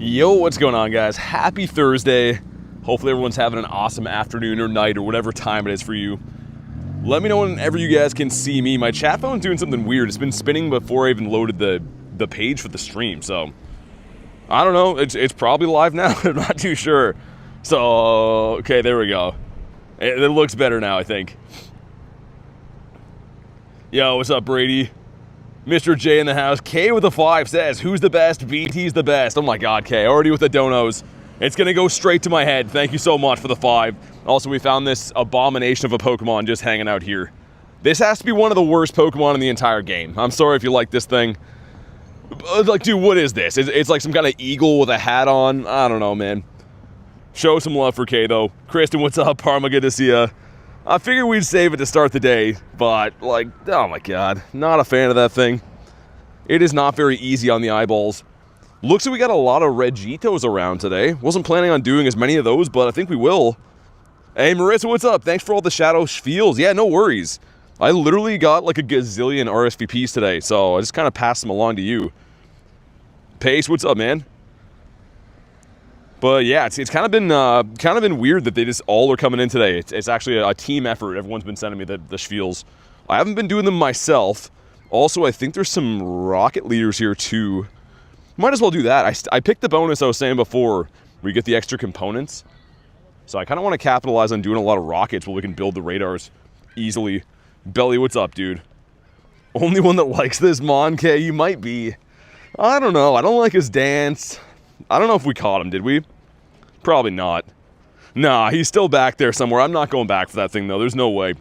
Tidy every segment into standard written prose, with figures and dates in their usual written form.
Yo, what's going on, guys? Happy Thursday. Hopefully everyone's having an awesome afternoon or night or whatever time it is for you. Let me know whenever you guys can see me. My chat phone's doing something weird. It's been spinning before I even loaded the page for the stream, so I don't know. It's probably live now. I'm not too sure. So, okay, there we go. It looks better now, I think. Yo, what's up, Brady? Mr. J in the house. K with a 5 says, who's the best? BT's the best. Oh my god, K. Already with the donos. It's going to go straight to my head. Thank you so much for the 5. Also, we found this abomination of a Pokemon just hanging out here. This has to be one of the worst Pokemon in the entire game. I'm sorry if you like this thing. Like, dude, what is this? It's like some kind of eagle with a hat on. I don't know, man. Show some love for K, though. Kristen, what's up? Parma, good to see ya. I figured we'd save it to start the day, but, like, oh my god. Not a fan of that thing. It is not very easy on the eyeballs. Looks like we got a lot of Regitos around today. Wasn't planning on doing as many of those, but I think we will. Hey, Marissa, what's up? Thanks for all the shadow spiels. Yeah, no worries. I literally got like a gazillion RSVPs today, so I just kind of passed them along to you. Pace, what's up, man? But yeah, it's kind of been weird that they just all are coming in today. It's actually a team effort. Everyone's been sending me the spiels. I haven't been doing them myself. Also, I think there's some rocket leaders here too. Might as well do that. I picked the bonus I was saying before, where you get the extra components. So I kind of want to capitalize on doing a lot of rockets where we can build the radars easily. Belly, what's up, dude? Only one that likes this, Mon K, you might be. I don't know. I don't like his dance. I don't know if we caught him, did we? Probably not. Nah, he's still back there somewhere. I'm not going back for that thing, though. There's no way.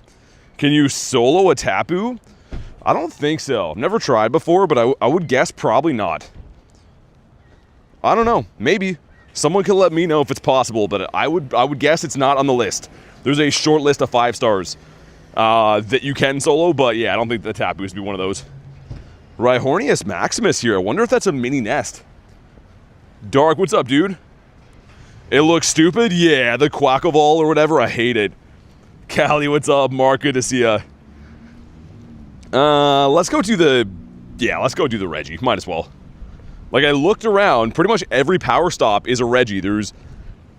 Can you solo a Tapu? I don't think so. I've never tried before, but I would guess probably not. I don't know. Maybe. Someone can let me know if it's possible, but I would guess it's not on the list. There's a short list of 5 stars that you can solo, but yeah, I don't think the Tapu is be one of those. Rhyhornius Maximus here. I wonder if that's a mini nest. Dark, what's up, dude? It looks stupid? Yeah, the Quackleval or whatever. I hate it. Callie, what's up? Mark, good to see ya. Let's go do the Reggie. Might as well. Like, I looked around. Pretty much every power stop is a Reggie. There's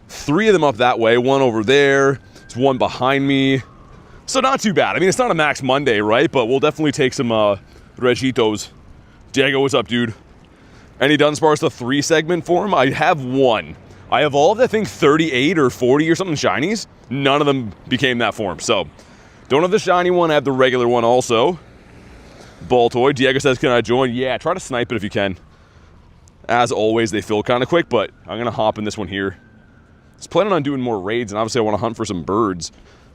3 of them up that way. 1 over there. There's 1 behind me. So not too bad. I mean, it's not a Max Monday, right? But we'll definitely take some Regitos. Diego, what's up, dude? Any Dunsparce the 3 segment for him? I have 1. I evolved, I think, 38 or 40 or something shinies. None of them became that form. So, don't have the shiny one. I have the regular one also. Baltoy. Diego says, can I join? Yeah, try to snipe it if you can. As always, they fill kind of quick, but I'm going to hop in this one here. I was planning on doing more raids, and obviously I want to hunt for some birds.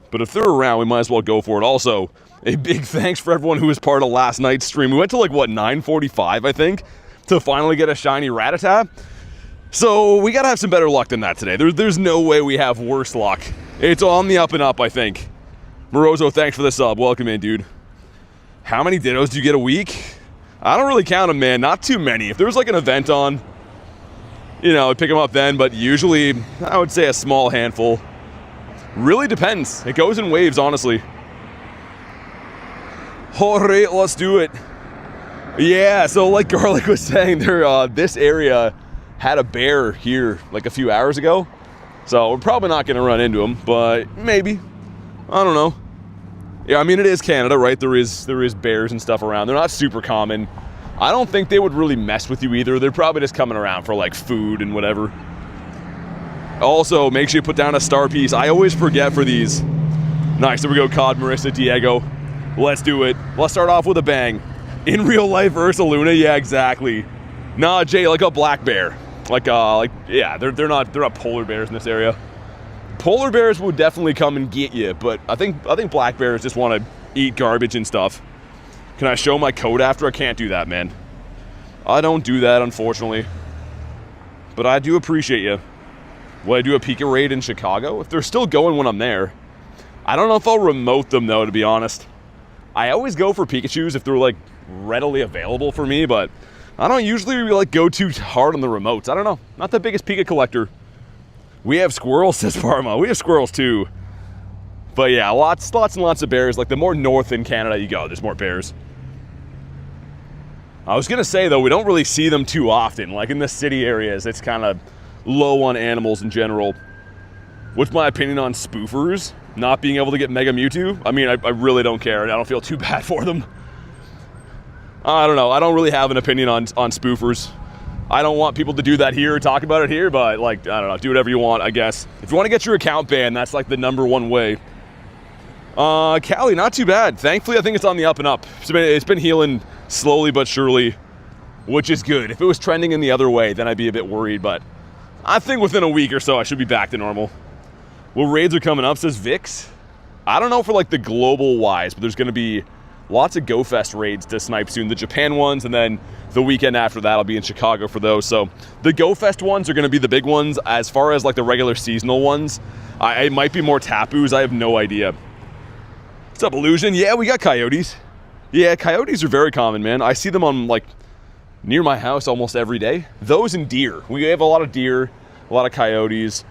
But if they're around, we might as well go for it. Also, a big thanks for everyone who was part of last night's stream. We went to like, what, 9:45, I think, to finally get a shiny Rattata. So we got to have some better luck than that today. There's no way we have worse luck. It's on the up and up, I think. Morozo, thanks for the sub. Welcome in, dude. How many Dittos do you get a week? I don't really count them, man. Not too many. If there was like an event on, you know, I'd pick them up then. But usually, I would say a small handful. Really depends. It goes in waves, honestly. Alright, let's do it. Yeah, so like Garlic was saying, this area had a bear here like a few hours ago. So we're probably not going to run into him, but maybe. I don't know. Yeah, I mean, it is Canada, right? There is bears and stuff around. They're not super common. I don't think they would really mess with you either. They're probably just coming around for like food and whatever. Also, make sure you put down a star piece. I always forget for these. Nice, there we go, Cod, Marissa, Diego. Let's do it. Let's start off with a bang. In real life, Ursaluna, yeah, exactly. Nah, Jay, like a black bear. Yeah, they're not polar bears in this area. Polar bears would definitely come and get you, but I think black bears just want to eat garbage and stuff. Can I show my code after? I can't do that, man. I don't do that, unfortunately. But I do appreciate you. Will I do a Pika raid in Chicago? If they're still going when I'm there. I don't know if I'll remote them, though, to be honest. I always go for Pikachus if they're, like, readily available for me, but I don't usually, like, go too hard on the remotes. I don't know. Not the biggest Pika collector. We have squirrels, says Parma. We have squirrels, too. But, yeah, lots and lots of bears. Like, the more north in Canada you go, there's more bears. I was going to say, though, we don't really see them too often. Like in the city areas, it's kind of low on animals in general. What's my opinion on spoofers not being able to get Mega Mewtwo? I mean, I really don't care, and I don't feel too bad for them. I don't know. I don't really have an opinion on spoofers. I don't want people to do that here, talk about it here, but, like, I don't know, do whatever you want, I guess. If you want to get your account banned, that's, like, the #1 way. Callie, not too bad. Thankfully, I think it's on the up and up. It's been healing slowly but surely, which is good. If it was trending in the other way, then I'd be a bit worried, but I think within a week or so, I should be back to normal. Well, raids are coming up, says Vix. I don't know for, like, the global wise, but there's going to be lots of Go Fest raids to snipe soon. The Japan ones, and then the weekend after that, I'll be in Chicago for those. So the Go Fest ones are going to be the big ones. As far as, like, the regular seasonal ones, it might be more Tapus. I have no idea. What's up, Illusion? Yeah, we got coyotes. Yeah, coyotes are very common, man. I see them on, like, near my house almost every day. Those and deer. We have a lot of deer, a lot of coyotes.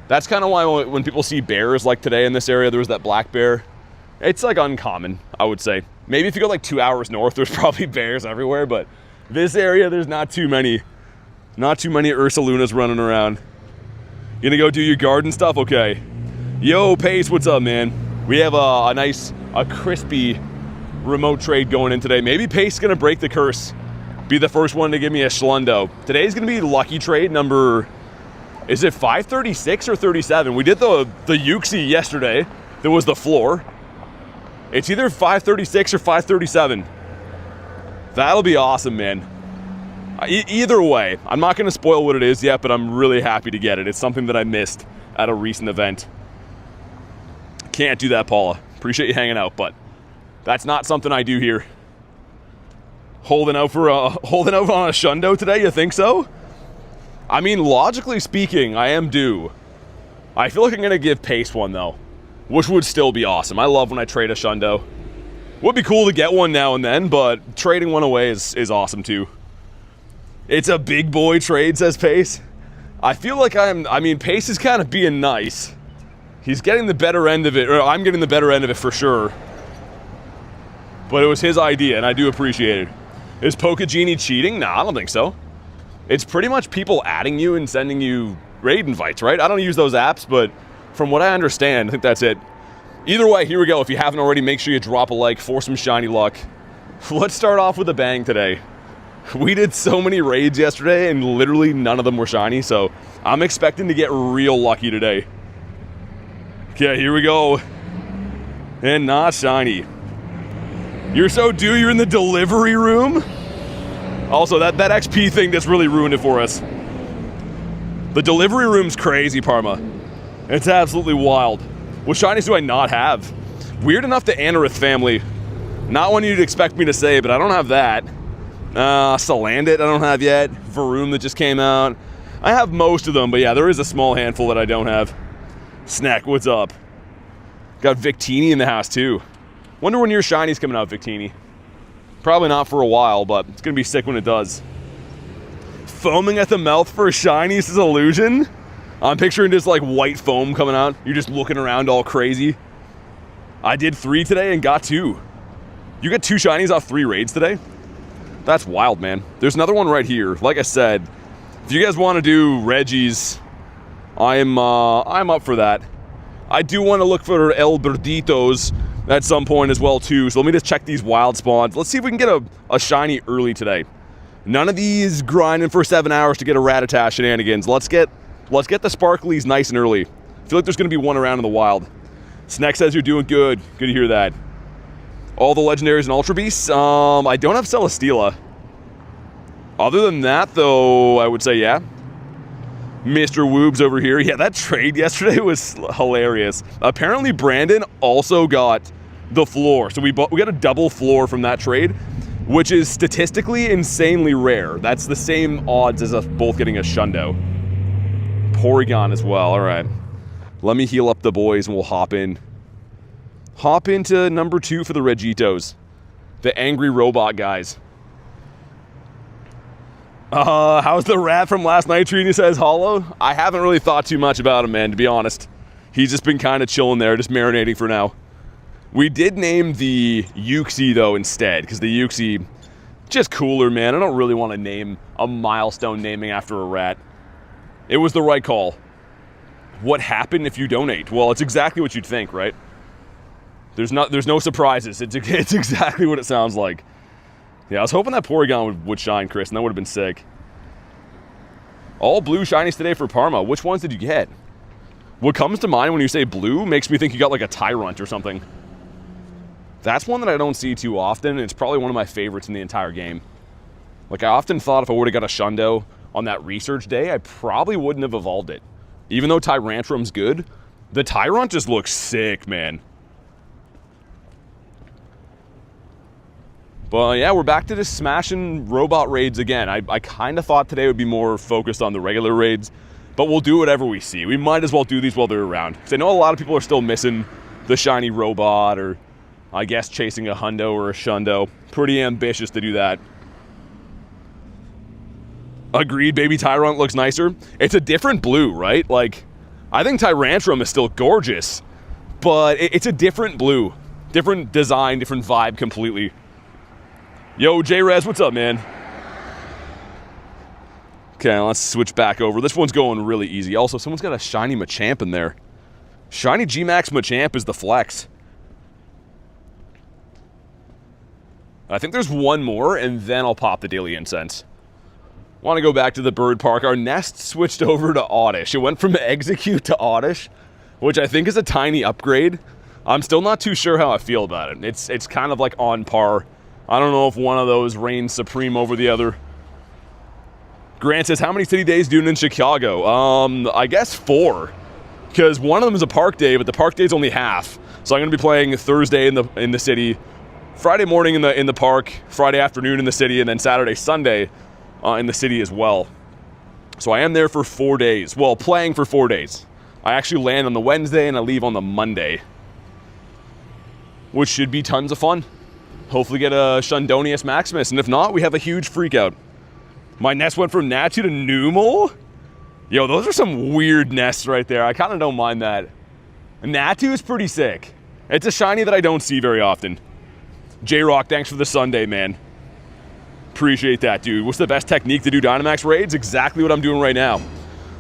That's kind of why when people see bears, like today in this area, there was that black bear. It's, like, uncommon, I would say. Maybe if you go, like, 2 hours north, there's probably bears everywhere, but this area, there's not too many. Not too many Ursalunas running around. You gonna go do your garden stuff? Okay. Yo, Pace, what's up, man? We have a crispy remote trade going in today. Maybe Pace is gonna break the curse. Be the first one to give me a Schlundo. Today's gonna be lucky trade number, is it 536 or 37? We did the Uxie yesterday. There was the floor. It's either 536 or 537. That'll be awesome, man. Either way, I'm not going to spoil what it is yet, but I'm really happy to get it. It's something that I missed at a recent event. Can't do that, Paula. Appreciate you hanging out, but that's not something I do here. Holding out on a Shundo today, you think so? I mean, logically speaking, I am due. I feel like I'm going to give Pace one, though, which would still be awesome. I love when I trade a Shundo. Would be cool to get one now and then, but trading one away is awesome too. It's a big boy trade, says Pace. I feel like Pace is kind of being nice. He's getting the better end of it, or I'm getting the better end of it for sure. But it was his idea, and I do appreciate it. Is Pokegenie cheating? Nah, I don't think so. It's pretty much people adding you and sending you raid invites, right? I don't use those apps, but from what I understand, I think that's it. Either way, here we go. If you haven't already, make sure you drop a like for some shiny luck. Let's start off with a bang today. We did so many raids yesterday, and literally none of them were shiny, so I'm expecting to get real lucky today. Okay, here we go. And not shiny. You're so due, you're in the delivery room? Also, that XP thing just really ruined it for us. The delivery room's crazy, Parma. It's absolutely wild. What shinies do I not have? Weird enough, the Anorith family. Not one you'd expect me to say, but I don't have that. Salandit I don't have yet. Varoom that just came out. I have most of them, but yeah, there is a small handful that I don't have. Snack, what's up? Got Victini in the house too. Wonder when your shiny's coming out, Victini. Probably not for a while, but it's gonna be sick when it does. Foaming at the mouth for shinies is illusion. I'm picturing just like white foam coming out. You're just looking around all crazy. I did 3 today and got 2. You got 2 shinies off 3 raids today? That's wild, man. There's another one right here. Like I said, if you guys want to do Reggie's, I'm up for that. I do want to look for El Birditos at some point as well too. So let me just check these wild spawns. Let's see if we can get a shiny early today. None of these grinding for 7 hours to get a Rattata shenanigans. Let's get the sparklies nice and early. I feel like there's going to be one around in the wild. Snack says you're doing good. Good to hear that. All the legendaries and Ultra Beasts. I don't have Celesteela. Other than that, though, I would say yeah. Mr. Woobs over here. Yeah, that trade yesterday was hilarious. Apparently, Brandon also got the floor. So we got a double floor from that trade, which is statistically insanely rare. That's the same odds as us both getting a Shundo. Porygon as well. All right. Let me heal up the boys and we'll hop in. Hop into number 2 for the Regitos. The angry robot guys. How's the rat from last night treating? He says hollow. I haven't really thought too much about him, man, to be honest. He's just been kind of chilling there, just marinating for now. We did name the Uxie, though, instead, because the Uxie Just cooler, man. I don't really want to name a milestone naming after a rat. It was the right call. What happened if you donate? Well, it's exactly what you'd think, right? There's no surprises. It's exactly what it sounds like. Yeah, I was hoping that Porygon would shine, Chris, and that would have been sick. All blue shinies today for Parma. Which ones did you get? What comes to mind when you say blue makes me think you got like a Tyrant or something. That's one that I don't see too often, and it's probably one of my favorites in the entire game. Like, I often thought if I would have got a Shundo on that research day, I probably wouldn't have evolved it. Even though Tyrantrum's good, the Tyrant just looks sick, man. But yeah, we're back to just smashing robot raids again. I kind of thought today would be more focused on the regular raids, but we'll do whatever we see. We might as well do these while they're around. Because I know a lot of people are still missing the shiny robot, or I guess chasing a Hundo or a Shundo. Pretty ambitious to do that. Agreed, baby Tyrant looks nicer. It's a different blue, right? Like, I think Tyrantrum is still gorgeous, but it's a different blue. Different design, different vibe completely. Yo, J-Rez, what's up, man? Okay, let's switch back over. This one's going really easy. Also, someone's got a shiny Machamp in there. Shiny G-Max Machamp is the flex. I think there's one more, and then I'll pop the Daily Incense. Want to go back to the bird park. Our nest switched over to Oddish. It went from Execute to Oddish, which I think is a tiny upgrade. I'm still not too sure how I feel about it. It's kind of like on par. I don't know if one of those reigns supreme over the other. Grant says, how many city days doing in Chicago? I guess 4. Because one of them is a park day, but the park day is only half. So I'm going to be playing Thursday in the city, Friday morning in the park, Friday afternoon in the city, and then Saturday, Sunday in the city as well. So I am there for 4 days. Well, playing for 4 days. I actually land on the Wednesday and I leave on the Monday, which should be tons of fun. Hopefully get a Shundonius Maximus, and if not, we have a huge freakout. My nest went from Natu to Numel? Yo, those are some weird nests right there. I kind of don't mind that. Natu is pretty sick. It's a shiny that I don't see very often. J-Rock, thanks for the Sunday, man. Appreciate that, dude. What's the best technique to do Dynamax raids? Exactly what I'm doing right now.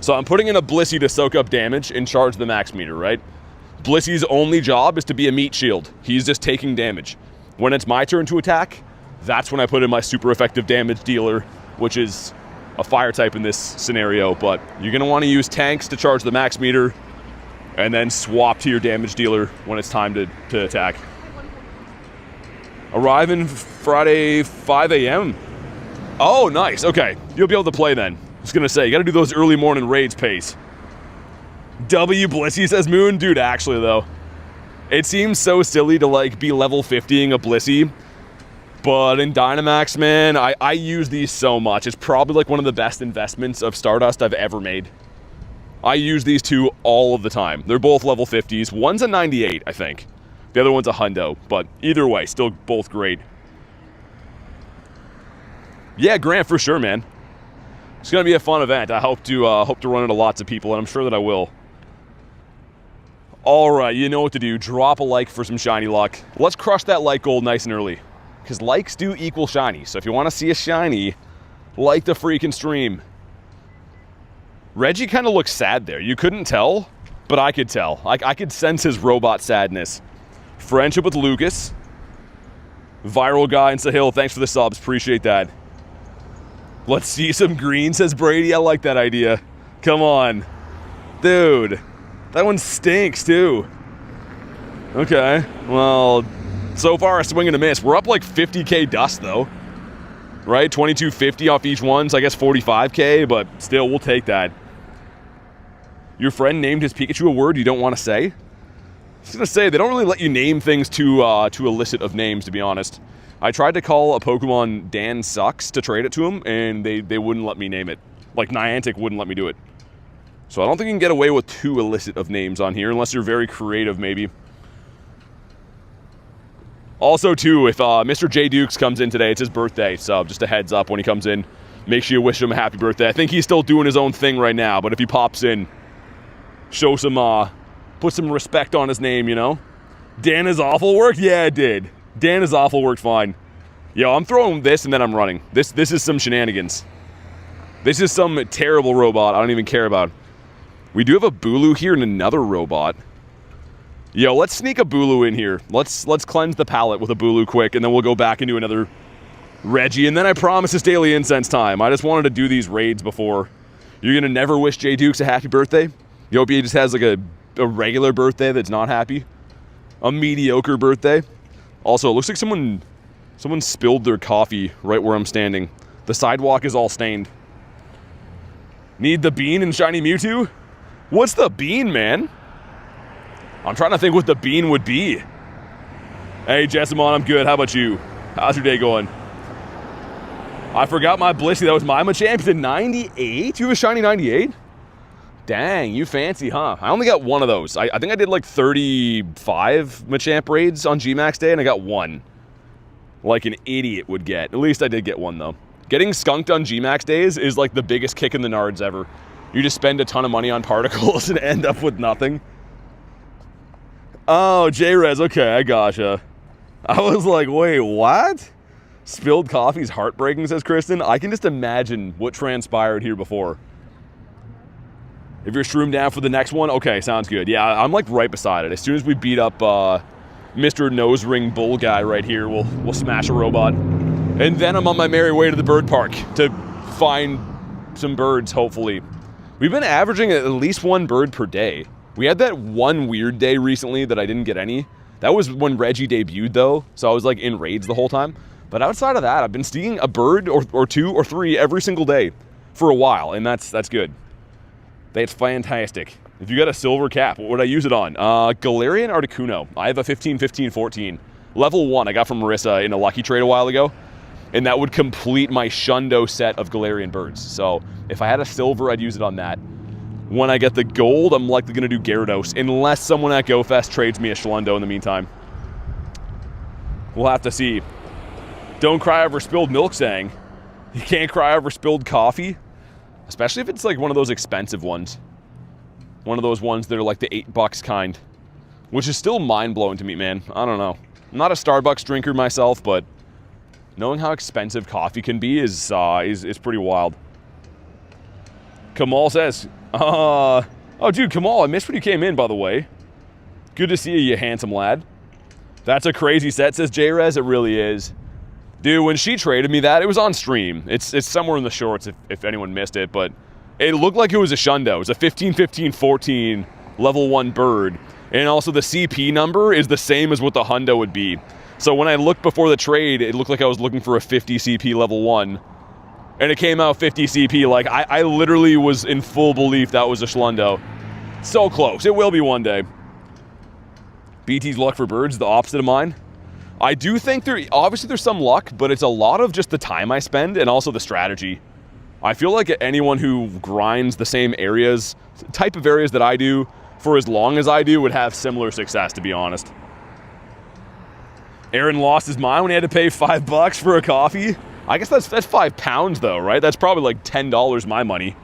So I'm putting in a Blissey to soak up damage and charge the max meter, right? Blissey's only job is to be a meat shield. He's just taking damage. When it's my turn to attack, that's when I put in my super effective damage dealer, which is a fire type in this scenario, but you're going to want to use tanks to charge the max meter and then swap to your damage dealer when it's time to attack. Arriving Friday 5 a.m. Oh, nice. Okay, you'll be able to play then. I was going to say, you got to do those early morning raids pace. W Blissey says Moon. Dude, actually, though, it seems so silly to, like, be level 50ing a Blissey, but in Dynamax, man, I use these so much. It's probably, like, one of the best investments of Stardust I've ever made. I use these two all of the time. They're both level 50s. One's a 98, I think. The other one's a Hundo, but either way, still both great. Yeah, Grant, for sure, man. It's going to be a fun event. I hope to run into lots of people, and I'm sure that I will. All right, you know what to do. Drop a like for some shiny luck. Let's crush that like goal nice and early, because likes do equal shiny. So if you want to see a shiny, like the freaking stream. Reggie kind of looks sad there. You couldn't tell, but I could tell. I could sense his robot sadness. Friendship with Lucas. Viral guy in Sahil, thanks for the subs. Appreciate that. Let's see some green, says Brady. I like that idea. Come on. Dude. That one stinks, too. Okay. Well, so far a swing and a miss. We're up like 50k dust, though. Right? 2250 off each one, so I guess 45k, but still, we'll take that. Your friend named his Pikachu a word you don't want to say? I was going to say, they don't really let you name things too illicit of names, to be honest. I tried to call a Pokemon Dan Sucks to trade it to him, and they wouldn't let me name it. Like, Niantic wouldn't let me do it. So I don't think you can get away with too illicit of names on here, unless you're very creative, maybe. Also, too, if Mr. J. Dukes comes in today, it's his birthday, so just a heads up when he comes in. Make sure you wish him a happy birthday. I think he's still doing his own thing right now, but if he pops in, show some, put some respect on his name, you know? Dan is awful worked? Yeah, it did. Dan is awful worked fine. Yo, I'm throwing this and then I'm running. This is some shenanigans. This is some terrible robot I don't even care about. We do have a Bulu here and another robot. Yo, let's sneak a Bulu in here. Let's cleanse the palate with a Bulu quick, and then we'll go back into another Reggie, and then I promise it's daily incense time. I just wanted to do these raids before. You're gonna never wish Jay Dukes a happy birthday? You hope he just has like a regular birthday that's not happy? A mediocre birthday? Also, it looks like someone spilled their coffee right where I'm standing. The sidewalk is all stained. Need the bean and shiny Mewtwo? What's the bean, man? I'm trying to think what the bean would be. Hey, Jessamon, I'm good. How about you? How's your day going? I forgot my Blissey. That was my Machamp. Did 98? You have a shiny 98? Dang, you fancy, huh? I only got one of those. I think I did like 35 Machamp raids on Gmax Day, and I got one. Like an idiot would get. At least I did get one, though. Getting skunked on Gmax days is like the biggest kick in the nards ever. You just spend a ton of money on particles and end up with nothing. Oh, J-Rez, okay, I gotcha. I was like, wait, what? Spilled coffee's heartbreaking, says Kristen. I can just imagine what transpired here before. If you're shroomed down for the next one, okay, sounds good. Yeah, I'm like right beside it. As soon as we beat up Mr. Nose Ring Bull guy right here, we'll smash a robot. And then I'm on my merry way to the bird park to find some birds, hopefully. We've been averaging at least one bird per day. We had that one weird day recently that I didn't get any. That was when Reggie debuted, though, so I was like in raids the whole time. But outside of that, I've been seeing a bird or two or three every single day for a while, and that's good. That's fantastic. If you got a silver cap, what would I use it on? Galarian Articuno. I have a 15-15-14. Level 1 I got from Marissa in a lucky trade a while ago. And that would complete my Shundo set of Galarian birds. So if I had a silver, I'd use it on that. When I get the gold, I'm likely going to do Gyarados, unless someone at GoFest trades me a Shundo in the meantime. We'll have to see. Don't cry over spilled milk, saying. You can't cry over spilled coffee. Especially if it's like one of those expensive ones. One of those ones that are like the $8 kind. Which is still mind-blowing to me, man. I don't know. I'm not a Starbucks drinker myself, but knowing how expensive coffee can be is pretty wild. Kamal says, oh dude, Kamal, I missed when you came in, by the way. Good to see you, you handsome lad. That's a crazy set, says J-Rez. It really is. Dude, when she traded me that, it was on stream. It's somewhere in the shorts if anyone missed it, but it looked like it was a Shundo. It was a 15-15-14 level 1 bird. And also the CP number is the same as what the Hundo would be. So when I looked before the trade, it looked like I was looking for a 50 CP level 1. And it came out 50 CP. Like, I literally was in full belief that was a Schlundo. So close. It will be one day. BT's luck for birds, the opposite of mine. I do think obviously there's some luck, but it's a lot of just the time I spend and also the strategy. I feel like anyone who grinds the same areas, type of areas that I do, for as long as I do, would have similar success, to be honest. Aaron lost his mind when he had to pay $5 for a coffee. I guess that's £5 though, right? That's probably like $10 my money.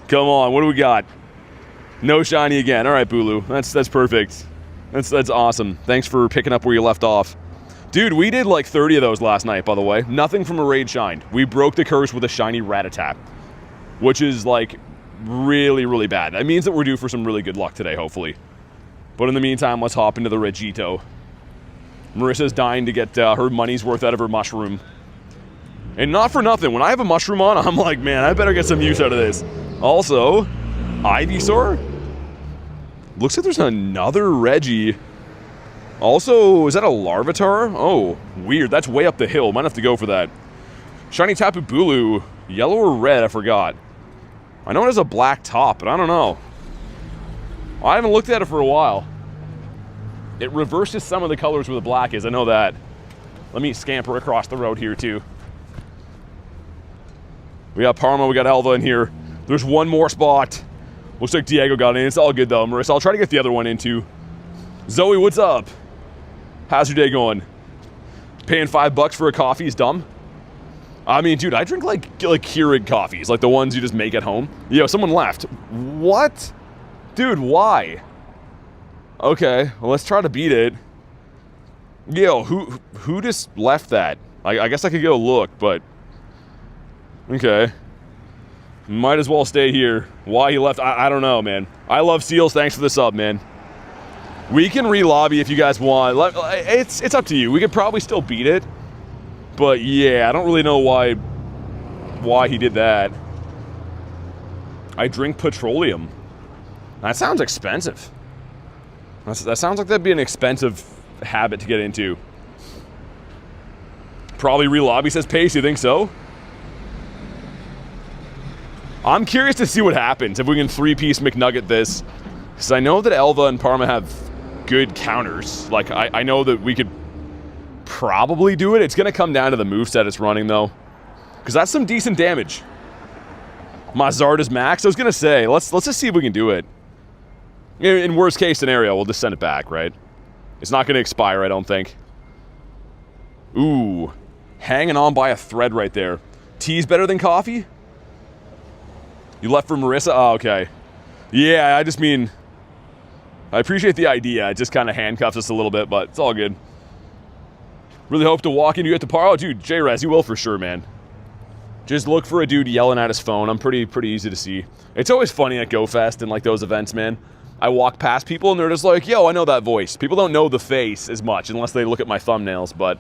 Come on, what do we got? No shiny again. All right, Bulu. That's perfect. That's awesome. Thanks for picking up where you left off. Dude, we did like 30 of those last night, by the way. Nothing from a raid shined. We broke the curse with a shiny Rattata, which is like really, really bad. That means that we're due for some really good luck today, hopefully. But in the meantime, let's hop into the Regito. Marissa's dying to get her money's worth out of her mushroom. And not for nothing, when I have a mushroom on, I'm like, man, I better get some use out of this. Also, Ivysaur? Looks like there's another Reggie. Also, is that a Larvitar? Oh, weird. That's way up the hill. Might have to go for that. Shiny Tapu Bulu. Yellow or red? I forgot. I know it has a black top, but I don't know. I haven't looked at it for a while. It reverses some of the colors where the black is. I know that. Let me scamper across the road here, too. We got Parma. We got Elva in here. There's one more spot. Looks like Diego got in. It's all good, though, Marissa. I'll try to get the other one in, too. Zoe, what's up? How's your day going? Paying $5 for a coffee is dumb? I mean, dude, I drink like Keurig coffees, like the ones you just make at home. Yo, someone left. What? Dude, why? Okay, well, let's try to beat it. Yo, who just left that? I guess I could go look, but... Okay. Might as well stay here. Why he left, I don't know, man. I love Seals, thanks for the sub, man. We can re-lobby if you guys want. It's up to you. We could probably still beat it. But yeah, I don't really know why he did that. I drink petroleum. That sounds expensive. That sounds like that'd be an expensive habit to get into. Probably re-lobby, says Pace. You think so? I'm curious to see what happens if we can 3-piece McNugget this. Because I know that Elva and Parma have good counters. Like, I know that we could probably do it. It's going to come down to the moveset it's running, though. Because that's some decent damage. Mazard is max. I was going to say, let's just see if we can do it. In worst case scenario, we'll just send it back, right? It's not going to expire, I don't think. Ooh. Hanging on by a thread right there. Tea's better than coffee? You left for Marissa? Oh, okay. Yeah, I just mean... I appreciate the idea. It just kind of handcuffs us a little bit, but it's all good. Really hope to walk in you at the par. Oh, dude, J-Rez, you will for sure, man. Just look for a dude yelling at his phone. I'm pretty easy to see. It's always funny at GoFest and like those events, man. I walk past people and they're just like, yo, I know that voice. People don't know the face as much unless they look at my thumbnails, but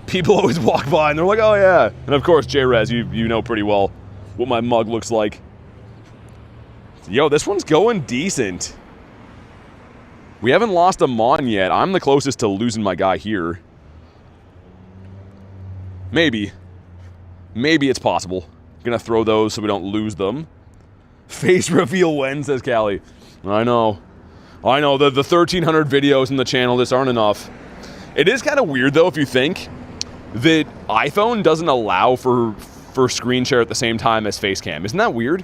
people always walk by and they're like, oh yeah. And of course, J-Rez, you know pretty well what my mug looks like. Yo, this one's going decent. We haven't lost a Mon yet. I'm the closest to losing my guy here. Maybe. Maybe it's possible. Gonna throw those so we don't lose them. Face reveal when, says Callie. I know. I know, the 1,300 videos in the channel just aren't enough. It is kind of weird, though, if you think that iPhone doesn't allow for screen share at the same time as Facecam. Isn't that weird?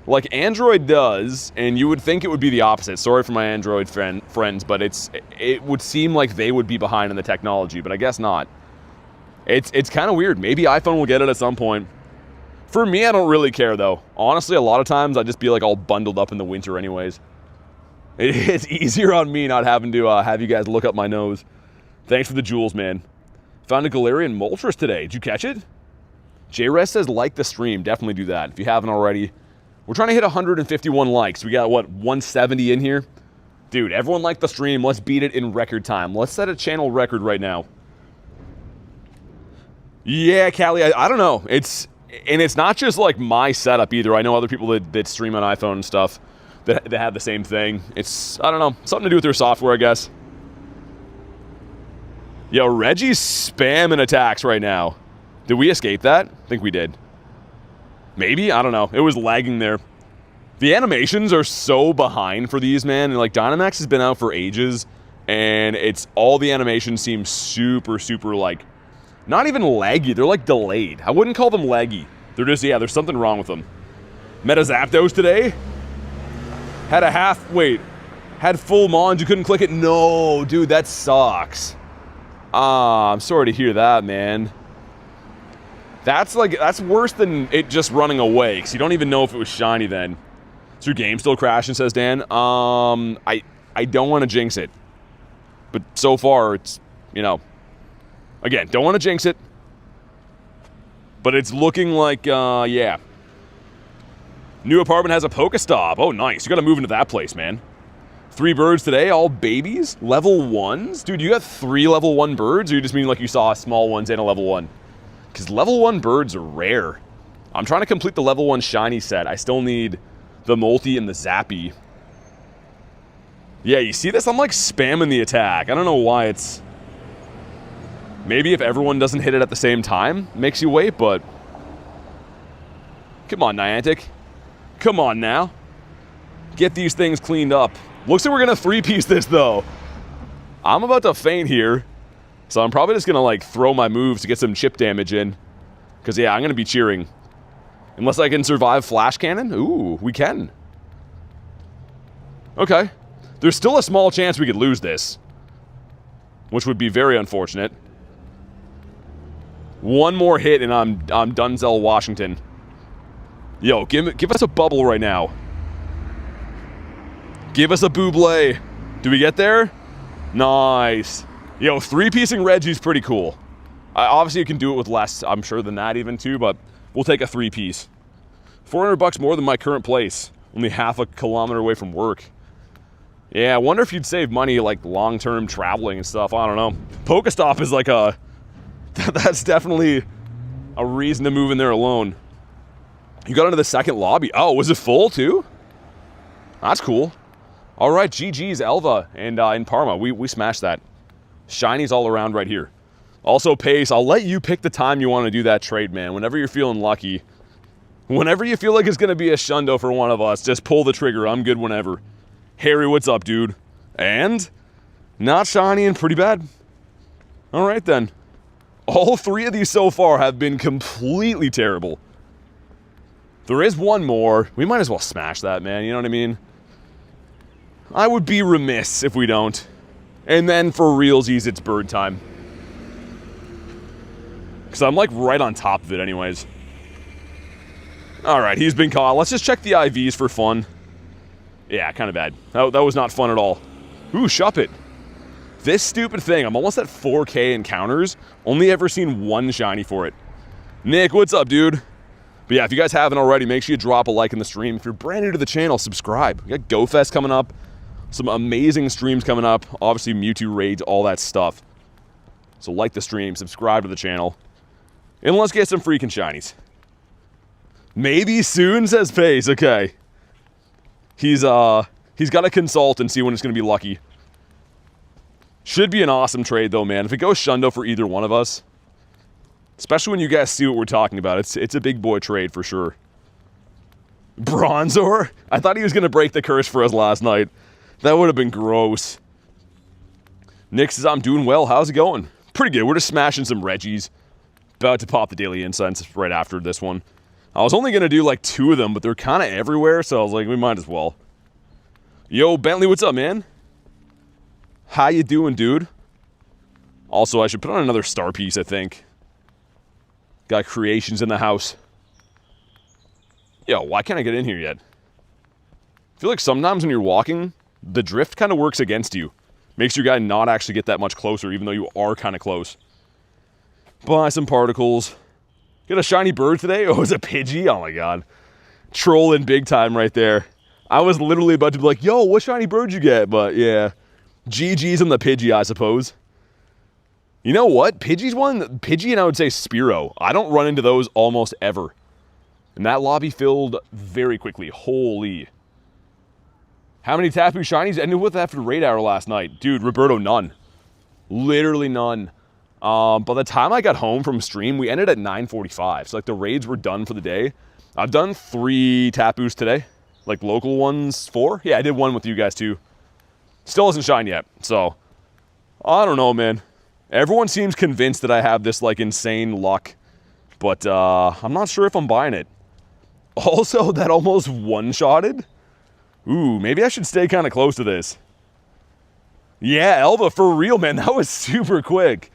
Like, Android does, and you would think it would be the opposite. Sorry for my Android friends, but it would seem like they would be behind in the technology, but I guess not. It's kind of weird. Maybe iPhone will get it at some point. For me, I don't really care, though. Honestly, a lot of times I'd just be, like, all bundled up in the winter anyways. It's easier on me not having to have you guys look up my nose. Thanks for the jewels, man. Found a Galarian Moltres today. Did you catch it? J-Rest says like the stream. Definitely do that if you haven't already. We're trying to hit 151 likes. We got, what, 170 in here? Dude, everyone liked the stream. Let's beat it in record time. Let's set a channel record right now. Yeah, Callie, I don't know. And it's not just, like, my setup either. I know other people that stream on iPhone and stuff that have the same thing. It's, I don't know, something to do with their software, I guess. Yo, Reggie's spamming attacks right now. Did we escape that? I think we did. Maybe? I don't know. It was lagging there. The animations are so behind for these, man. And, like, Dynamax has been out for ages. And it's all the animations seem super, super, like, not even laggy. They're, like, delayed. I wouldn't call them laggy. They're just, yeah, there's something wrong with them. Meta Zapdos today. Had a half, wait. Had full Mons. You couldn't click it? No, dude, that sucks. I'm sorry to hear that, man. That's worse than it just running away, because you don't even know if it was shiny then. Is your game still crashing, says Dan? I don't want to jinx it. But so far, it's, you know, again, don't want to jinx it. But it's looking like, yeah. New apartment has a Pokestop. Oh, nice. You got to move into that place, man. 3 birds today, all babies? Level 1s? Dude, you got 3 level 1 birds? Or you just mean like you saw small ones and a level 1? Because level 1 birds are rare. I'm trying to complete the level 1 shiny set. I still need the Molty and the Zappy. Yeah, you see this? I'm like spamming the attack. I don't know why it's... Maybe if everyone doesn't hit it at the same time, makes you wait, but... Come on, Niantic. Come on now. Get these things cleaned up. Looks like we're going to 3-piece this, though. I'm about to faint here. So I'm probably just going to, like, throw my moves to get some chip damage in. Because, yeah, I'm going to be cheering. Unless I can survive Flash Cannon? Ooh, we can. Okay. There's still a small chance we could lose this. Which would be very unfortunate. One more hit and I'm Dunzel Washington. Yo, give us a bubble right now. Give us a Buble. Do we get there? Nice. Yo, 3-piecing Reggie's pretty cool. Obviously, you can do it with less, I'm sure, than that even too, but we'll take a 3-piece. $400 more than my current place. Only half a kilometer away from work. Yeah, I wonder if you'd save money, like, long-term traveling and stuff. I don't know. Pokestop is like a... That's definitely a reason to move in there alone. You got into the second lobby. Oh, was it full, too? That's cool. All right, GG's, Elva, and in Parma. We smashed that. Shinies all around right here. Also, Pace, I'll let you pick the time you want to do that trade, man. Whenever you're feeling lucky. Whenever you feel like it's going to be a shundo for one of us, just pull the trigger. I'm good whenever. Harry, what's up, dude? And? Not shiny and pretty bad. All right, then. All 3 of these so far have been completely terrible. There is one more. We might as well smash that, man. You know what I mean? I would be remiss if we don't. And then for realsies, it's bird time. Because I'm like right on top of it anyways. Alright, he's been caught. Let's just check the IVs for fun. Yeah, kind of bad. That was not fun at all. Ooh, Shuppet. This stupid thing, I'm almost at 4K encounters. Only ever seen one shiny for it. Nick, what's up, dude? But yeah, if you guys haven't already, make sure you drop a like in the stream. If you're brand new to the channel, subscribe. We got GoFest coming up. Some amazing streams coming up. Obviously, Mewtwo raids, all that stuff. So like the stream, subscribe to the channel. And let's get some freaking shinies. Maybe soon, says Pace. Okay. He's got to consult and see when it's going to be lucky. Should be an awesome trade, though, man. If it goes shundo for either one of us. Especially when you guys see what we're talking about. It's a big boy trade for sure. Bronzor? I thought he was going to break the curse for us last night. That would have been gross. Nick says, I'm doing well. How's it going? Pretty good. We're just smashing some Reggies. About to pop the daily incense right after this one. I was only going to do like 2 of them, but they're kind of everywhere, so I was like, we might as well. Yo, Bentley, what's up, man? How you doing, dude? Also, I should put on another star piece, I think. Got creations in the house. Yo, why can't I get in here yet? I feel like sometimes when you're walking, the drift kind of works against you. Makes your guy not actually get that much closer, even though you are kind of close. Buy some particles. Get a shiny bird today? Oh, it's a Pidgey? Oh my god. Trolling big time right there. I was literally about to be like, yo, what shiny bird you get? But yeah. GG's on the Pidgey, I suppose. You know what? Pidgey's one. Pidgey and I would say Spearow. I don't run into those almost ever. And that lobby filled very quickly. Holy. How many Tapu shinies ended with after raid hour last night? Dude, Roberto, none. Literally none. By the time I got home from stream, we ended at 9:45. So like the raids were done for the day. I've done 3 Tapus today. Like local ones, 4? Yeah, I did one with you guys too. Still hasn't shined yet. So, I don't know, man. Everyone seems convinced that I have this like insane luck. But I'm not sure if I'm buying it. Also, that almost one-shotted. Ooh, maybe I should stay kind of close to this. Yeah, Elva, for real, man. That was super quick.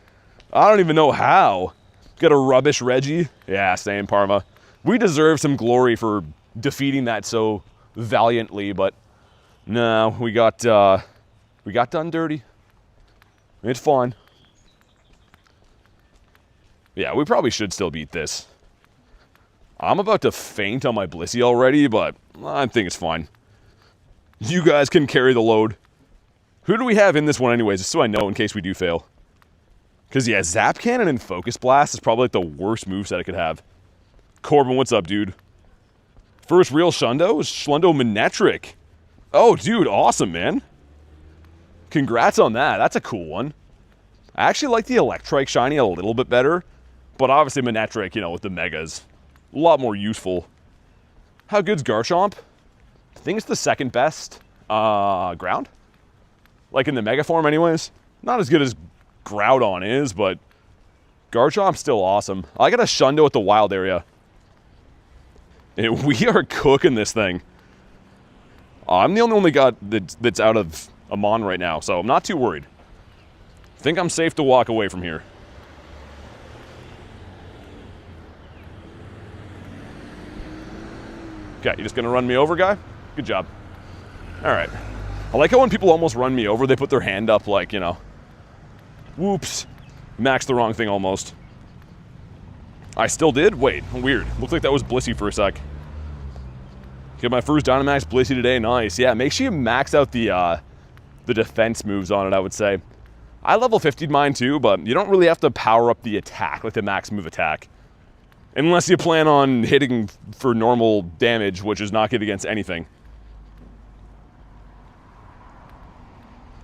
I don't even know how. Got a rubbish Reggie. Yeah, same, Parma. We deserve some glory for defeating that so valiantly, but no, we got done dirty. It's fine. Yeah, we probably should still beat this. I'm about to faint on my Blissey already, but I think it's fine. You guys can carry the load. Who do we have in this one anyways, just so I know in case we do fail? Because, yeah, Zap Cannon and Focus Blast is probably like the worst moveset I could have. Corbin, what's up, dude? First real Shundo is Schlundo Manectric. Oh, dude, awesome, man. Congrats on that. That's a cool one. I actually like the Electrike shiny a little bit better, but obviously Manectric, you know, with the Megas, a lot more useful. How good's Garchomp? I think it's the second best ground. Like in the Mega form anyways. Not as good as Groudon is, but Garchomp's still awesome. I got a Shundo at the wild area. And we are cooking this thing. I'm the only one that's out of Amon right now, so I'm not too worried. I think I'm safe to walk away from here. Okay, you just gonna run me over, guy? Good job. All right. I like how when people almost run me over, they put their hand up like, you know, Whoops. Maxed the wrong thing almost. I still did? Wait, weird. Looks like that was Blissey for a sec. Get my first Dynamax Blissey today. Nice. Yeah, make sure you max out the defense moves on it, I would say. I level 50'd mine too, but you don't really have to power up the attack, like the max move attack. Unless you plan on hitting for normal damage, which is not good against anything.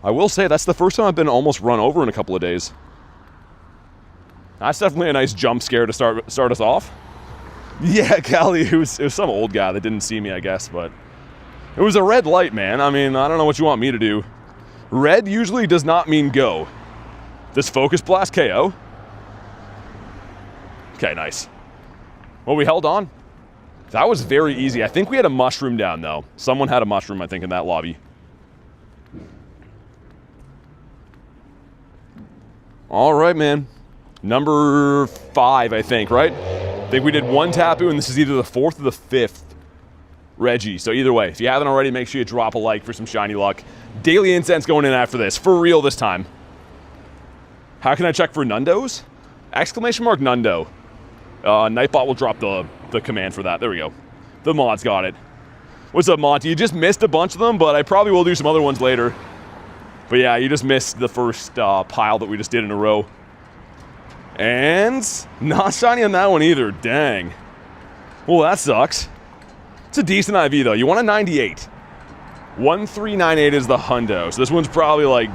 I will say, that's the first time I've been almost run over in a couple of days. That's definitely a nice jump scare to start us off. Yeah, Callie, it was some old guy that didn't see me, I guess, but... It was a red light, man. I mean, I don't know what you want me to do. Red usually does not mean go. Does Focus Blast KO? Okay, nice. Well, we held on. That was very easy. I think we had a mushroom down, though. Someone had a mushroom, I think, in that lobby. All right, man. Number 5, I think, right? I think we did 1 Tapu, and this is either the 4th or the 5th Reggie. So either way, if you haven't already, make sure you drop a like for some shiny luck. Daily Incense going in after this. For real this time. How can I check for Nundos? Exclamation mark Nundo. Nightbot will drop the command for that. There we go. The mod's got it. What's up, Monty? You just missed a bunch of them, but I probably will do some other ones later. But yeah, you just missed the first pile that we just did in a row. And not shiny on that one either. Dang. Well, that sucks. It's a decent IV, though. You want a 98. 1398 is the hundo. So this one's probably like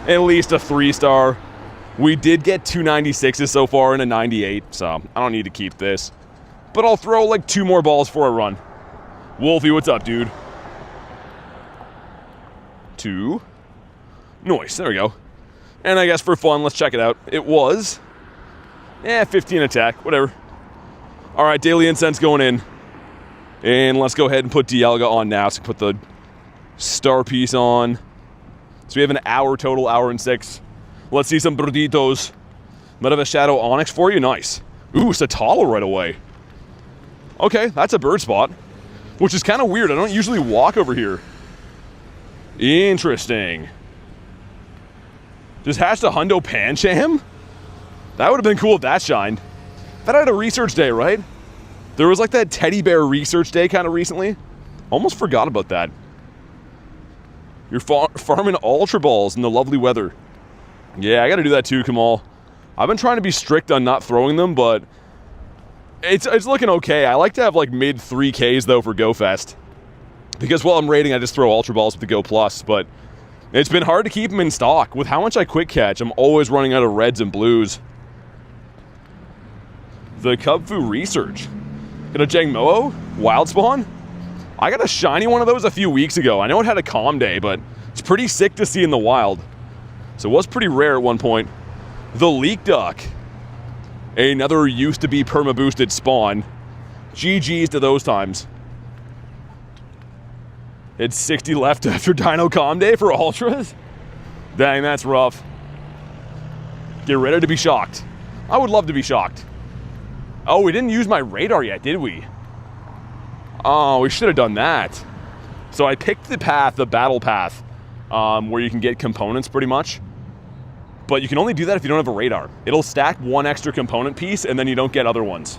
at least a 3-star. We did get 2 96s so far and a 98, so I don't need to keep this. But I'll throw like 2 more balls for a run. Wolfie, what's up, dude? 2. Nice, there we go. And I guess for fun, let's check it out. It was... 15 attack, whatever. Alright, Daily Incense going in. And let's go ahead and put Dialga on now. So put the star piece on. So we have an hour total, hour and 6. Let's see some Birditos. Might have a Shadow Onyx for you, nice. Ooh, Satala right away. Okay, that's a bird spot. Which is kind of weird, I don't usually walk over here. Interesting. Just hatched a Hundo Pancham? That would have been cool if that shined. That had a research day, right? There was like that teddy bear research day kind of recently. Almost forgot about that. You're farming Ultra Balls in the lovely weather. Yeah, I gotta do that too, Kamal. I've been trying to be strict on not throwing them, but it's looking okay. I like to have like mid 3Ks though for GoFest. Because while I'm raiding, I just throw Ultra Balls with the Go Plus, but it's been hard to keep them in stock. With how much I quick catch, I'm always running out of reds and blues. The Cubfu Research. Got a Jangmo-O? Wild Spawn? I got a shiny one of those a few weeks ago. I know it had a calm day, but it's pretty sick to see in the wild. So it was pretty rare at one point. The Leak Duck. Another used to be perma-boosted spawn. GG's to those times. It's 60 left after Dino Calm Day for Ultras? Dang, that's rough. Get ready to be shocked. I would love to be shocked. Oh, we didn't use my radar yet, did we? Oh, we should have done that. So I picked the path, the battle path, where you can get components pretty much. But you can only do that if you don't have a radar. It'll stack 1 extra component piece and then you don't get other ones.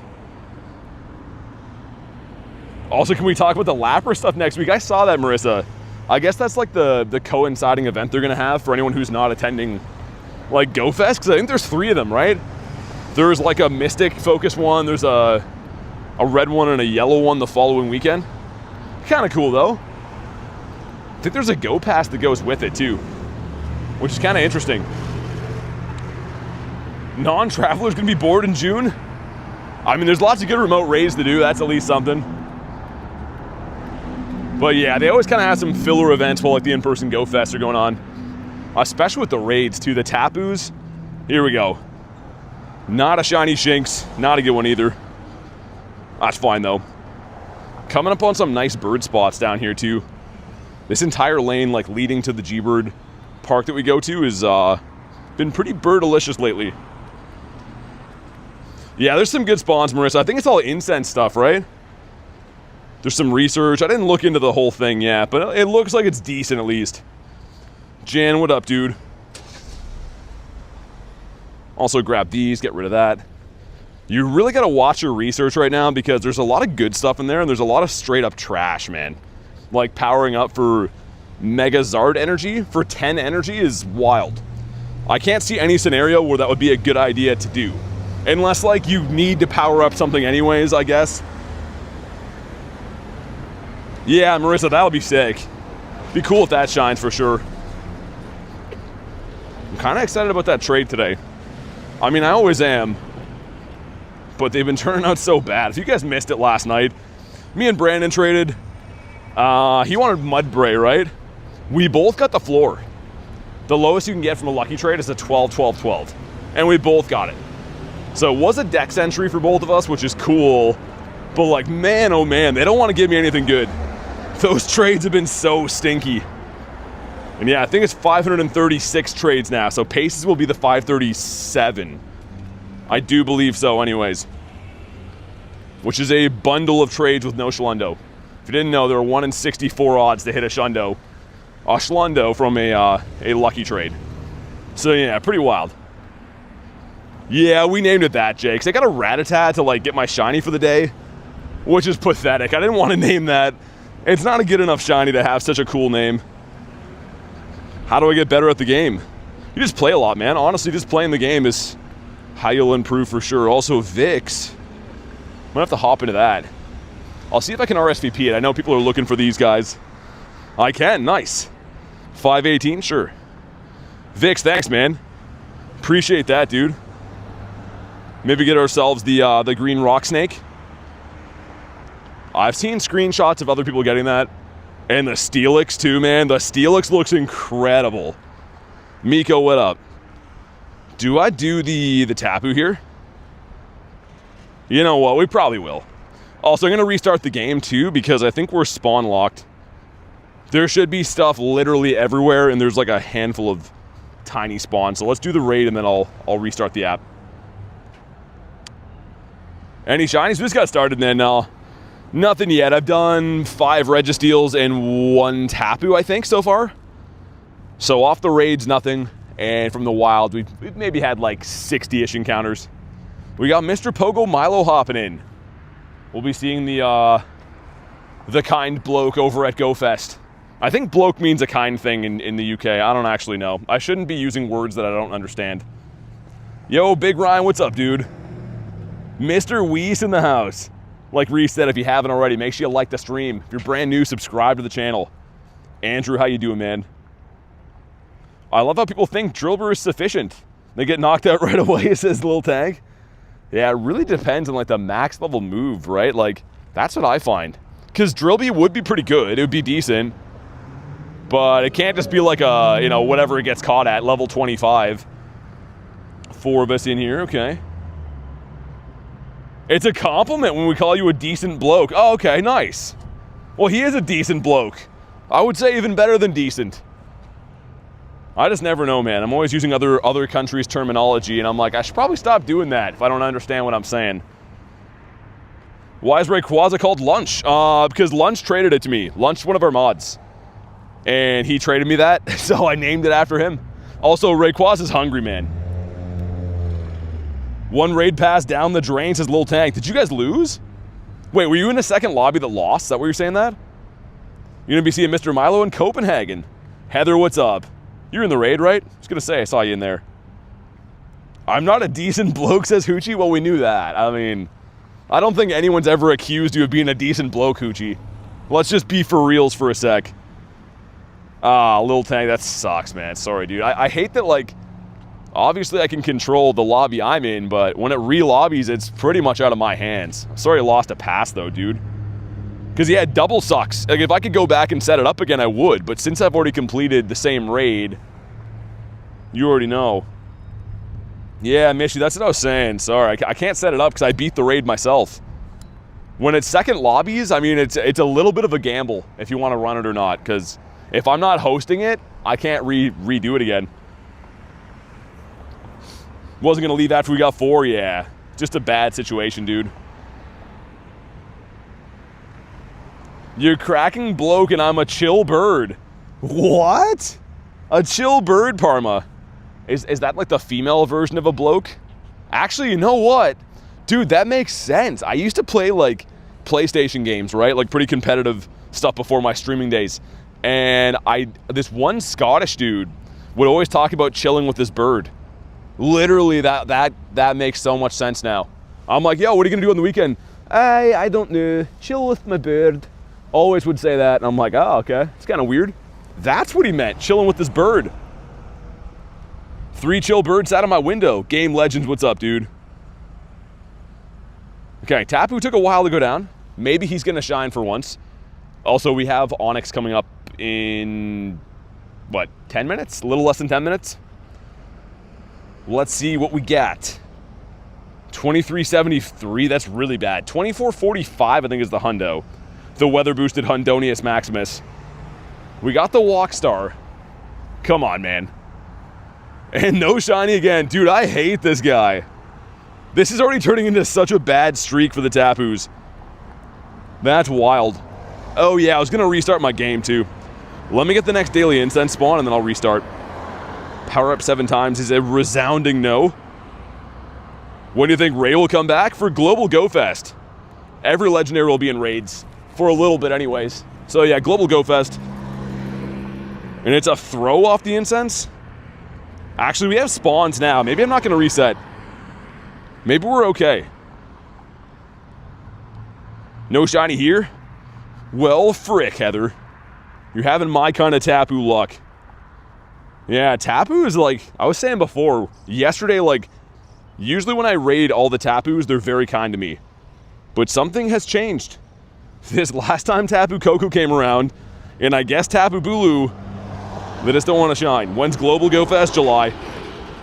Also, can we talk about the Lapras stuff next week? I saw that, Marissa. I guess that's like the coinciding event they're gonna have for anyone who's not attending like GoFest, because I think there's 3 of them, right? There's like a Mystic focus one, there's a red one and a yellow one the following weekend. Kind of cool though. I think there's a Go Pass that goes with it too, which is kind of interesting. Non-traveler's gonna be bored in June? I mean, there's lots of good remote raids to do, that's at least something. But yeah, they always kind of have some filler events while like the in-person Go Fest are going on. Especially with the raids too, the Tapus. Here we go. Not a shiny Shinx, not a good one either. That's fine though. Coming up on some nice bird spots down here too. This entire lane like leading to the G-Bird park that we go to is been pretty bird-delicious lately. Yeah, there's some good spawns, Marissa. I think it's all incense stuff, right? There's some research. I didn't look into the whole thing yet, but it looks like it's decent at least. Jan, what up, dude? Also grab these, get rid of that. You really got to watch your research right now because there's a lot of good stuff in there and there's a lot of straight up trash, man. Like powering up for Mega Zard energy for 10 energy is wild. I can't see any scenario where that would be a good idea to do. Unless like you need to power up something anyways, I guess. Yeah, Marissa, that'll be sick. Be cool if that shines for sure. I'm kind of excited about that trade today. I mean, I always am. But they've been turning out so bad. If you guys missed it last night, me and Brandon traded. He wanted Mudbray, right? We both got the floor. The lowest you can get from a lucky trade is a 12, 12, 12. And we both got it. So it was a dex entry for both of us, which is cool. But like, man, oh man, they don't want to give me anything good. Those trades have been so stinky. And yeah, I think it's 536 trades now. So Paces will be the 537. I do believe so anyways. Which is a bundle of trades with no Schlundo. If you didn't know, there are 1 in 64 odds to hit a Schlundo. A Schlundo from a lucky trade. So yeah, pretty wild. Yeah, we named it that, Jake. 'Cause I got a Rattata to like get my shiny for the day. Which is pathetic. I didn't want to name that. It's not a good enough shiny to have such a cool name. How do I get better at the game? You just play a lot, man. Honestly, just playing the game is how you'll improve for sure. Also, Vix. I'm gonna have to hop into that. I'll see if I can RSVP it. I know people are looking for these guys. I can, nice. 518, sure. Vix, thanks, man. Appreciate that, dude. Maybe get ourselves the green rock snake. I've seen screenshots of other people getting that. And the Steelix too, man. The Steelix looks incredible. Miko, what up? Do I do the Tapu here? You know what? We probably will. Also, I'm going to restart the game too because I think we're spawn locked. There should be stuff literally everywhere and there's like a handful of tiny spawns. So let's do the raid and then I'll restart the app. Any shinies? We just got started then. Nothing yet. I've done 5 Registeals and 1 Tapu, I think, so far. So off the raids, nothing. And from the wild, we've maybe had like 60-ish encounters. We got Mr. Pogo Milo hopping in. We'll be seeing the kind bloke over at GoFest. I think bloke means a kind thing in the UK. I don't actually know. I shouldn't be using words that I don't understand. Yo, Big Ryan, what's up, dude? Mr. Weiss in the house. Like Reese said, if you haven't already, make sure you like the stream. If you're brand new, subscribe to the channel. Andrew, how you doing, man? I love how people think Drillbur is sufficient. They get knocked out right away, says Lil Tag. Yeah, it really depends on like the max level move, right? Like, that's what I find. Because Drillbee would be pretty good. It would be decent. But it can't just be like a, you know, whatever it gets caught at, level 25. 4 of us in here, okay. It's a compliment when we call you a decent bloke. Oh, okay, nice. Well, he is a decent bloke. I would say even better than decent. I just never know, man. I'm always using other countries' terminology, and I'm like, I should probably stop doing that if I don't understand what I'm saying. Why is Rayquaza called Lunch? Because Lunch traded it to me. Lunch, one of our mods. And he traded me that, so I named it after him. Also, Rayquaza's hungry, man. 1 raid pass down the drain, says Lil Tank. Did you guys lose? Wait, were you in a second lobby that lost? Is that what you're saying that? You're going to be seeing Mr. Milo in Copenhagen. Heather, what's up? You're in the raid, right? I was going to say, I saw you in there. I'm not a decent bloke, says Hoochie. Well, we knew that. I mean, I don't think anyone's ever accused you of being a decent bloke, Hoochie. Let's just be for reals for a sec. Lil Tank, that sucks, man. Sorry, dude. I hate that, like, obviously I can control the lobby I'm in, but when it re-lobbies, it's pretty much out of my hands. I'm sorry I lost a pass, though, dude. Because, yeah, double sucks. Like, if I could go back and set it up again, I would. But since I've already completed the same raid, you already know. Yeah, Mishy, that's what I was saying. Sorry, I can't set it up because I beat the raid myself. When it's second lobbies, I mean, it's a little bit of a gamble if you want to run it or not. Because if I'm not hosting it, I can't redo it again. Wasn't going to leave after we got 4, yeah. Just a bad situation, dude. You're cracking bloke and I'm a chill bird. What? A chill bird, Parma. Is that like the female version of a bloke? Actually, you know what? Dude, that makes sense. I used to play like PlayStation games, right? Like pretty competitive stuff before my streaming days. And this one Scottish dude would always talk about chilling with this bird. Literally, that makes so much sense now. I'm like, yo, what are you gonna do on the weekend? I don't know, chill with my bird. Always would say that, and I'm like, oh, okay, it's kind of weird. That's what he meant, chilling with this bird. 3 chill birds out of my window. Game Legends, what's up, dude? Okay, Tapu took a while to go down. Maybe he's gonna shine for once. Also, we have Onyx coming up in, what, 10 minutes? A little less than 10 minutes? Let's see what we got. 2373, that's really bad. 2445, I think, is the hundo. The weather-boosted Hundonius Maximus. We got the Walk Star. Come on, man. And no shiny again. Dude, I hate this guy. This is already turning into such a bad streak for the Tapus. That's wild. Oh yeah, I was gonna restart my game too. Let me get the next daily incense spawn and then I'll restart. Power up 7 times is a resounding no. When do you think Ray will come back? For Global Go Fest. Every legendary will be in raids. For a little bit anyways. So yeah, Global Go Fest. And it's a throw off the incense? Actually, we have spawns now. Maybe I'm not gonna reset. Maybe we're okay. No shiny here? Well, frick, Heather. You're having my kind of Tapu luck. Yeah, Tapu is like, I was saying before, yesterday, like, usually when I raid all the Tapus, they're very kind to me. But something has changed. This last time Tapu Koko came around, and I guess Tapu Bulu, they just don't want to shine. When's Global Go Fest? July.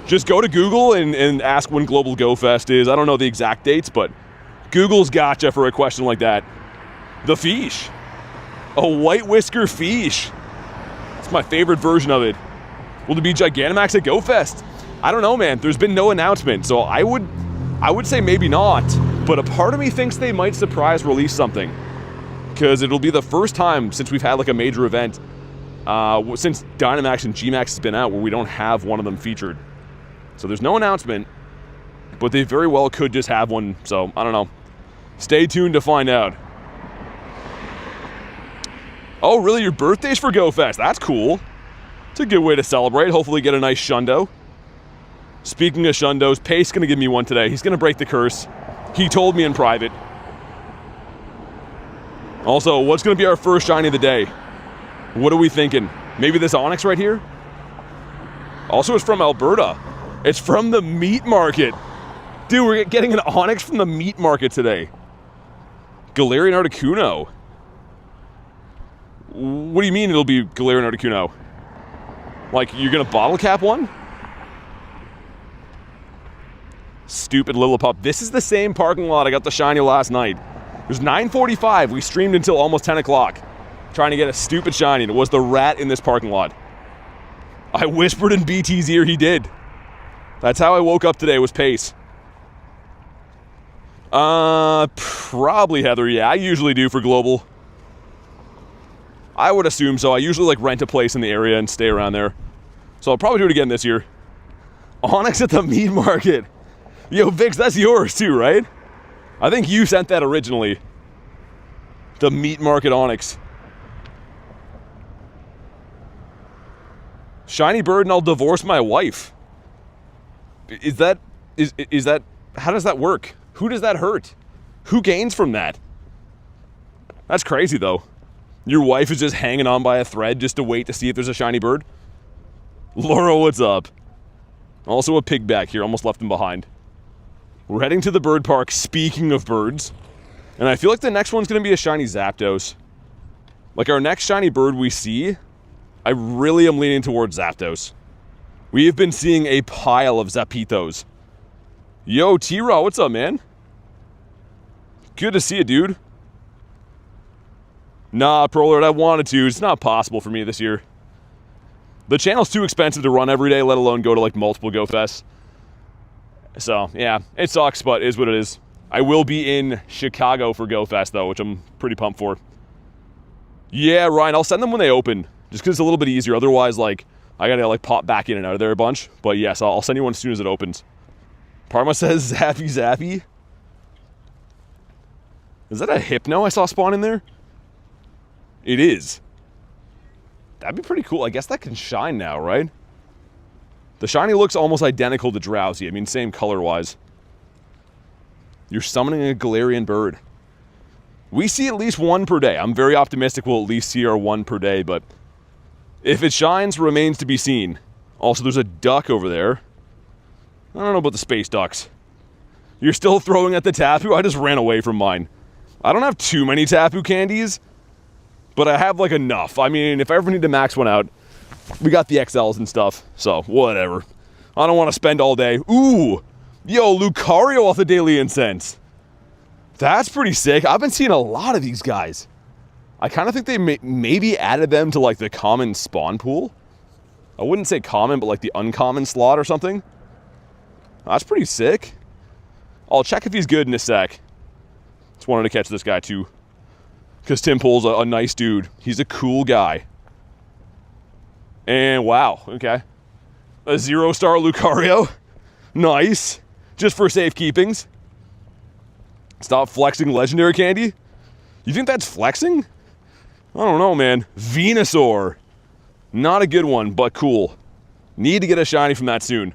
Just go to Google and ask when Global Go Fest is. I don't know the exact dates, but Google's gotcha for a question like that. The fish. A white whisker fish. It's my favorite version of it. Will there be Gigantamax at Go Fest? I don't know, man. There's been no announcement, so I would say maybe not. But a part of me thinks they might surprise release something. Because it'll be the first time since we've had like a major event, since Dynamax and Gmax has been out, where we don't have one of them featured. So there's no announcement, but they very well could just have one, so I don't know. Stay tuned to find out. Oh, really? Your birthday's for Go Fest? That's cool. It's a good way to celebrate. Hopefully get a nice shundo. Speaking of shundos, Pace's gonna give me one today. He's gonna break the curse. He told me in private. Also, what's gonna be our first shiny of the day? What are we thinking? Maybe this Onyx right here? Also, it's from Alberta. It's from the meat market. Dude, we're getting an Onyx from the meat market today. Galarian Articuno. What do you mean it'll be Galarian Articuno? Like, you're gonna bottle cap one? Stupid Lillipup. This is the same parking lot I got the shiny last night. It was 9:45. We streamed until almost 10 o'clock. Trying to get a stupid shiny. And it was the rat in this parking lot. I whispered in BT's ear, he did. That's how I woke up today, was Pace. Probably Heather, yeah. I usually do for Global. I would assume so. I usually like rent a place in the area and stay around there. So I'll probably do it again this year. Onyx at the meat market. Yo, Vix, that's yours too, right? I think you sent that originally. The meat market Onyx. Shiny bird and I'll divorce my wife. Is that, how does that work? Who does that hurt? Who gains from that? That's crazy though. Your wife is just hanging on by a thread just to wait to see if there's a shiny bird? Laura, what's up? Also a pig back here, almost left him behind. We're heading to the bird park, speaking of birds. And I feel like the next one's gonna be a shiny Zapdos. Like our next shiny bird we see, I really am leaning towards Zapdos. We have been seeing a pile of Zapitos. Yo, T-Raw, what's up, man? Good to see you, dude. Nah, Prolord, I wanted to. It's not possible for me this year. The channel's too expensive to run every day, let alone go to like multiple Go Fests. So, yeah, it sucks, but it is what it is. I will be in Chicago for Go Fest, though, which I'm pretty pumped for. Yeah, Ryan, I'll send them when they open, just because it's a little bit easier. Otherwise, like, I gotta like pop back in and out of there a bunch. But yes, I'll send you one as soon as it opens. Parma says Zappy Zappy. Is that a Hypno I saw spawn in there? It is. That'd be pretty cool. I guess that can shine now, right? The shiny looks almost identical to Drowsy. I mean, same color-wise. You're summoning a Galarian bird. We see at least one per day. I'm very optimistic we'll at least see our one per day, but if it shines, remains to be seen. Also, there's a duck over there. I don't know about the space ducks. You're still throwing at the Tapu? I just ran away from mine. I don't have too many Tapu candies, but I have like enough. I mean, if I ever need to max one out, we got the XLs and stuff, so whatever. I don't want to spend all day. Ooh, yo, Lucario off the Daily Incense. That's pretty sick. I've been seeing a lot of these guys. I kind of think they maybe added them to like the common spawn pool. I wouldn't say common, but like the uncommon slot or something. That's pretty sick. I'll check if he's good in a sec. Just wanted to catch this guy too, because Tim Pool's a nice dude. He's a cool guy. And wow, okay. A 0-star Lucario. Nice. Just for safekeepings. Stop flexing legendary candy? You think that's flexing? I don't know, man. Venusaur. Not a good one, but cool. Need to get a shiny from that soon.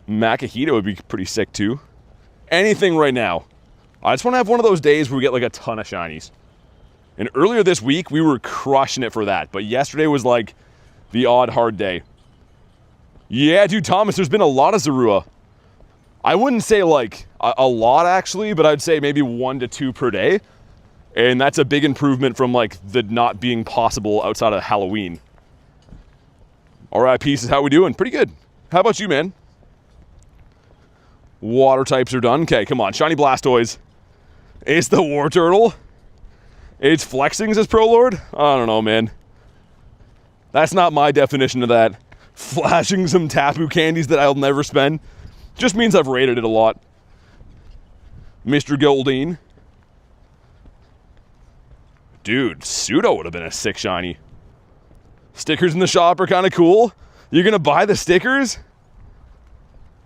Makahito would be pretty sick too. Anything right now. I just want to have one of those days where we get like a ton of shinies. And earlier this week, we were crushing it for that. But yesterday was like the odd hard day. Yeah, dude, Thomas, there's been a lot of Zorua. I wouldn't say like a lot actually, but I'd say maybe 1 to 2 per day. And that's a big improvement from like the not being possible outside of Halloween. Alright, pieces, how we doing? Pretty good. How about you, man? Water types are done. Okay, come on. Shiny Blastoise. It's the War Turtle. It's flexing, says Prolord. I don't know, man. That's not my definition of that. Flashing some Tapu candies that I'll never spend. Just means I've rated it a lot. Mr. Goldine. Dude, Pseudo would have been a sick shiny. Stickers in the shop are kind of cool. You're going to buy the stickers?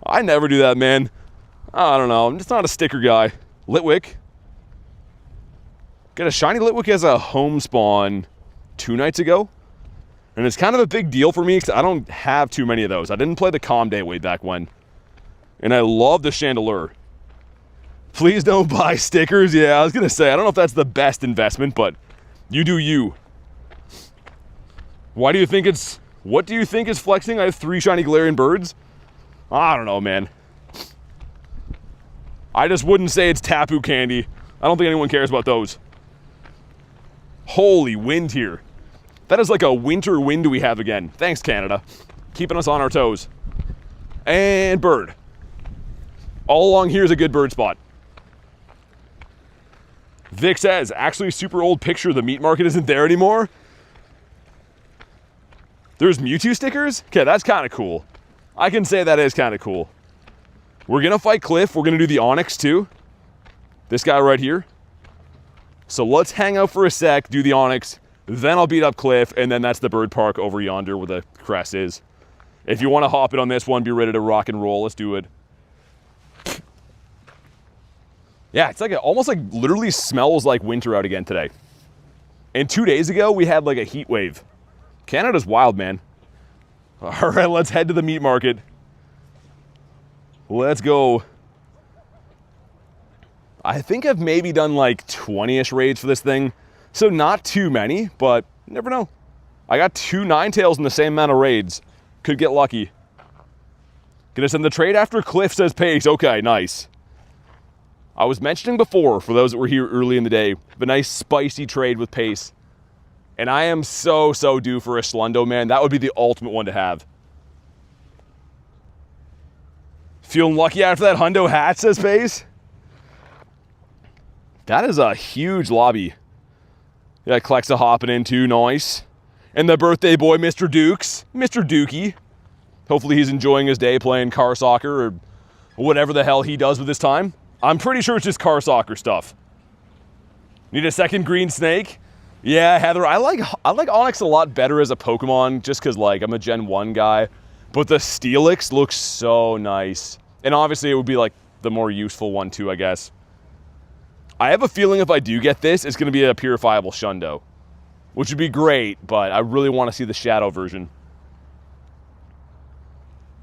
I never do that, man. I don't know. I'm just not a sticker guy. Litwick. Got a shiny Litwick as a home spawn 2 nights ago. And it's kind of a big deal for me because I don't have too many of those. I didn't play the Calm Day way back when. And I love the Chandelure. Please don't buy stickers. Yeah, I was going to say, I don't know if that's the best investment, but you do you. Why do you think it's... What do you think is flexing? I have 3 shiny Galarian birds. I don't know, man. I just wouldn't say it's Tapu candy. I don't think anyone cares about those. Holy wind here. That is like a winter wind we have again. Thanks, Canada. Keeping us on our toes. And bird. All along here's a good bird spot. Vic says, actually super old picture. The meat market isn't there anymore. There's Mewtwo stickers? Okay, that's kind of cool. I can say that is kind of cool. We're going to fight Cliff. We're going to do the Onyx too. This guy right here. So let's hang out for a sec, do the Onyx. Then I'll beat up Cliff, and then that's the bird park over yonder where the crest is. If you want to hop it on this one, be ready to rock and roll. Let's do it. Yeah, it's like almost like literally smells like winter out again today. And 2 days ago, we had like a heat wave. Canada's wild, man. All right, let's head to the meat market. Let's go. I think I've maybe done like 20-ish raids for this thing. So not too many, but you never know. I got 2 Ninetales in the same amount of raids. Could get lucky. Gonna send the trade after Cliff, says Pace. Okay, nice. I was mentioning before, for those that were here early in the day, the nice spicy trade with Pace. And I am so due for a Slundo, man. That would be the ultimate one to have. Feeling lucky after that hundo hat, says Pace. That is a huge lobby. Yeah, Klexa hopping into, nice. And the birthday boy, Mr. Dukes. Mr. Dookie. Hopefully he's enjoying his day playing car soccer or whatever the hell he does with his time. I'm pretty sure it's just car soccer stuff. Need a second green snake? Yeah, Heather, I like Onix a lot better as a Pokemon just because, like, I'm a Gen 1 guy. But the Steelix looks so nice. And obviously it would be, like, the more useful one too, I guess. I have a feeling if I do get this, it's going to be a purifiable Shundo. Which would be great, but I really want to see the Shadow version.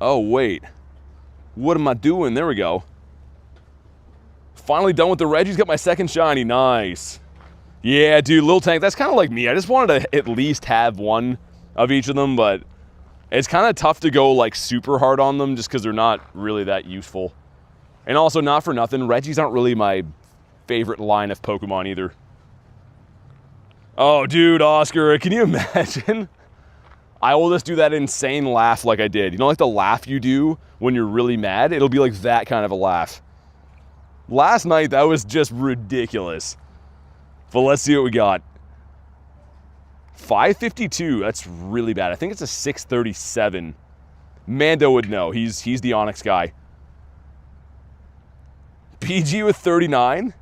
Oh, wait. What am I doing? There we go. Finally done with the Reggies. Got my second shiny. Nice. Yeah, dude, Lil Tank, that's kind of like me. I just wanted to at least have one of each of them, but it's kind of tough to go, like, super hard on them just because they're not really that useful. And also, not for nothing, Reggies aren't really my favorite line of Pokemon either. Oh, dude, Oscar, can you imagine? I will just do that insane laugh like I did. You know, like the laugh you do when you're really mad? It'll be like that kind of a laugh. Last night, that was just ridiculous. But let's see what we got. 552, that's really bad. I think it's a 637. Mando would know. He's the Onix guy. PG with 39.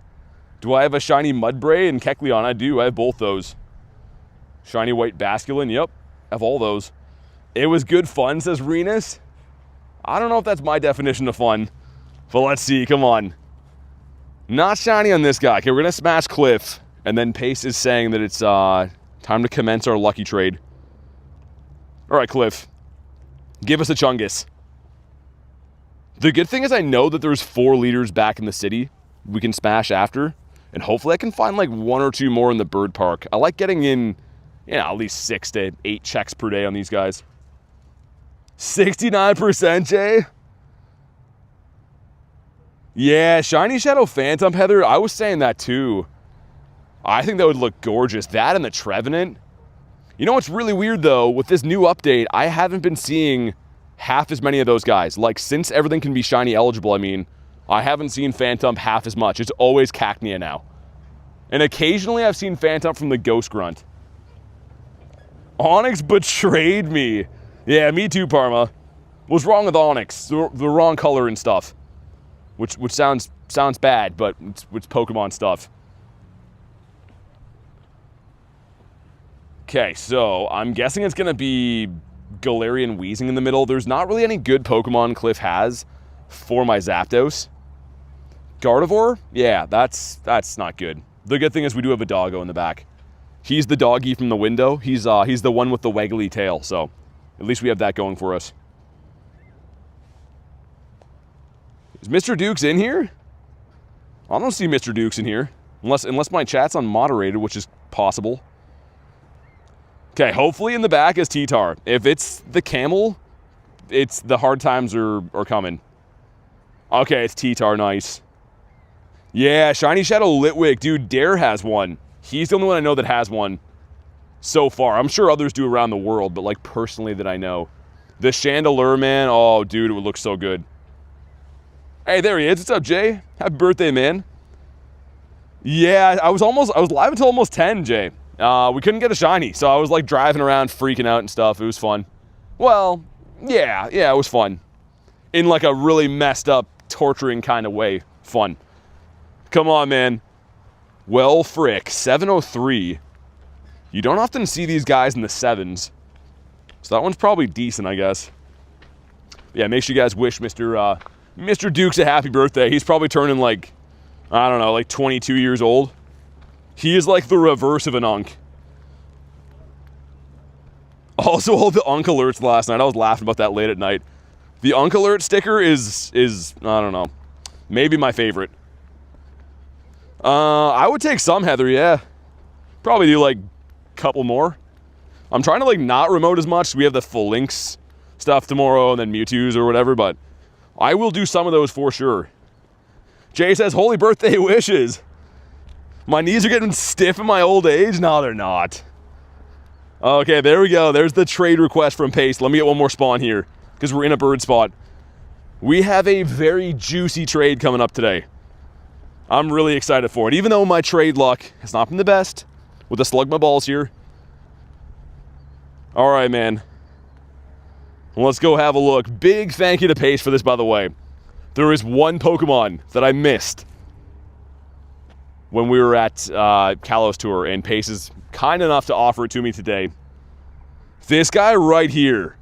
Do I have a shiny Mudbray and Kecleon? I do. I have both those. Shiny white Basculin. Yep. I have all those. It was good fun, says Renus. I don't know if that's my definition of fun. But let's see. Come on. Not shiny on this guy. Okay, we're going to smash Cliff. And then Pace is saying that it's time to commence our lucky trade. All right, Cliff. Give us a Chungus. The good thing is I know that there's 4 leaders back in the city we can smash after. And hopefully I can find like 1 or 2 more in the bird park. I like getting in, you know, at least 6 to 8 checks per day on these guys. 69%, Jay? Yeah, Shiny Shadow Phantom, Heather. I was saying that too. I think that would look gorgeous. That and the Trevenant. You know what's really weird, though? With this new update, I haven't been seeing half as many of those guys. Like, since everything can be shiny eligible, I mean, I haven't seen Phantom half as much. It's always Cacnea now. And occasionally I've seen Phantom from the Ghost Grunt. Onix betrayed me. Yeah, me too, Parma. What's wrong with Onix? The wrong color and stuff. Which sounds bad, but it's Pokemon stuff. Okay, so I'm guessing it's going to be Galarian Weezing in the middle. There's not really any good Pokemon Cliff has for my Zapdos. Gardevoir? Yeah, that's not good. The good thing is we do have a doggo in the back. He's the doggy from the window. He's the one with the waggly tail, so at least we have that going for us. Is Mr. Dukes in here? I don't see Mr. Dukes in here. Unless my chat's unmoderated, which is possible. Okay, hopefully in the back is T-Tar. If it's the camel, it's the hard times are coming. Okay, it's T-Tar, nice. Yeah, Shiny Shadow Litwick. Dude, Dare has one. He's the only one I know that has one so far. I'm sure others do around the world, but like personally that I know. The Chandelure, man. Oh, dude, it would look so good. Hey, there he is. What's up, Jay? Happy birthday, man. Yeah, I was live until almost 10, Jay. We couldn't get a shiny, so I was like driving around freaking out and stuff. It was fun. Well, yeah, it was fun. In like a really messed up, torturing kind of way. Fun. Come on, man. Well, frick. 703. You don't often see these guys in the 7s. So that one's probably decent, I guess. Yeah, make sure you guys wish Mr. Dukes a happy birthday. He's probably turning like, I don't know, like 22 years old. He is like the reverse of an Unk. Also, all the Unk alerts last night. I was laughing about that late at night. The Unk alert sticker is I don't know, maybe my favorite. I would take some, Heather, yeah. Probably do like a couple more. I'm trying to like not remote as much. We have the full links stuff tomorrow and then Mewtwo's or whatever, but I will do some of those for sure. Jay says, holy birthday wishes. My knees are getting stiff in my old age? No, they're not. Okay, there we go. There's the trade request from Pace. Let me get one more spawn here because we're in a bird spot. We have a very juicy trade coming up today. I'm really excited for it. Even though my trade luck has not been the best with the slug my balls here. All right, man. Let's go have a look. Big thank you to Pace for this, by the way. There is one Pokemon that I missed. when we were at Kalos Tour, and Pace is kind enough to offer it to me today. This guy right here,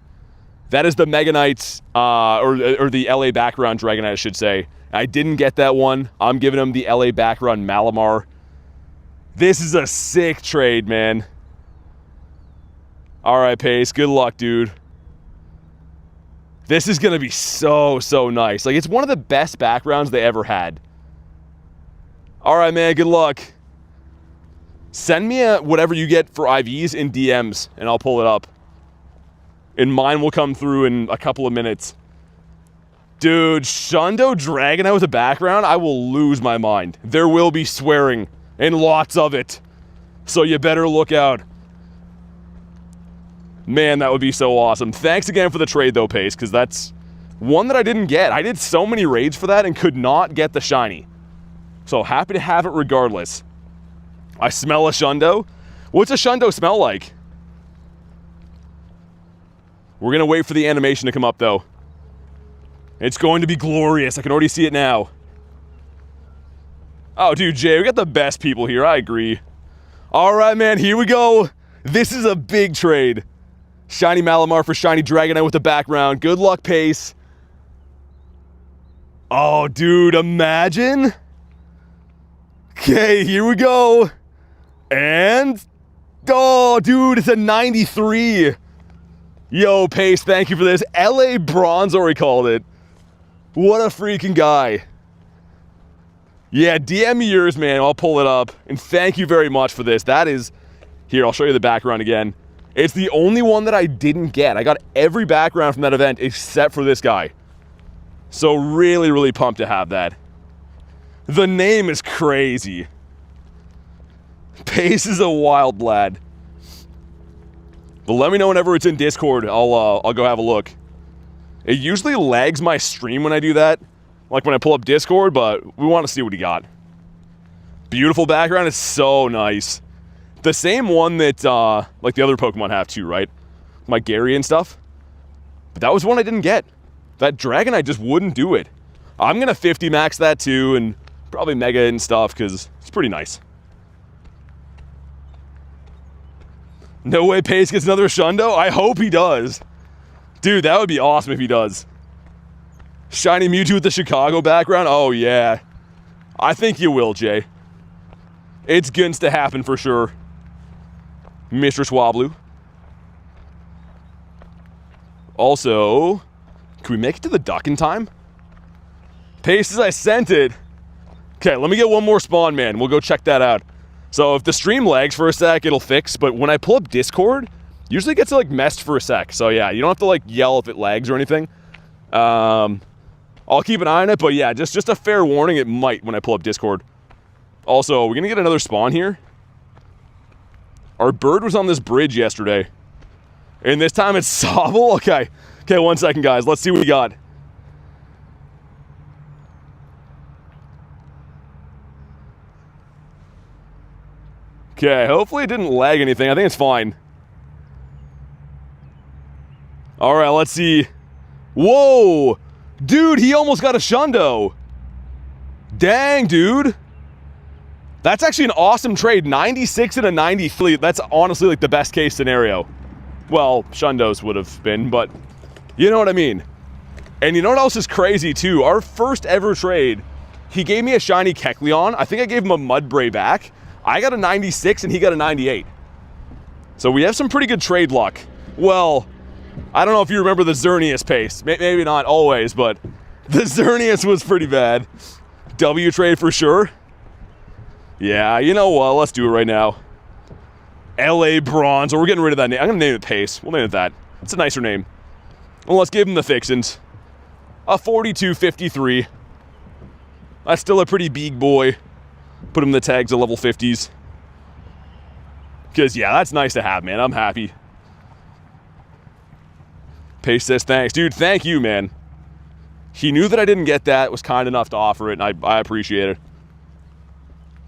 that is the Mega Knight, or the LA background Dragonite, I should say. I didn't get that one. I'm giving him the LA background Malamar. This is a sick trade, man. All right, Pace, good luck, dude. This is going to be so, so nice. Like, it's one of the best backgrounds they ever had. All right, man, good luck. Send me whatever you get for IVs in DMs, and I'll pull it up. And mine will come through in a couple of minutes. Dude, Shundo Dragonite with a background, I will lose my mind. There will be swearing, and lots of it. So you better look out. Man, that would be so awesome. Thanks again for the trade, though, Pace, because that's one that I didn't get. I did so many raids for that and could not get the shiny. So happy to have it regardless. I smell a Shundo. What's a Shundo smell like? We're going to wait for the animation to come up, though. It's going to be glorious. I can already see it now. Oh, dude, Jay, we got the best people here. I agree. All right, man, here we go. This is a big trade. Shiny Malamar for Shiny Dragonite with the background. Good luck, Pace. Oh, dude, imagine. Okay, here we go. And, oh, dude, it's a 93. Yo, Pace, thank you for this. LA Bronzor, he called it. What a freaking guy. Yeah, DM me yours, man. I'll pull it up. And thank you very much for this. That is... Here, I'll show you the background again. It's the only one that I didn't get. I got every background from that event except for this guy. So really, really pumped to have that. The name is crazy. Pace is a wild lad. But let me know whenever it's in Discord. I'll go have a look. It usually lags my stream when I do that. Like when I pull up Discord, but we want to see what he got. Beautiful background. It's so nice. The same one that, like the other Pokemon have too, right? My Gary and stuff. But that was one I didn't get. That Dragonite just wouldn't do it. I'm going to 50 max that too, and probably Mega and stuff, because it's pretty nice. No way Pace gets another Shundo? I hope he does. Dude, that would be awesome if he does. Shiny Mewtwo with the Chicago background? Oh, yeah. I think you will, Jay. It's going to happen for sure. Mr. Swablu. Also, can we make it to the duck in time? Pace says I sent it. Okay, let me get one more spawn, man. We'll go check that out. So if the stream lags for a sec, it'll fix. But when I pull up Discord, usually it gets like messed for a sec. So yeah, you don't have to like yell if it lags or anything. I'll keep an eye on it. But yeah, just a fair warning, it might when I pull up Discord. Also, we're going to get another spawn here. Our bird was on this bridge yesterday. And this time it's Sobble? Okay. Okay, 1 second, guys. Let's see what we got. Okay, hopefully it didn't lag anything. I think it's fine. Alright, let's see. Whoa! Dude, he almost got a Shundo. Dang, dude. That's actually an awesome trade. 96 and a 93. That's honestly like the best case scenario. Well, Shundos would have been, but you know what I mean. And you know what else is crazy too? Our first ever trade, he gave me a shiny Kecleon. I think I gave him a Mudbray back. I got a 96 and he got a 98. So we have some pretty good trade luck. Well, I don't know if you remember the Xerneas Pace. Maybe not always, but the Xerneas was pretty bad. W trade for sure. Yeah, you know what? Let's do it right now. LA Bronze, or we're getting rid of that name. I'm going to name it Pace. We'll name it that. It's a nicer name. Well, let's give him the fixins. A 42-53. That's still a pretty big boy. Put him in the tags of level 50s. Because, yeah, that's nice to have, man. I'm happy. Pace says thanks. Dude, thank you, man. He knew that I didn't get that, was kind enough to offer it, and I appreciate it.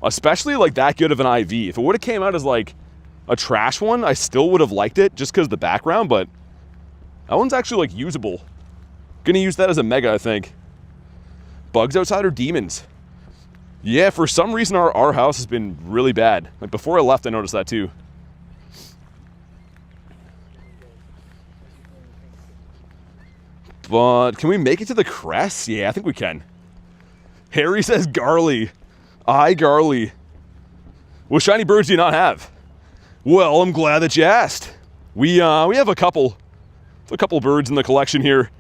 Especially, like, that good of an IV. If it would have came out as, like, a trash one, I still would have liked it, just because of the background, but that one's actually, like, usable. Gonna use that as a Mega, I think. Bugs outside or demons? Yeah, for some reason our house has been really bad. Like before I left, I noticed that too. But can we make it to the crest? Yeah, I think we can. Harry says Garly. Garly. What shiny birds do you not have? Well, I'm glad that you asked. We have a couple birds in the collection here.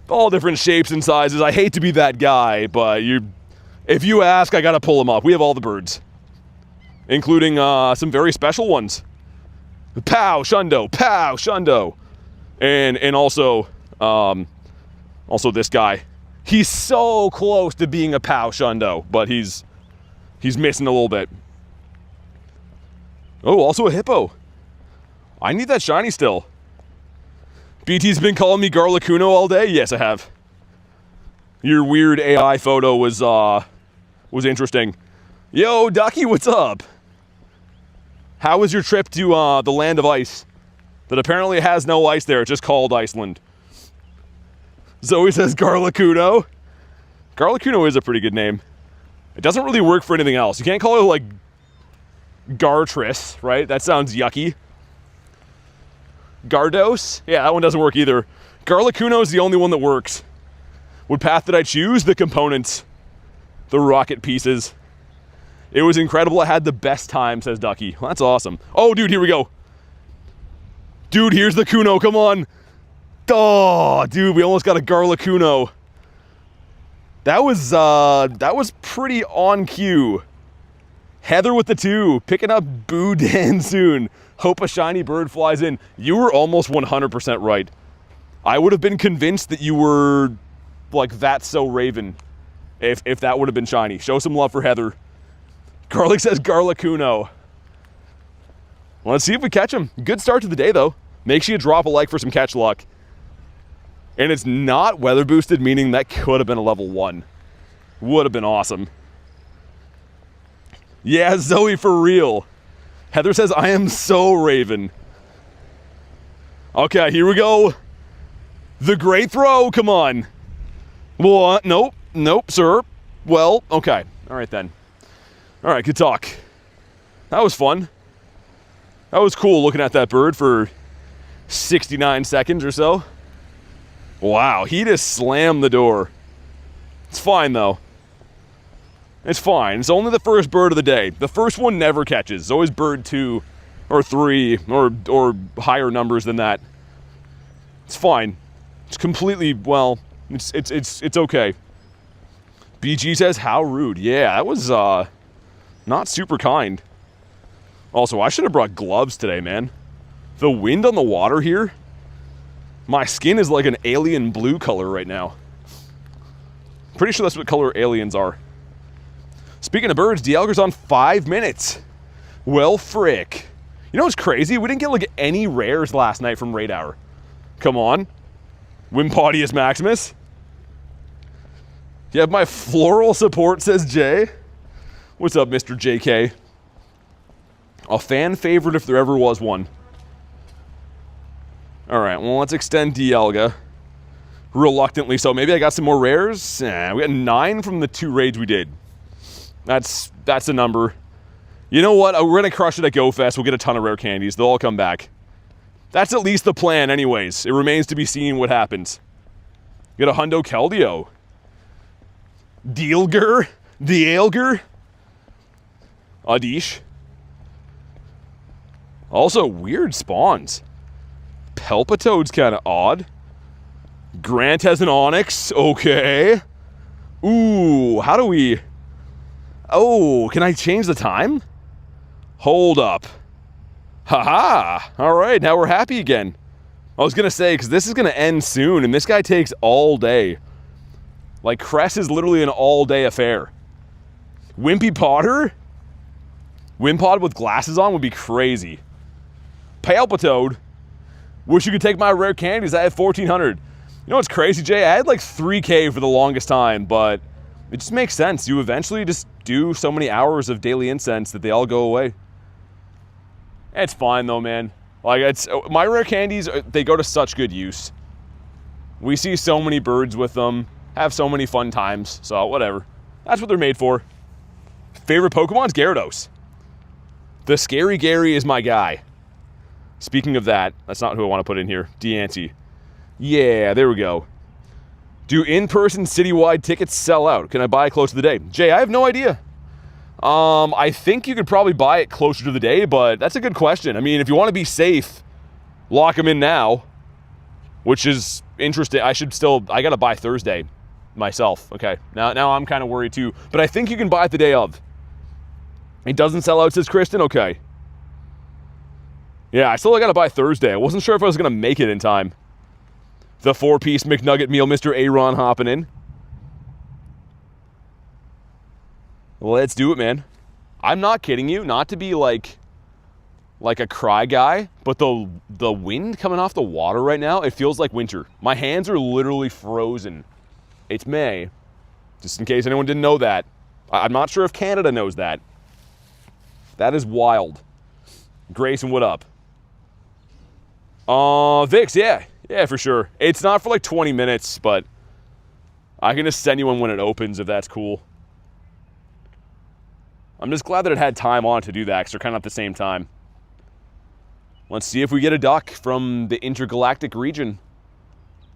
All different shapes and sizes. I hate to be that guy, but if you ask, I gotta pull them up. We have all the birds, including some very special ones. Pow Shundo, and also this guy. He's so close to being a Pow Shundo, but he's missing a little bit. Oh, also a hippo. I need that shiny still. BT's been calling me Garlicuno all day. Yes, I have. Your weird AI photo was interesting. Yo, Ducky, what's up? How was your trip to the land of ice? That apparently has no ice there, it's just called Iceland. Zoe says Garlicuno. Garlicuno is a pretty good name. It doesn't really work for anything else. You can't call it like Gartris, right? That sounds yucky. Gardos? Yeah, that one doesn't work either. Garlicuno is the only one that works. What path did I choose? The components. The rocket pieces. It was incredible. I had the best time, says Ducky. Well, that's awesome. Oh, dude, here we go. Dude, here's the Kuno. Come on. Oh, dude, we almost got a Garlicuno. That was pretty on cue. Heather with the 2, picking up Boudin soon. Hope a shiny bird flies in. You were almost 100% right. I would have been convinced that you were like that's so Raven if that would have been shiny. Show some love for Heather. Garlic says Garlicuno. Well, let's see if we catch him. Good start to the day though. Make sure you drop a like for some catch luck. And it's not weather boosted, meaning that could have been a level 1. Would have been awesome. Yeah, Zoe, for real. Heather says, I am so Raven. Okay, here we go. The great throw, come on. What? Nope, sir. Well, okay. All right, then. All right, good talk. That was fun. That was cool looking at that bird for 69 seconds or so. Wow, he just slammed the door. It's fine, though. It's fine. It's only the first bird of the day. The first one never catches. It's always bird 2 or 3 or higher numbers than that. It's fine. It's completely, well, it's okay. BG says, how rude. Yeah, that was not super kind. Also, I should have brought gloves today, man. The wind on the water here, my skin is like an alien blue color right now. Pretty sure that's what color aliens are. Speaking of birds, Dialga's on 5 minutes. Well, frick. You know what's crazy? We didn't get like any rares last night from Raid Hour. Come on. Wimpodius Maximus. You have my floral support, says Jay. What's up, Mr. JK? A fan favorite if there ever was one. Alright, well, let's extend Dialga. Reluctantly so. Maybe I got some more rares? Nah, we got 9 from the 2 raids we did. That's a number. You know what? We're going to crush it at GoFest. We'll get a ton of rare candies. They'll all come back. That's at least the plan anyways. It remains to be seen what happens. Get a Hundo Keldeo. Dialger. Adish. Also, weird spawns. Pelpatoad's kind of odd. Grant has an Onyx. Okay. Ooh, how do we... Oh, can I change the time? Hold up. Haha. All right, now we're happy again. I was going to say, because this is going to end soon, and this guy takes all day. Like, Cress is literally an all-day affair. Wimpy Potter? Wimpod with glasses on would be crazy. Palpitoad? Wish you could take my rare candies. I have 1,400. You know what's crazy, Jay? I had like 3K for the longest time, but it just makes sense. You eventually just do so many hours of daily incense that they all go away. It's fine though, man. Like, it's my rare candies, they go to such good use. We see so many birds with them, have so many fun times, so whatever. That's what they're made for. Favorite Pokemon's Gyarados. The Scary Gary is my guy. Speaking of that, that's not who I want to put in here. Deanty. Yeah, there we go. Do in-person citywide tickets sell out? Can I buy it close to the day? Jay, I have no idea. I think you could probably buy it closer to the day, but that's a good question. I mean, if you want to be safe, lock them in now, which is interesting. I got to buy Thursday myself. Okay, now I'm kind of worried too, but I think you can buy it the day of. It doesn't sell out, says Kristen. Okay. Yeah, I still got to buy Thursday. I wasn't sure if I was going to make it in time. The 4-piece McNugget meal, Mr. Aaron hopping in. Let's do it, man. I'm not kidding you. Not to be like a cry guy, but the wind coming off the water right now, it feels like winter. My hands are literally frozen. It's May. Just in case anyone didn't know that. I'm not sure if Canada knows that. That is wild. Grayson, what up? Vix, yeah. Yeah, for sure. It's not for like 20 minutes, but I can just send you one when it opens if that's cool. I'm just glad that it had time on to do that because they're kind of at the same time. Let's see if we get a duck from the intergalactic region.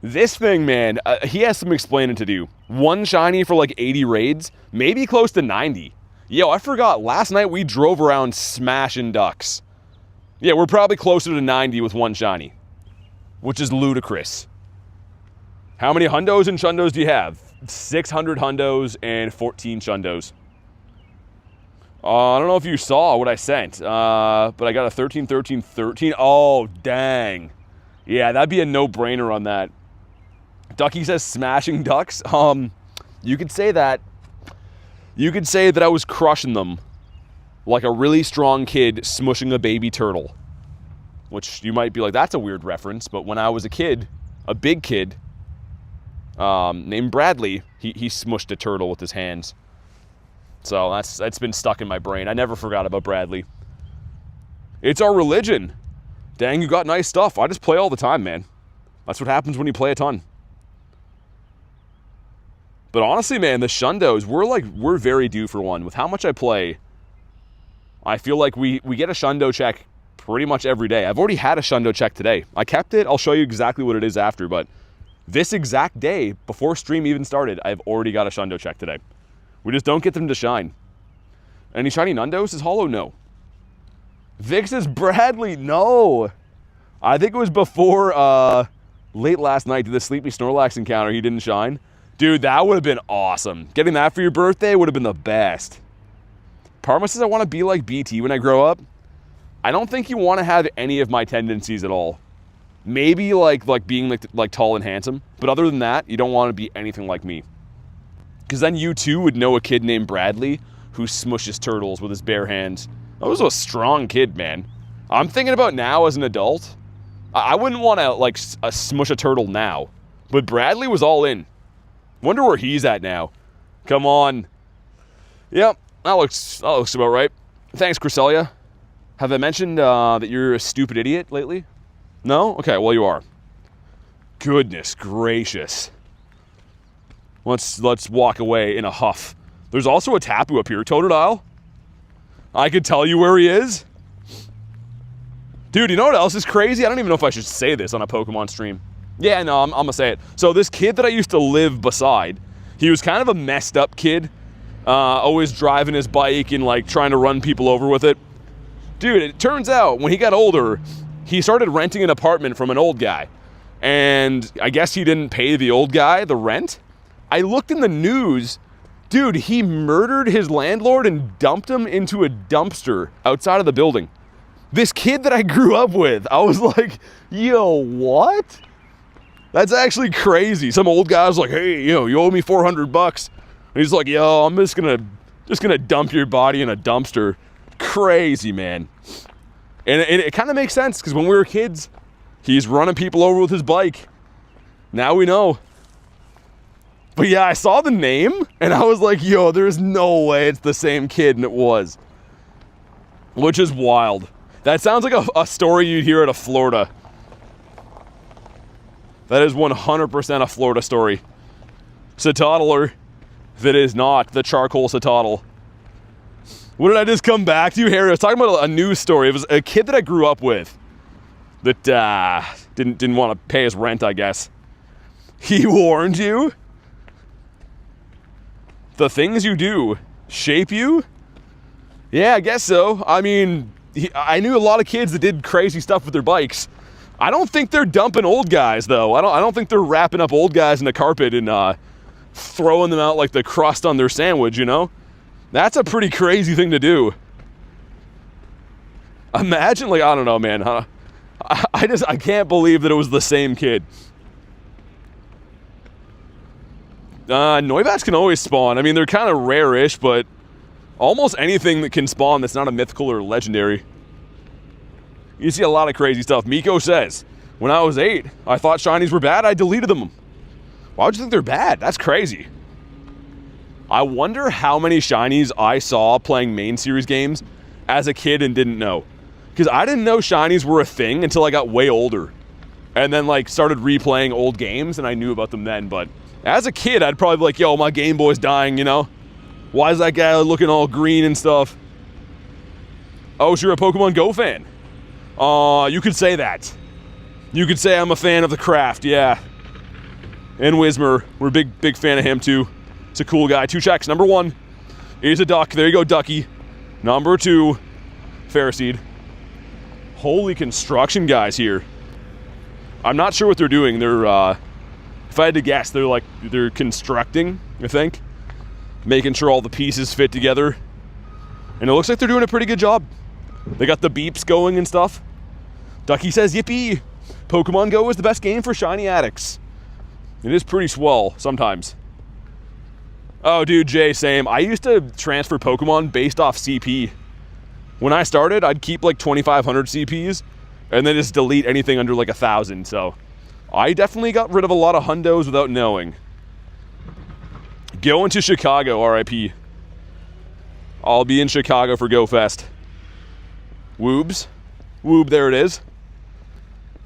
This thing, man, he has some explaining to do. One shiny for like 80 raids, maybe close to 90. Yo, I forgot. Last night we drove around smashing ducks. Yeah, we're probably closer to 90 with one shiny, which is ludicrous. How many hundos and chundos do you have? 600 hundos and 14 chundos. I don't know if you saw what I sent, but I got a 13, 13, 13. Oh, dang. Yeah, that'd be a no-brainer on that. Ducky says smashing ducks. You could say that. You could say that I was crushing them like a really strong kid smushing a baby turtle. Which you might be like, that's a weird reference, but when I was a kid, a big kid, named Bradley, he smushed a turtle with his hands. So that's been stuck in my brain. I never forgot about Bradley. It's our religion. Dang, you got nice stuff. I just play all the time, man. That's what happens when you play a ton. But honestly, man, the shundos, we're very due for one. With how much I play, I feel like we get a shundo check pretty much every day. I've already had a shundo check today. I kept it. I'll show you exactly what it is after, but this exact day, before stream even started, I've already got a shundo check today. We just don't get them to shine. Any shiny Nundos? Is Hollow? No. Vix is Bradley? No. I think it was before late last night, did the Sleepy Snorlax encounter, he didn't shine. Dude, that would have been awesome. Getting that for your birthday would have been the best. Parma says I want to be like BT when I grow up. I don't think you want to have any of my tendencies at all. Maybe like being like tall and handsome, but other than that, you don't want to be anything like me. Because then you too would know a kid named Bradley who smushes turtles with his bare hands. That was a strong kid, man. I'm thinking about now as an adult. I wouldn't want to like smush a turtle now, but Bradley was all in. Wonder where he's at now. Come on. Yep, that looks about right. Thanks, Cresselia. Have I mentioned that you're a stupid idiot lately? No? Okay, well you are. Goodness gracious. Let's walk away in a huff. There's also a Tapu up here. Totodile. I could tell you where he is. Dude, you know what else is crazy? I don't even know if I should say this on a Pokemon stream. Yeah, no, I'm gonna say it. So this kid that I used to live beside, he was kind of a messed up kid. Always driving his bike and like trying to run people over with it. Dude, it turns out when he got older, he started renting an apartment from an old guy. And I guess he didn't pay the old guy the rent. I looked in the news, dude, he murdered his landlord and dumped him into a dumpster outside of the building. This kid that I grew up with, I was like, yo, what? That's actually crazy. Some old guy's like, hey, you owe me $400. And he's like, yo, I'm just gonna dump your body in a dumpster. Crazy, man. And it kind of makes sense, because when we were kids, he's running people over with his bike. Now we know. But yeah, I saw the name, and I was like, yo, there's no way it's the same kid, and it was. Which is wild. That sounds like a story you'd hear out of Florida. That is 100% a Florida story. So, Toddler, that is not the charcoal Satotl. What did I just come back to, Harry? I was talking about a news story. It was a kid that I grew up with that didn't want to pay his rent, I guess. He warned you? The things you do shape you? Yeah, I guess so. I mean, I knew a lot of kids that did crazy stuff with their bikes. I don't think they're dumping old guys, though. I don't think they're wrapping up old guys in the carpet and throwing them out like the crust on their sandwich, you know? That's a pretty crazy thing to do. Imagine, like, I don't know, man. I can't believe that it was the same kid. Noivats can always spawn. I mean, they're kind of rare-ish, but almost anything that can spawn that's not a mythical or legendary. You see a lot of crazy stuff. Miko says, when I was 8, I thought shinies were bad, I deleted them. Why would you think they're bad? That's crazy. I wonder how many shinies I saw playing main series games as a kid and didn't know. Because I didn't know shinies were a thing until I got way older. And then, like, started replaying old games, and I knew about them then. But as a kid, I'd probably be like, yo, my Game Boy's dying, you know? Why is that guy looking all green and stuff? Oh, so you're a Pokemon Go fan? You could say that. You could say I'm a fan of the craft, yeah. And Whismer, we're a big fan of him, too. It's a cool guy. 2 checks. Number 1 is a duck. There you go, ducky. Number 2, Ferroseed. Holy construction guys here. I'm not sure what they're doing. They're, if I had to guess, they're constructing, I think. Making sure all the pieces fit together. And it looks like they're doing a pretty good job. They got the beeps going and stuff. Ducky says, yippee! Pokemon Go is the best game for shiny addicts. It is pretty swell sometimes. Oh, dude, Jay, same. I used to transfer Pokemon based off CP. When I started, I'd keep like 2,500 CPs and then just delete anything under like 1,000. So I definitely got rid of a lot of hundos without knowing. Going to Chicago, RIP. I'll be in Chicago for Go Fest. Woobs. Woob, there it is.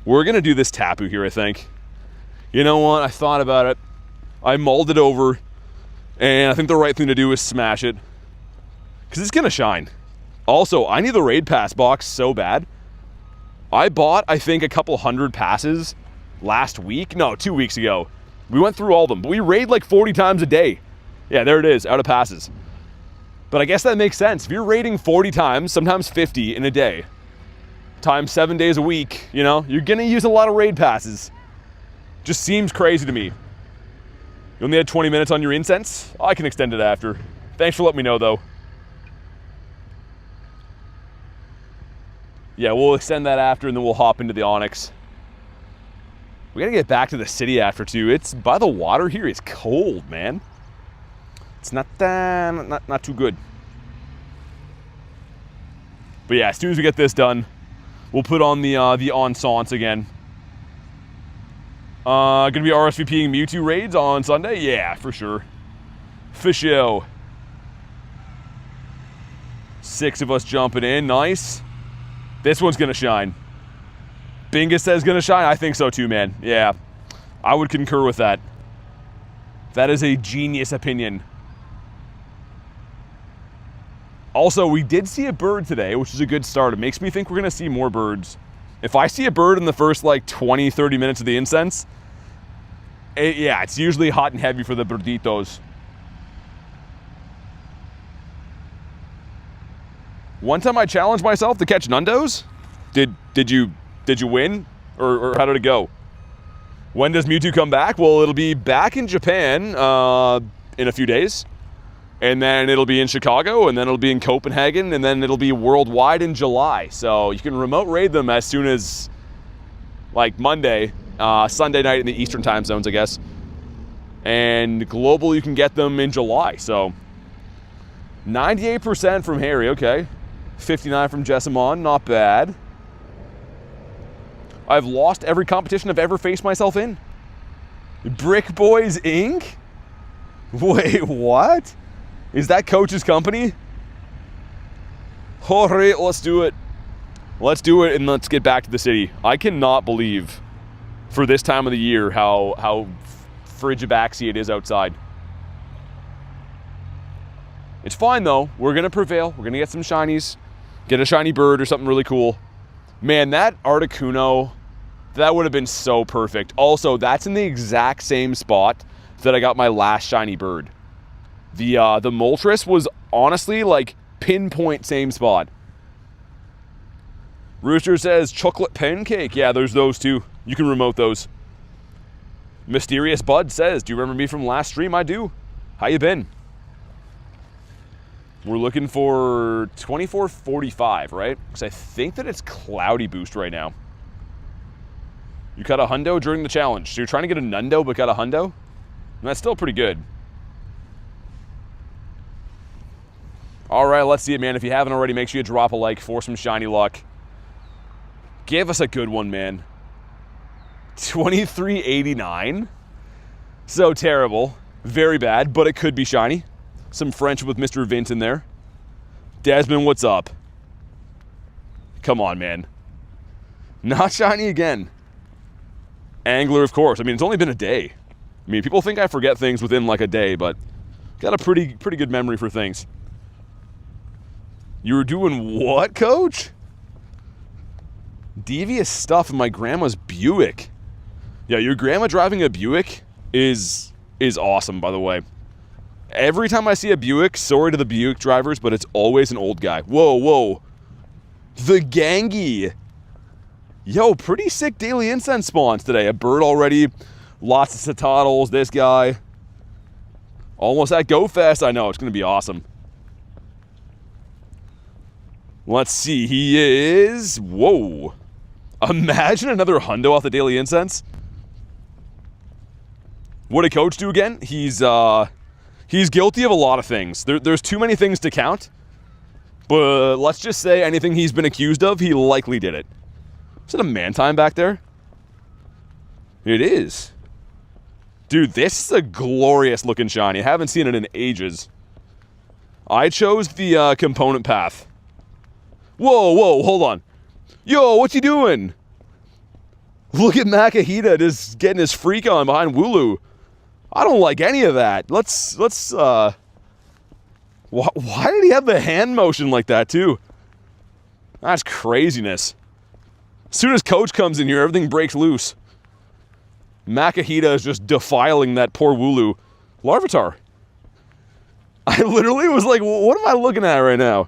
We're going to do this Tapu here, I think. You know what? I thought about it. I mulled it over. And I think the right thing to do is smash it. Because it's going to shine. Also, I need the raid pass box so bad. I bought, I think, a couple hundred passes last week. No, 2 weeks ago. We went through all of them. But we raid like 40 times a day. Yeah, there it is, out of passes. But I guess that makes sense. If you're raiding 40 times, sometimes 50 in a day, times 7 days a week, you know, you're going to use a lot of raid passes. Just seems crazy to me. You only had 20 minutes on your incense? I can extend it after. Thanks for letting me know, though. Yeah, we'll extend that after, and then we'll hop into the Onyx. We gotta get back to the city after, too. It's by the water here. It's cold, man. It's not too good. But yeah, as soon as we get this done, we'll put on the Ensance again. Gonna be RSVPing Mewtwo raids on Sunday? Yeah, for sure. For sure. 6 of us jumping in, nice. This one's gonna shine. Bingus says gonna shine? I think so too, man. Yeah, I would concur with that. That is a genius opinion. Also, we did see a bird today, which is a good start. It makes me think we're gonna see more birds. If I see a bird in the first like 20, 30 minutes of the incense, yeah, it's usually hot and heavy for the birditos. One time I challenged myself to catch Nundos. Did you win? Or how did it go? When does Mewtwo come back? Well, it'll be back in Japan in a few days. And then it'll be in Chicago, and then it'll be in Copenhagen, and then it'll be worldwide in July. So you can remote raid them as soon as, like, Monday, Sunday night in the Eastern time zones, I guess. And global, you can get them in July. So 98% from Harry, okay. 59 from Jessamon, not bad. I've lost every competition I've ever faced myself in. Brick Boys Inc.? Wait, what? Is that Coach's company? All right, let's do it. Let's do it and let's get back to the city. I cannot believe for this time of the year how frigibaxy it is outside. It's fine, though. We're going to prevail. We're going to get some shinies. Get a shiny bird or something really cool. Man, that Articuno, that would have been so perfect. Also, that's in the exact same spot that I got my last shiny bird. The Moltres was honestly like pinpoint same spot. Rooster says chocolate pancake. Yeah, there's those too. You can remote those. Mysterious Bud says, do you remember me from last stream? I do. How you been? We're looking for 2445, right? Because I think that it's cloudy boost right now. You got a hundo during the challenge. So you're trying to get a nundo but got a hundo? And that's still pretty good. All right, let's see it, man. If you haven't already, make sure you drop a like for some shiny luck. Give us a good one, man. 2389. So terrible. Very bad, but it could be shiny. Some French with Mr. Vint in there. Desmond, what's up? Come on, man. Not shiny again. Angler, of course. I mean, it's only been a day. I mean, people think I forget things within like a day, but got a pretty good memory for things. You were doing what, coach? Devious stuff in my grandma's Buick. Yeah, your grandma driving a Buick is awesome, by the way. Every time I see a Buick, sorry to the Buick drivers, but it's always an old guy. Whoa, whoa. The Gangy. Yo, pretty sick daily incense spawns today. A bird already. Lots of Cetoddles. This guy. Almost at Go Fest. I know, it's going to be awesome. Let's see. He is... Whoa. Imagine another hundo off the daily incense. What did Coach do again? He's guilty of a lot of things. There's too many things to count. But let's just say anything he's been accused of, he likely did it. Is it a Mantine back there? It is. Dude, this is a glorious looking shiny. I haven't seen it in ages. I chose the component path. Whoa, whoa, hold on. Yo, what's he doing? Look at Makahita just getting his freak on behind Wooloo. I don't like any of that. Let's why did he have the hand motion like that too? That's craziness. As soon as Coach comes in here, everything breaks loose. Makahita is just defiling that poor Wooloo. Larvitar. I literally was like, what am I looking at right now?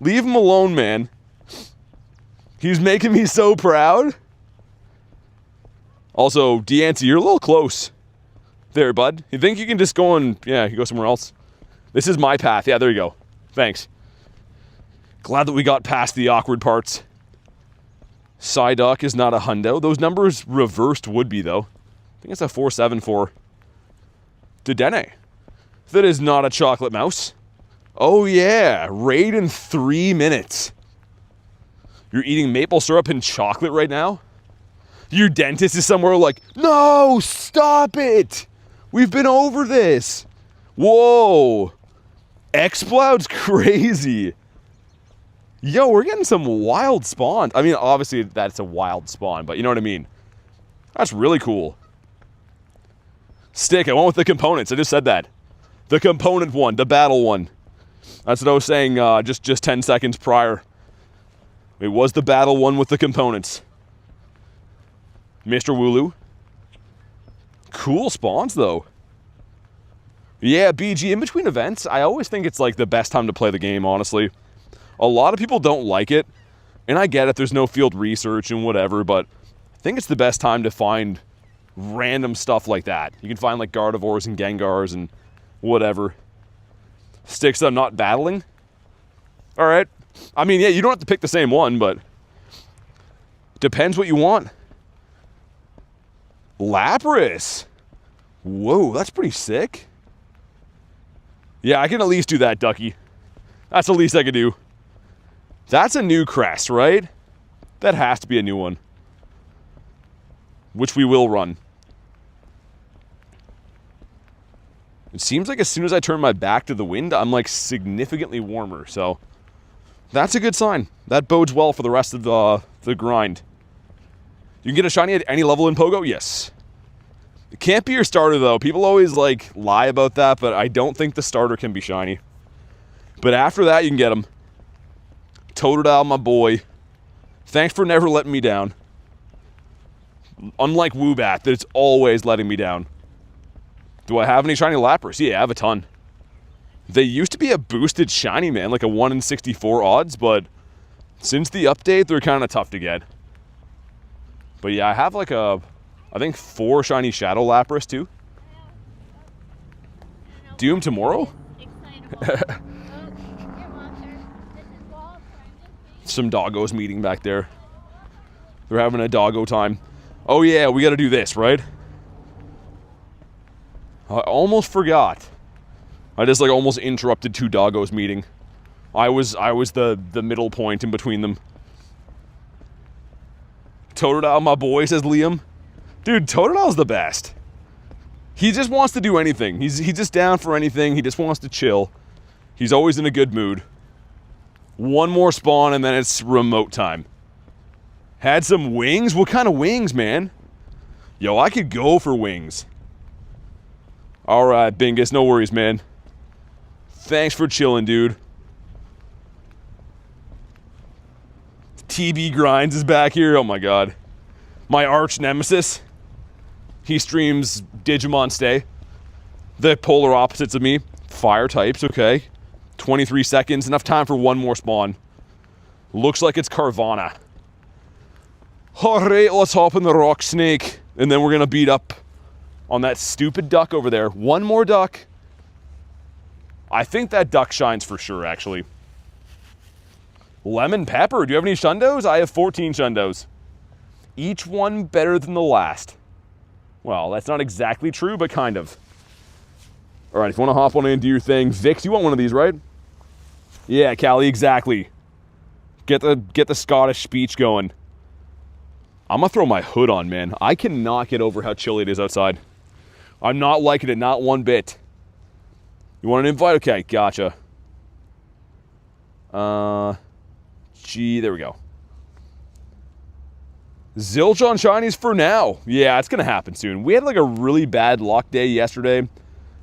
Leave him alone, man. He's making me so proud. Also, Deancy, you're a little close. There, bud. You think you can just go and... Yeah, you go somewhere else. This is my path. Yeah, there you go. Thanks. Glad that we got past the awkward parts. Psyduck is not a hundo. Those numbers reversed would be, though. I think it's a 474. Dedenne. That is not a chocolate mouse. Oh, yeah. Raid in 3 minutes. You're eating maple syrup and chocolate right now? Your dentist is somewhere like, no, stop it. We've been over this. Whoa. Exploud's crazy. Yo, we're getting some wild spawns. I mean, obviously that's a wild spawn, but you know what I mean? That's really cool. Stick, I went with the components. I just said that. The component one, the battle one. That's what I was saying just 10 seconds prior. It was the battle one with the components. Mr. Wooloo. Cool spawns, though. Yeah, BG, in between events, I always think it's like the best time to play the game, honestly. A lot of people don't like it, and I get it, there's no field research and whatever, but I think it's the best time to find random stuff like that. You can find like Gardevoirs and Gengars and whatever. Sticks that I'm not battling. All right. I mean, yeah, you don't have to pick the same one, but depends what you want. Lapras. Whoa, that's pretty sick. Yeah, I can at least do that, Ducky. That's the least I can do. That's a new crest, right? That has to be a new one. Which we will run. It seems like as soon as I turn my back to the wind, I'm like significantly warmer, so that's a good sign. That bodes well for the rest of the grind. You can get a shiny at any level in Pogo? Yes. It can't be your starter, though. People always, like, lie about that, but I don't think the starter can be shiny. But after that, you can get them. Totodile, my boy. Thanks for never letting me down. Unlike Woobat, that it's always letting me down. Do I have any shiny Lapras? Yeah, I have a ton. They used to be a boosted shiny, man, like a 1 in 64 odds, but since the update, they're kind of tough to get. But yeah, I have like I think 4 shiny Shadow Lapras too. Doom tomorrow? Some doggos meeting back there. They're having a doggo time. Oh yeah, we gotta do this, right? I almost forgot. I just like almost interrupted 2 doggos meeting. I was the middle point in between them. Totodile, my boy, says Liam. Dude, Totodile's the best. He just wants to do anything. He's just down for anything. He just wants to chill. He's always in a good mood. One more spawn and then it's remote time. Had some wings? What kind of wings, man? Yo, I could go for wings. Alright, Bingus, no worries, man. Thanks for chilling, dude. TB Grinds is back here. Oh my god. My arch nemesis. He streams Digimon Stay. The polar opposites of me. Fire types, okay. 23 seconds, enough time for one more spawn. Looks like it's Carvana. Alright, let's hop in the rock snake. And then we're gonna beat up on that stupid duck over there. One more duck. I think that duck shines for sure, actually. Lemon Pepper, do you have any Shundos? I have 14 Shundos. Each one better than the last. Well, that's not exactly true, but kind of. Alright, if you want to hop on in and do your thing. Vix, you want one of these, right? Yeah, Callie, exactly. Get the Scottish speech going. I'm gonna throw my hood on, man. I cannot get over how chilly it is outside. I'm not liking it, not one bit. You want an invite? Okay, gotcha. Gee, there we go. Zilch on shinies for now. Yeah, it's gonna happen soon. We had like a really bad luck day yesterday,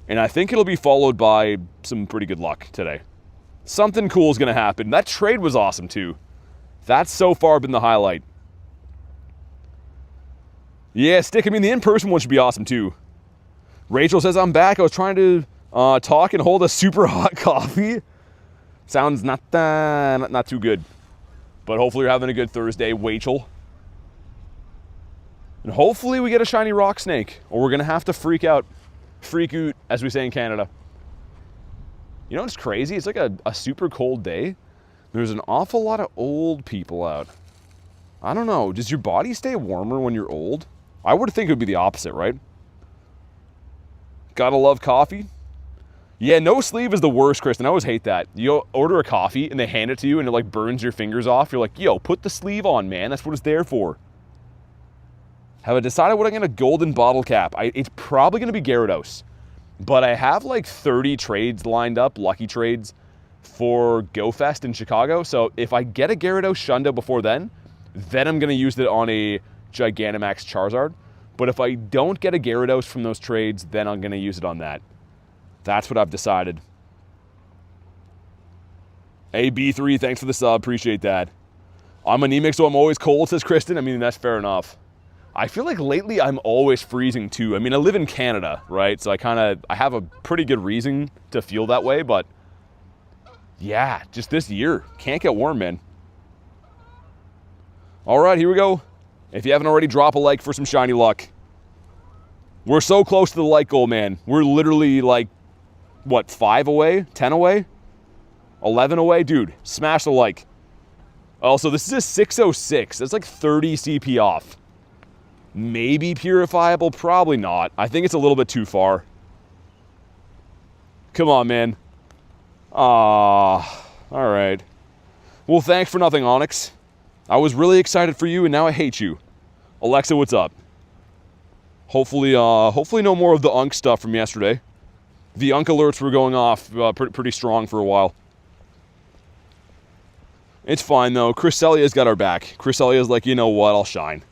and I think it'll be followed by some pretty good luck today. Something cool is gonna happen. That trade was awesome too. That's so far been the highlight. Yeah, Stick, I mean the in-person one should be awesome too. Rachel says, I'm back. I was trying to talk and hold a super hot coffee. Sounds not too good. But hopefully you're having a good Thursday, Rachel. And hopefully we get a shiny rock snake, or we're gonna have to freak out, as we say in Canada. You know what's crazy? It's like a super cold day. There's an awful lot of old people out. I don't know, does your body stay warmer when you're old? I would think it would be the opposite, right? Gotta love coffee. Yeah, no sleeve is the worst, Kristen. I always hate that. You order a coffee and they hand it to you and it like burns your fingers off. You're like, yo, put the sleeve on, man. That's what it's there for. Have I decided what I'm gonna golden bottle cap? It's probably gonna be Gyarados. But I have like 30 trades lined up, lucky trades, for Go Fest in Chicago. So if I get a Gyarados Shundo before then I'm gonna use it on a Gigantamax Charizard. But if I don't get a Gyarados from those trades, then I'm gonna use it on that. That's what I've decided. AB3, thanks for the sub, appreciate that. I'm anemic, so I'm always cold, says Kristen. I mean, that's fair enough. I feel like lately I'm always freezing too. I mean, I live in Canada, right? So I have a pretty good reason to feel that way, but yeah, just this year, can't get warm, man. All right, here we go. If you haven't already, drop a like for some shiny luck. We're so close to the like goal, man. We're literally like, what, 5 away? 10 away? 11 away? Dude, smash the like. Also, this is a 606. That's like 30 CP off. Maybe purifiable, probably not. I think it's a little bit too far. Come on, man. Ah, all right. Well, thanks for nothing, Onyx. I was really excited for you, and now I hate you. Alexa, what's up? Hopefully no more of the Unk stuff from yesterday. The Unk alerts were going off pretty strong for a while. It's fine, though. Cresselia's got our back. Cresselia's like, you know what, I'll shine.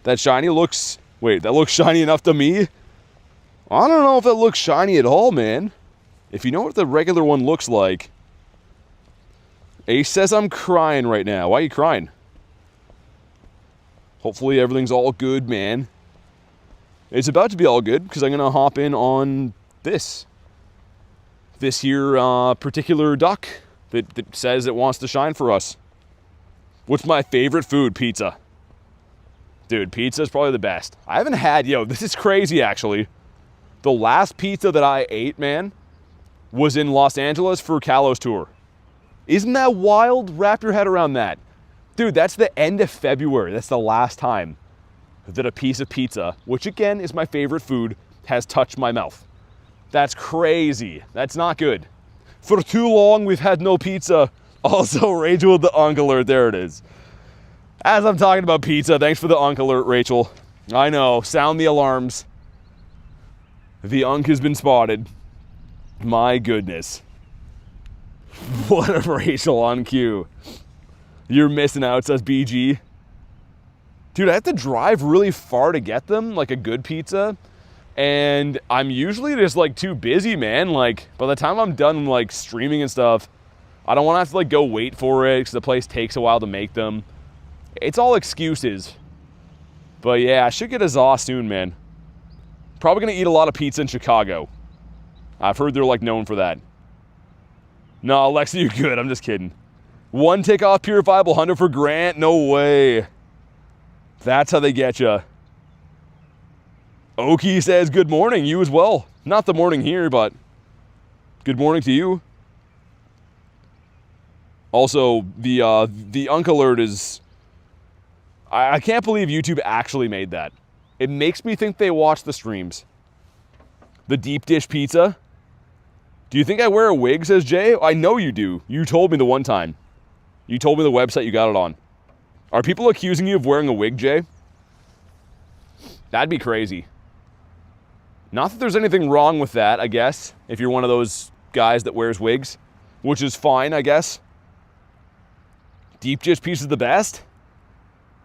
That shiny looks... Wait, that looks shiny enough to me? I don't know if that looks shiny at all, man. If you know what the regular one looks like. Ace says I'm crying right now. Why are you crying? Hopefully everything's all good, man. It's about to be all good because I'm going to hop in on this. This here particular duck that says it wants to shine for us. What's my favorite food? Pizza. Dude, pizza is probably the best. I haven't had, this is crazy actually. The last pizza that I ate, man, was in Los Angeles for Kalos tour. Isn't that wild? Wrap your head around that. Dude, that's the end of February. That's the last time that a piece of pizza, which again is my favorite food, has touched my mouth. That's crazy. That's not good. For too long, we've had no pizza. Also, Rachel with the unk alert. There it is. As I'm talking about pizza, thanks for the unk alert, Rachel. I know. Sound the alarms. The unk has been spotted. My goodness. What a Rachel on cue. You're missing out, says BG. Dude, I have to drive really far to get them, like a good pizza. And I'm usually just like too busy, man. Like by the time I'm done like streaming and stuff, I don't want to have to like go wait for it because the place takes a while to make them. It's all excuses. But yeah, I should get a Zaw soon, man. Probably gonna eat a lot of pizza in Chicago. I've heard they're like known for that. No, Alexa, you're good. I'm just kidding. 1 takeoff purifiable 100 for Grant. No way. That's how they get you. Oki says good morning. You as well. Not the morning here, but good morning to you. Also, the unk alert is... I can't believe YouTube actually made that. It makes me think they watch the streams. The deep dish pizza. Do you think I wear a wig, says Jay? I know you do. You told me the one time. You told me the website you got it on. Are people accusing you of wearing a wig, Jay? That'd be crazy. Not that there's anything wrong with that, I guess, if you're one of those guys that wears wigs, which is fine, I guess. Deep dish pizza is the best?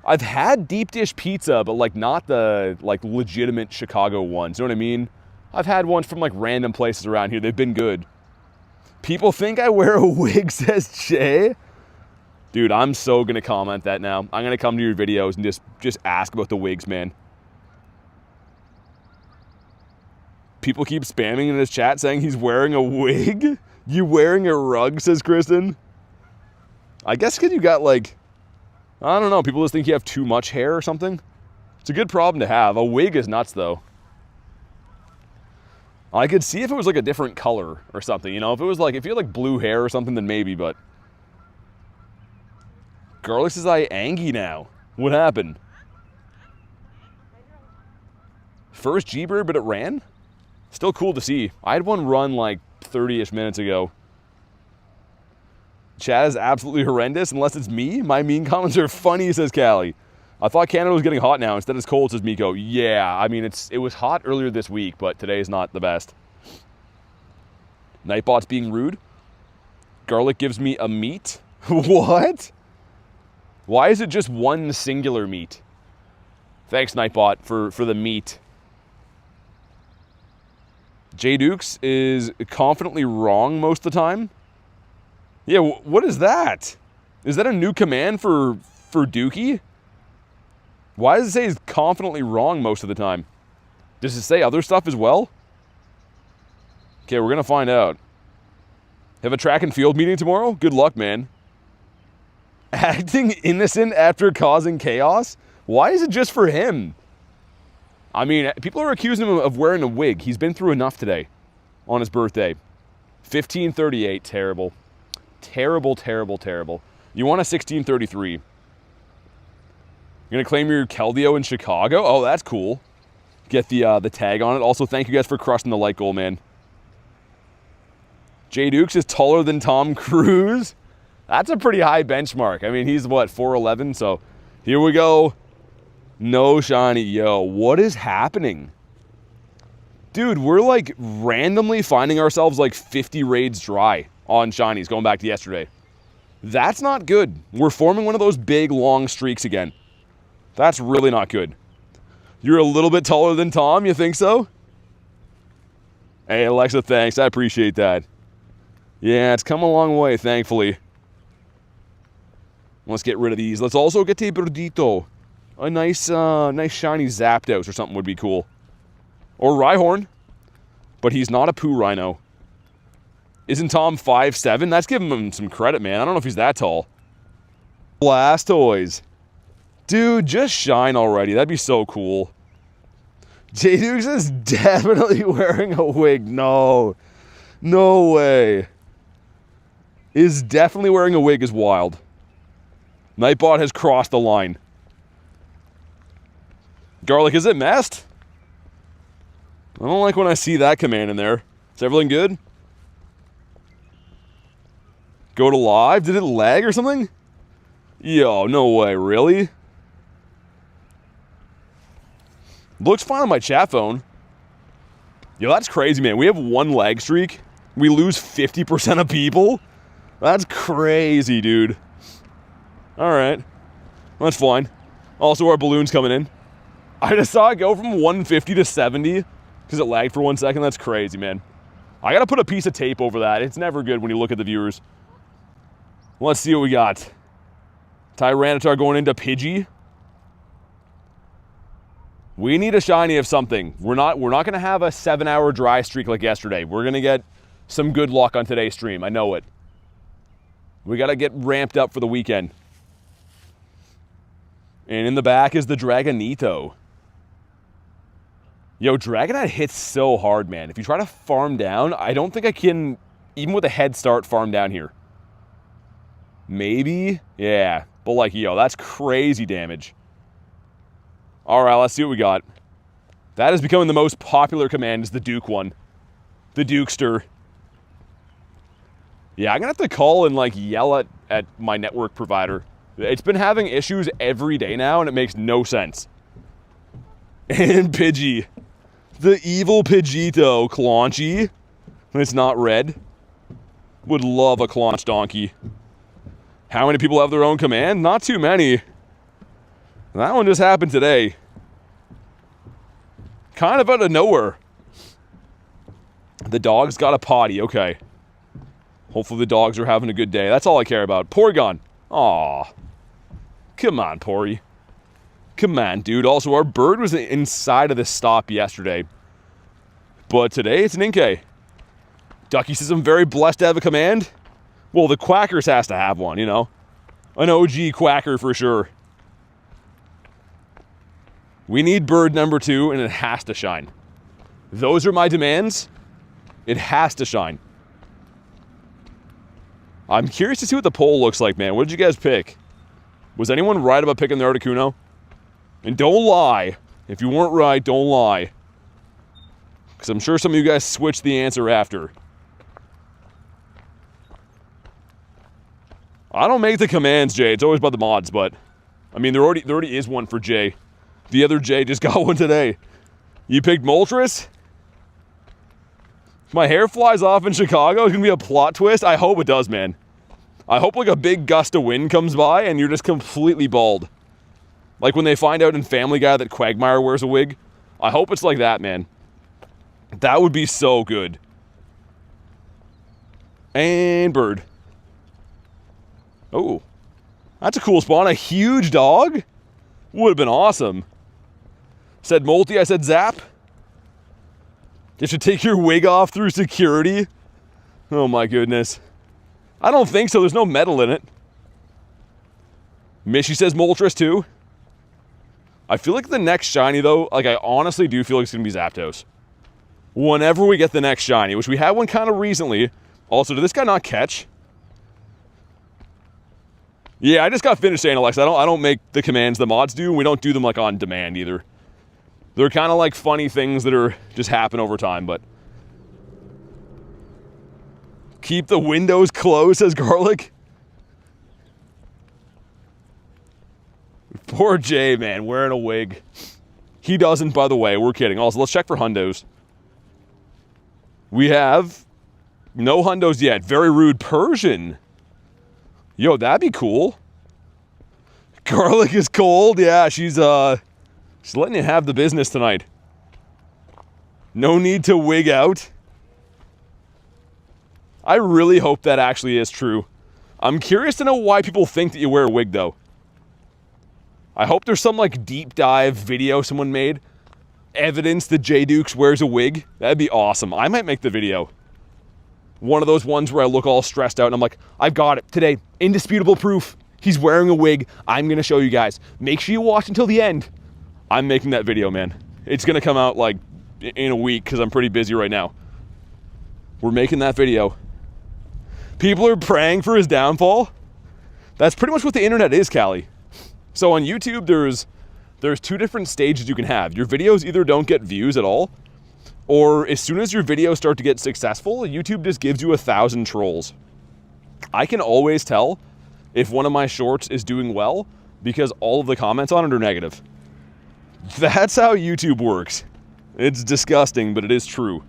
I've had deep dish pizza, but like not the like legitimate Chicago ones, you know what I mean? I've had ones from like random places around here. They've been good. People think I wear a wig, says Jay. Dude, I'm so going to comment that now. I'm going to come to your videos and just ask about the wigs, man. People keep spamming in his chat saying he's wearing a wig. You wearing a rug, says Kristen. I guess because you got like, I don't know, people just think you have too much hair or something. It's a good problem to have. A wig is nuts, though. I could see if it was like a different color or something, you know? If it was like, if you had like blue hair or something, then maybe, but... Garlic says I Angie now. What happened? First G-Bird, but it ran? Still cool to see. I had one run like 30-ish minutes ago. Chat is absolutely horrendous unless it's me. My mean comments are funny, says Callie. I thought Canada was getting hot now. Instead it's cold, says Miko. Yeah, I mean, it was hot earlier this week, but today's not the best. Nightbot's being rude. Garlic gives me a meat. What? Why is it just one singular meat? Thanks, Nightbot, for the meat. J Dukes is confidently wrong most of the time. Yeah, what is that? Is that a new command for Dookie? Why does it say he's confidently wrong most of the time? Does it say other stuff as well? Okay, we're going to find out. Have a track and field meeting tomorrow? Good luck, man. Acting innocent after causing chaos? Why is it just for him? I mean, people are accusing him of wearing a wig. He's been through enough today on his birthday. 1538, terrible. Terrible, terrible, terrible. You want a 1633. You're going to claim your Keldeo in Chicago? Oh, that's cool. Get the tag on it. Also, thank you guys for crushing the like goal, man. J Dukes is taller than Tom Cruise. That's a pretty high benchmark. I mean, he's, what, 4'11"? So, here we go. No shiny. Yo, what is happening? Dude, we're, like, randomly finding ourselves, like, 50 raids dry on shinies going back to yesterday. That's not good. We're forming one of those big, long streaks again. That's really not good. You're a little bit taller than Tom, you think so? Hey, Alexa, thanks. I appreciate that. Yeah, it's come a long way, thankfully. Let's get rid of these. Let's also get a Birdito. A nice shiny Zapdos or something would be cool. Or Rhyhorn. But he's not a Poo Rhino. Isn't Tom 5'7"? That's giving him some credit, man. I don't know if he's that tall. Blastoise. Dude, just shine already. That'd be so cool. J-Dukes is definitely wearing a wig. No. No way. Is definitely wearing a wig is wild. Nightbot has crossed the line. Garlic, is it messed? I don't like when I see that command in there. Is everything good? Go to live? Did it lag or something? Yo, no way, really? Looks fine on my chat phone. Yo, that's crazy, man. We have one lag streak. We lose 50% of people? That's crazy, dude. Alright. That's fine. Also, our balloon's coming in. I just saw it go from 150 to 70 because it lagged for 1 second. That's crazy, man. I gotta put a piece of tape over that. It's never good when you look at the viewers. Let's see what we got. Tyranitar going into Pidgey. We need a shiny of something. We're not gonna have a 7-hour dry streak like yesterday. We're gonna get some good luck on today's stream. I know it. We gotta get ramped up for the weekend. And in the back is the Dragonito. Yo, Dragonite hits so hard, man. If you try to farm down, I don't think I can, even with a head start, farm down here. Maybe? Yeah. But like, yo, that's crazy damage. Alright, let's see what we got. That is becoming the most popular command, is the Duke one. The Dukester. Yeah, I'm gonna have to call and like yell at my network provider. It's been having issues every day now, and it makes no sense. And Pidgey. The evil Pidgeotto. Claunchy. It's not red. Would love a Claunch Donkey. How many people have their own command? Not too many. That one just happened today. Kind of out of nowhere. The dog's got a potty. Okay. Hopefully the dogs are having a good day. That's all I care about. Porygon. Aw. Come on, Pory. Come on, dude. Also, our bird was inside of the stop yesterday. But today, it's an Inkay. Ducky says I'm very blessed to have a command. Well, the Quackers has to have one, you know. An OG Quacker for sure. We need bird number 2, and it has to shine. Those are my demands. It has to shine. I'm curious to see what the poll looks like, man. What did you guys pick? Was anyone right about picking the Articuno? And don't lie. If you weren't right, don't lie. Because I'm sure some of you guys switched the answer after. I don't make the commands, Jay. It's always by the mods, but... I mean, there already is one for Jay. The other Jay just got one today. You picked Moltres? If my hair flies off in Chicago, it's going to be a plot twist. I hope it does, man. I hope like a big gust of wind comes by and you're just completely bald. Like when they find out in Family Guy that Quagmire wears a wig. I hope it's like that, man. That would be so good. And bird. Oh. That's a cool spawn. A huge dog? Would have been awesome. Said Molty, I said Zap. You should take your wig off through security. Oh my goodness. I don't think so. There's no metal in it. Mishy says Moltres too. I feel like the next shiny though, like I honestly do feel like it's going to be Zapdos. Whenever we get the next shiny, which we had one kind of recently. Also, did this guy not catch? Yeah, I just got finished saying, Alexa, I don't make the commands the mods do, and we don't do them like on demand either. They're kind of like funny things that are just happen over time, but... Keep the windows closed, says Garlic. Poor Jay, man, wearing a wig. He doesn't, by the way, we're kidding. Also, let's check for hundos. We have no hundos yet. Very rude Persian. Yo, that'd be cool. Garlic is cold. Yeah, she's letting you have the business tonight. No need to wig out. I really hope that actually is true. I'm curious to know why people think that you wear a wig, though. I hope there's some, like, deep dive video someone made. Evidence that J Dukes wears a wig. That'd be awesome. I might make the video. One of those ones where I look all stressed out and I'm like, I've got it today. Indisputable proof. He's wearing a wig. I'm going to show you guys. Make sure you watch until the end. I'm making that video, man. It's going to come out, like, in a week because I'm pretty busy right now. We're making that video. People are praying for his downfall. That's pretty much what the internet is, Callie. So on YouTube, there's two different stages you can have. Your videos either don't get views at all, or as soon as your videos start to get successful, YouTube just gives you 1,000 trolls. I can always tell if one of my shorts is doing well because all of the comments on it are negative. That's how YouTube works. It's disgusting, but it is true.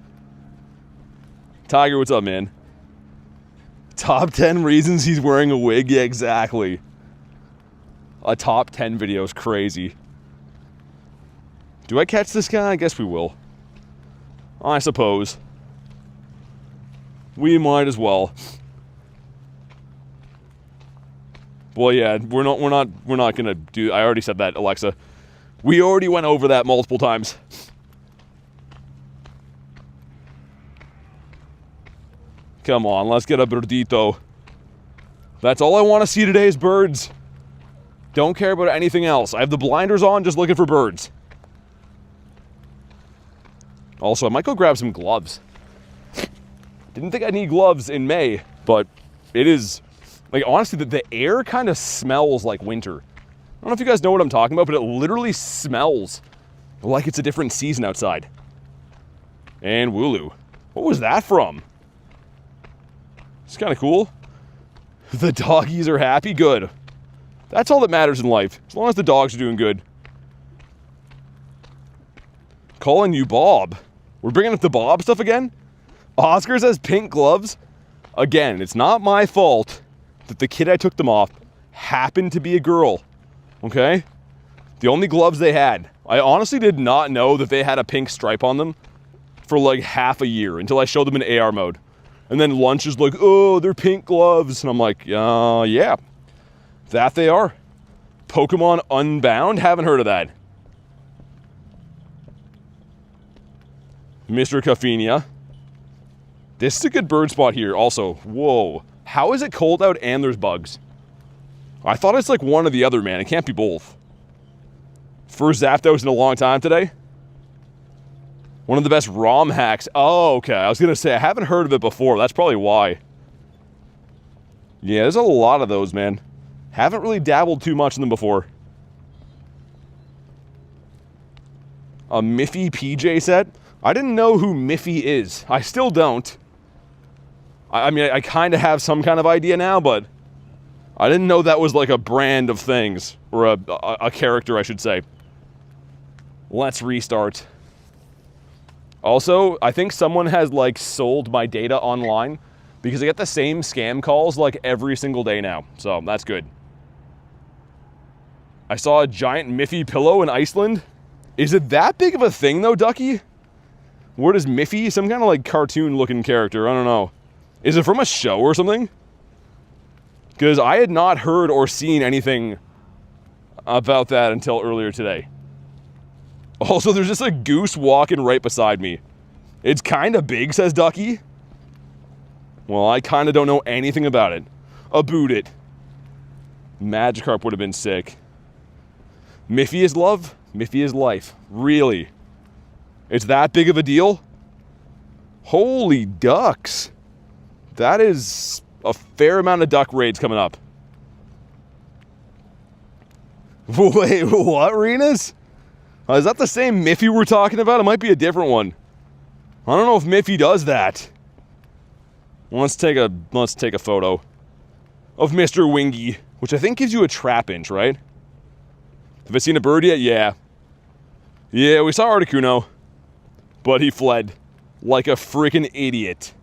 Tiger, what's up, man? Top 10 reasons he's wearing a wig? Yeah, exactly. A top 10 video is crazy. Do I catch this guy? I guess we will. I suppose. We might as well. Well, yeah, we're not gonna do. I already said that, Alexa. We already went over that multiple times. Come on, let's get a birdito. That's all I want to see today is birds. Don't care about anything else. I have the blinders on, just looking for birds. Also, I might go grab some gloves. Didn't think I'd need gloves in May, but it is, like, honestly, the air kind of smells like winter. I don't know if you guys know what I'm talking about, but it literally smells like it's a different season outside. And Wooloo. What was that from? It's kind of cool. The doggies are happy. Good. That's all that matters in life. As long as the dogs are doing good. Calling you Bob. We're bringing up the Bob stuff again? Oscar says pink gloves. Again, it's not my fault that the kid I took them off happened to be a girl. Okay? The only gloves they had. I honestly did not know that they had a pink stripe on them for like half a year until I showed them in AR mode. And then Lunch is like, oh, they're pink gloves. And I'm like, yeah, that they are. Pokemon Unbound? Haven't heard of that. Mr. Caffinia. This is a good bird spot here. Also, whoa. How is it cold out and there's bugs? I thought it's like one or the other, man. It can't be both. First Zapdos in a long time today. One of the best ROM hacks. Oh, okay. I was going to say, I haven't heard of it before. That's probably why. Yeah, there's a lot of those, man. Haven't really dabbled too much in them before. A Miffy PJ set? I didn't know who Miffy is. I still don't. I mean, I kind of have some kind of idea now, but I didn't know that was like a brand of things. Or a character, I should say. Let's restart. Also, I think someone has, like, sold my data online because I get the same scam calls, like, every single day now. So, that's good. I saw a giant Miffy pillow in Iceland. Is it that big of a thing, though, Ducky? What is Miffy? Some kind of, like, cartoon-looking character. I don't know. Is it from a show or something? Because I had not heard or seen anything about that until earlier today. Also, there's just a goose walking right beside me. It's kind of big, says Ducky. Well, I kind of don't know anything about it. Aboot it. Magikarp would have been sick. Miffy is love. Miffy is life. Really? It's that big of a deal? Holy ducks. That is a fair amount of duck raids coming up. Wait, what, Renas? Is that the same Miffy we're talking about? It might be a different one. I don't know if Miffy does that. Let's take a photo of Mr. Wingy, which I think gives you a trap inch, right? Have I seen a bird yet? Yeah. Yeah, we saw Articuno, but he fled like a freaking idiot.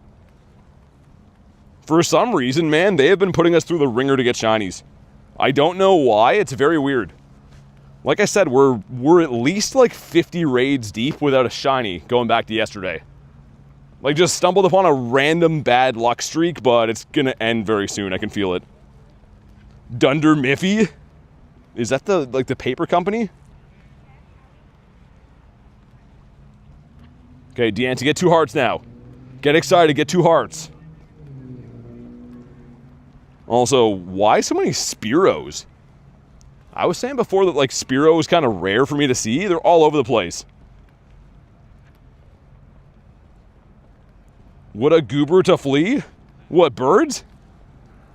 For some reason, man, they have been putting us through the ringer to get shinies. I don't know why. It's very weird. Like I said, we're at least like 50 raids deep without a shiny going back to yesterday. Like, just stumbled upon a random bad luck streak, but it's gonna end very soon. I can feel it. Dunder Miffy? Is that the, like, the paper company? Okay, Deanty, get 2 hearts now. Get excited, get 2 hearts. Also, why so many Spearows? I was saying before that, like, Spearow is kind of rare for me to see. They're all over the place. What a goober to flee? What, birds?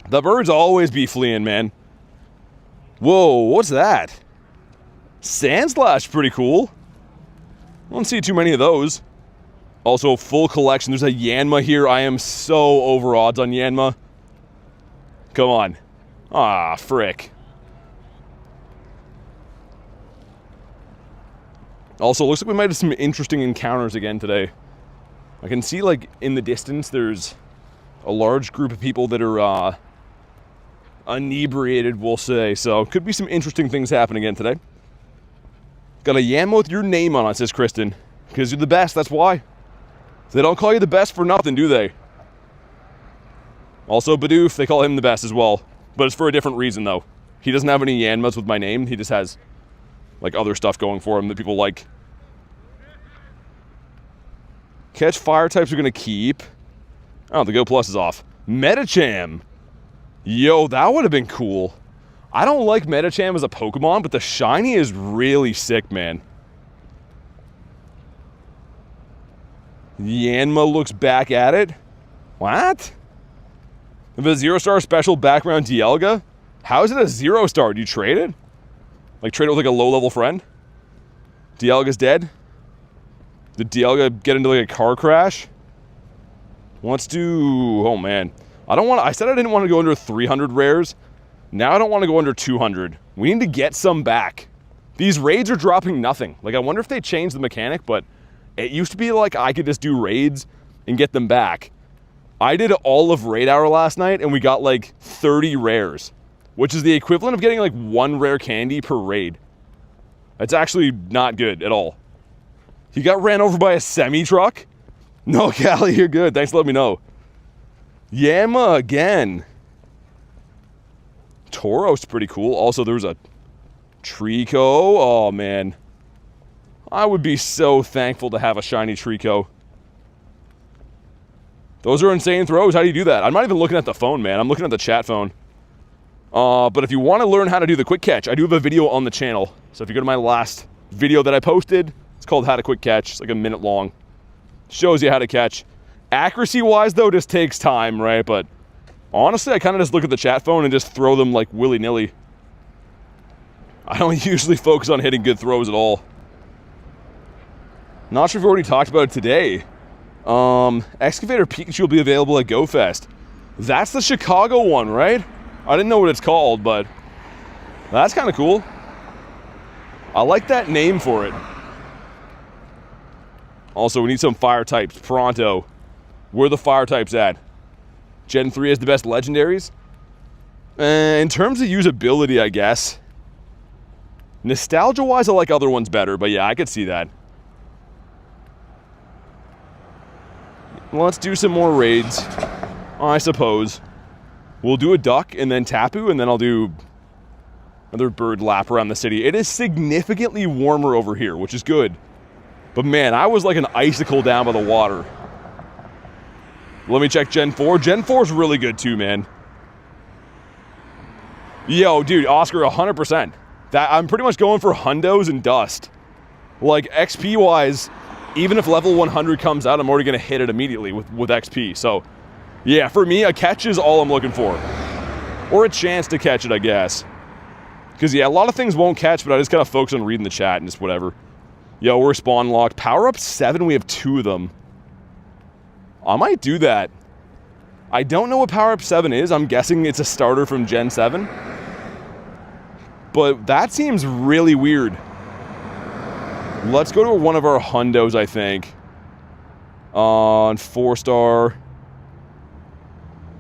The birds always be fleeing, man. Whoa, what's that? Sandslash, pretty cool. I don't see too many of those. Also, full collection. There's a Yanma here. I am so over odds on Yanma. Come on. Ah, frick. Also, looks like we might have some interesting encounters again today. I can see, like, in the distance, there's a large group of people that are, inebriated, we'll say. So, could be some interesting things happening again today. Got a Yanma with your name on it, says Kristen. Because you're the best, that's why. They don't call you the best for nothing, do they? Also, Bidoof, they call him the best as well. But it's for a different reason, though. He doesn't have any Yanmas with my name. He just has, like, other stuff going for him that people like. Catch fire types are going to keep. Oh, the Go Plus is off. Metacham. Yo, that would have been cool. I don't like Metacham as a Pokemon, but the shiny is really sick, man. Yanma looks back at it. What? If a 0-star special background Dialga? How is it a 0-star? Do you trade it? Like, trade it with, like, a low-level friend? Dialga's dead? Did Dialga get into, like, a car crash? Let's do... Oh, man. I said I didn't want to go under 300 rares. Now I don't want to go under 200. We need to get some back. These raids are dropping nothing. Like, I wonder if they changed the mechanic, but it used to be like I could just do raids and get them back. I did all of Raid Hour last night, and we got, like, 30 rares, which is the equivalent of getting, like, 1 rare candy per raid. It's actually not good at all. He got ran over by a semi-truck? No, Callie, you're good. Thanks for letting me know. Yanma again. Tauros, pretty cool. Also, there's a Trico. Oh, man. I would be so thankful to have a shiny Trico. Those are insane throws. How do you do that? I'm not even looking at the phone, man. I'm looking at the chat phone. But if you want to learn how to do the quick catch, I do have a video on the channel. So if you go to my last video that I posted, it's called How to Quick Catch. It's like a minute long. Shows you how to catch. Accuracy-wise, though, just takes time, right? But honestly, I kind of just look at the chat phone and just throw them like willy-nilly. I don't usually focus on hitting good throws at all. Not sure if we already talked about it today. Excavator Pikachu will be available at GoFest. That's the Chicago one, right? I didn't know what it's called, but that's kind of cool. I like that name for it. Also, we need some fire types pronto. Where are the fire types at? Gen 3 has the best legendaries. In terms of usability, I guess. Nostalgia-wise, I like other ones better, but yeah, I could see that. Let's do some more raids, I suppose. We'll do a duck and then Tapu, and then I'll do another bird lap around the city. It is significantly warmer over here, which is good. But man, I was like an icicle down by the water. Let me check Gen 4. Gen 4 is really good too, man. Yo, dude, Oscar, 100%. I'm pretty much going for hundos and dust. Like, XP-wise, even if level 100 comes out, I'm already going to hit it immediately with XP. So, yeah, for me, a catch is all I'm looking for. Or a chance to catch it, I guess. Because, yeah, a lot of things won't catch, but I just kind of focus on reading the chat and just whatever. Yo, we're spawn locked. Power up 7, we have 2 of them. I might do that. I don't know what Power Up 7 is. I'm guessing it's a starter from Gen 7. But that seems really weird. Let's go to one of our hundos, I think. On 4-star.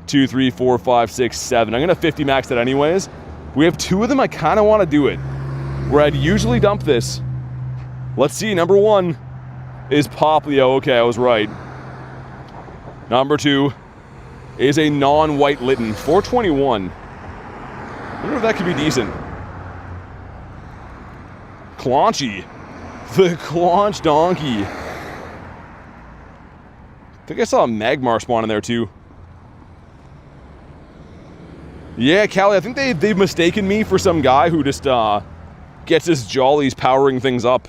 2, 3, 4, 5, 6, 7. I'm going to 50 max that anyways. We have 2 of them. I kind of want to do it. Where I'd usually dump this. Let's see. Number 1 is Poplio. Okay, I was right. Number 2 is a non-white Litten, 421. I wonder if that could be decent. Claunchy. The Claunch Donkey. I think I saw a Magmar spawn in there too. Yeah, Callie, I think they've mistaken me for some guy who just gets his jollies powering things up.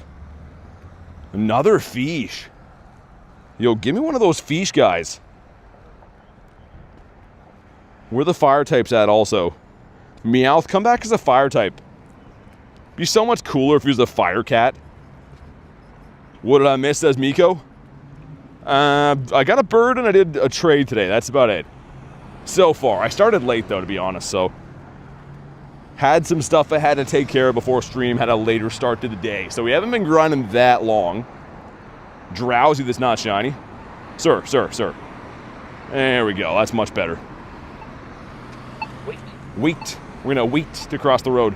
Another Fish. Yo, give me one of those Fish guys. Where the fire types at also? Meowth, come back as a fire type. Be so much cooler if he was a fire cat. What did I miss, says Miko? I got a bird and I did a trade today. That's about it. So far. I started late though, to be honest, so. Had some stuff I had to take care of before stream. Had a later start to the day. So we haven't been grinding that long. Drowsy that's not shiny. Sir. There we go. That's much better. Wait. We're gonna wait to cross the road.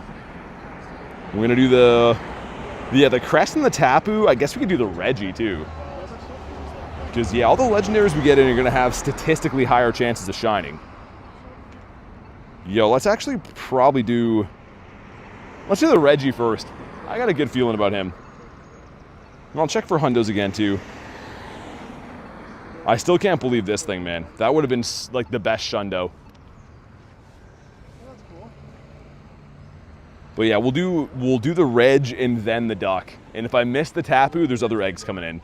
We're gonna do the Crest and the Tapu. I guess we could do the Reggie too. Because yeah, all the legendaries we get in are gonna have statistically higher chances of shining. Yo, let's actually probably do... Let's do the Reggie first. I got a good feeling about him. And I'll check for Hundos again too. I still can't believe this thing, man. That would have been like the best Shundo. But yeah, we'll do the Reg and then the Duck. And if I miss the Tapu, there's other eggs coming in.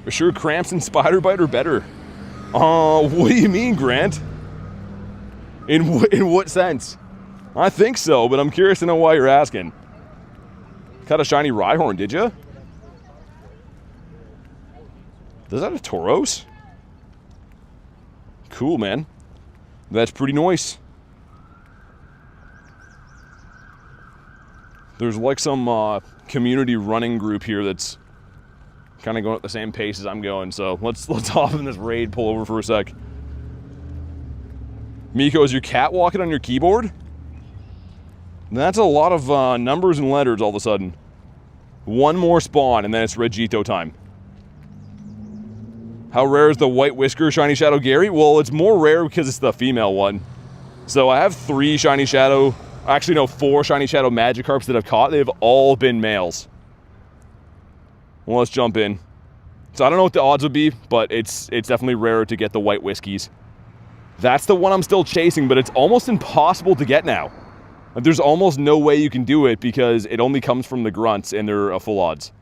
For sure, Cramps and Spider Bite are better. What do you mean, Grant? In what sense? I think so, but I'm curious to know why you're asking. Caught a shiny Rhyhorn, did you? Is that a Tauros? Cool, man. That's pretty nice. There's like some community running group here that's kind of going at the same pace as I'm going, so let's hop in this raid, pull over for a sec. Miko, is your cat walking on your keyboard? That's a lot of numbers and letters all of a sudden. One more spawn and then it's Regito time. How rare is the White Whisker Shiny Shadow Gary? Well, it's more rare because it's the female one. So I have 3 Shiny Shadow, actually no, 4 Shiny Shadow Magikarps that I've caught. They've all been males. Well, let's jump in. So I don't know what the odds would be, but it's definitely rarer to get the White Whiskies. That's the one I'm still chasing, but it's almost impossible to get now. There's almost no way you can do it because it only comes from the grunts and they're a full odds.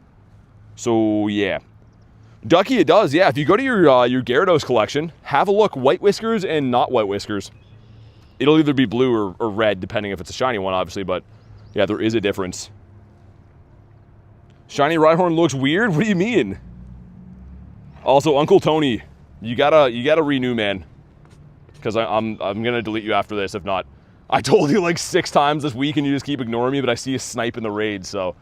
So yeah. Ducky, it does, yeah. If you go to your Gyarados collection, have a look. White Whiskers and not White Whiskers. It'll either be blue or red, depending if it's a shiny one, obviously, but yeah, there is a difference. Shiny Rhyhorn looks weird? What do you mean? Also, Uncle Tony, you gotta renew, man. Because I'm gonna delete you after this, if not. I told you like 6 times this week and you just keep ignoring me, but I see a snipe in the raid, so.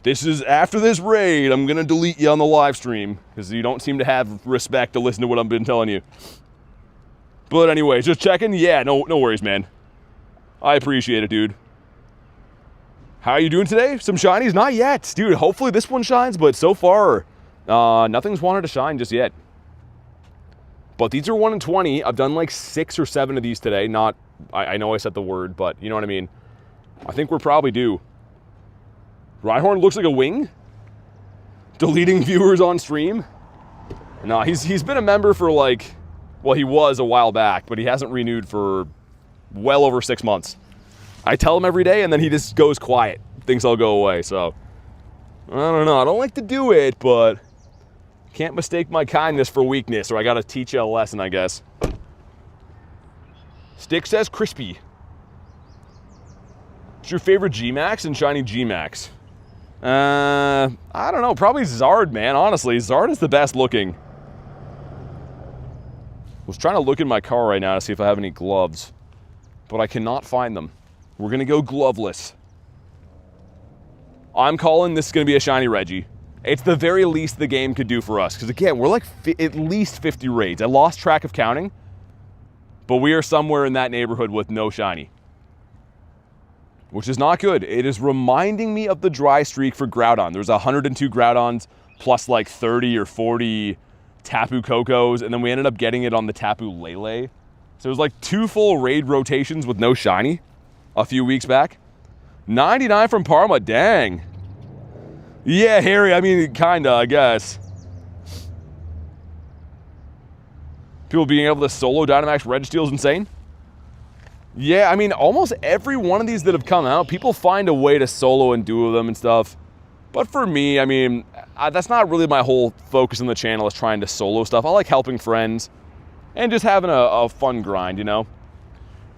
This is after this raid, I'm gonna delete you on the live stream, because you don't seem to have respect to listen to what I've been telling you. But anyway, just checking. Yeah, no worries, man. I appreciate it, dude. How are you doing today? Some shinies? Not yet. Dude, hopefully this one shines, but so far, nothing's wanted to shine just yet. But these are 1 in 20. I've done like 6 or 7 of these today. Not, I know I said the word, but you know what I mean. I think we're probably due. Rhyhorn looks like a wing. Deleting viewers on stream. No, he's been a member for like, well, he was a while back, but he hasn't renewed for well over 6 months. I tell him every day, and then he just goes quiet. Thinks I'll go away, so. I don't know. I don't like to do it, but can't mistake my kindness for weakness, or I gotta teach you a lesson, I guess. Stick says crispy. What's your favorite G-Max and shiny G-Max? I don't know. Probably Zard, man. Honestly, Zard is the best looking. I was trying to look in my car right now to see if I have any gloves, but I cannot find them. We're gonna go gloveless. I'm calling this is gonna be a shiny Reggie. It's the very least the game could do for us, because again, we're like at least 50 raids. I lost track of counting, but we are somewhere in that neighborhood with no shiny, which is not good. It is reminding me of the dry streak for Groudon. There's 102 Groudons, plus like 30 or 40 Tapu Kokos, and then we ended up getting it on the Tapu Lele. So it was like 2 full raid rotations with no shiny a few weeks back. 99 from Parma, dang. Yeah, Harry, I mean, kinda, I guess. People being able to solo Dynamax Registeel is insane. Yeah, I mean, almost every one of these that have come out, people find a way to solo and duo them and stuff. But for me, I mean, that's not really my whole focus on the channel, is trying to solo stuff. I like helping friends and just having a fun grind, you know?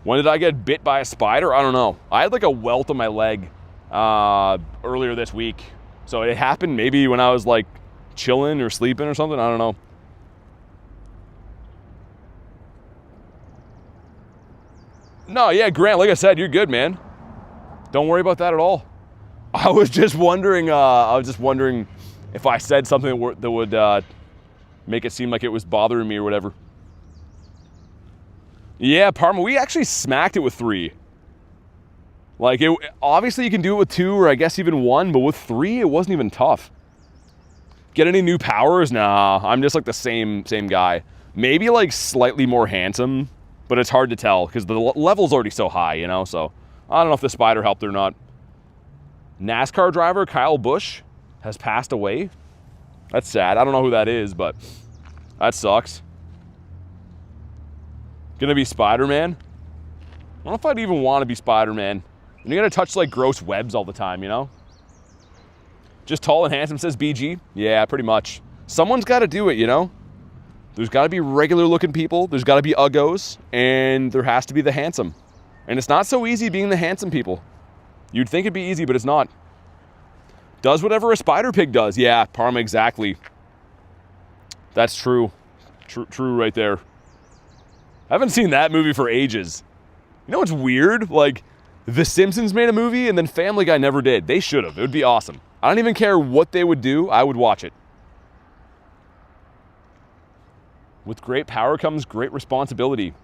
When did I get bit by a spider? I don't know. I had like a welt on my leg earlier this week. So it happened maybe when I was like chilling or sleeping or something. I don't know. No, yeah, Grant, like I said, you're good, man. Don't worry about that at all. I was just wondering if I said something that would make it seem like it was bothering me or whatever. Yeah, Parma, we actually smacked it with 3. Like, obviously you can do it with 2 or I guess even 1, but with 3, it wasn't even tough. Get any new powers? Nah, I'm just like the same guy. Maybe like slightly more handsome, but it's hard to tell because the level's already so high, you know? So I don't know if the spider helped or not. NASCAR driver Kyle Busch has passed away. That's sad. I don't know who that is, but that sucks. Gonna be Spider-Man? I don't know if I'd even want to be Spider-Man. And you gotta touch like gross webs all the time, you know? Just tall and handsome, says BG. Yeah, pretty much. Someone's gotta do it, you know? There's gotta be regular looking people, there's gotta be uggos, and there has to be the handsome. And it's not so easy being the handsome people. You'd think it'd be easy, but it's not. Does whatever a spider pig does. Yeah, Parma, exactly. That's true. True right there. I haven't seen that movie for ages. You know what's weird? Like, The Simpsons made a movie and then Family Guy never did. They should have. It would be awesome. I don't even care what they would do. I would watch it. With great power comes great responsibility.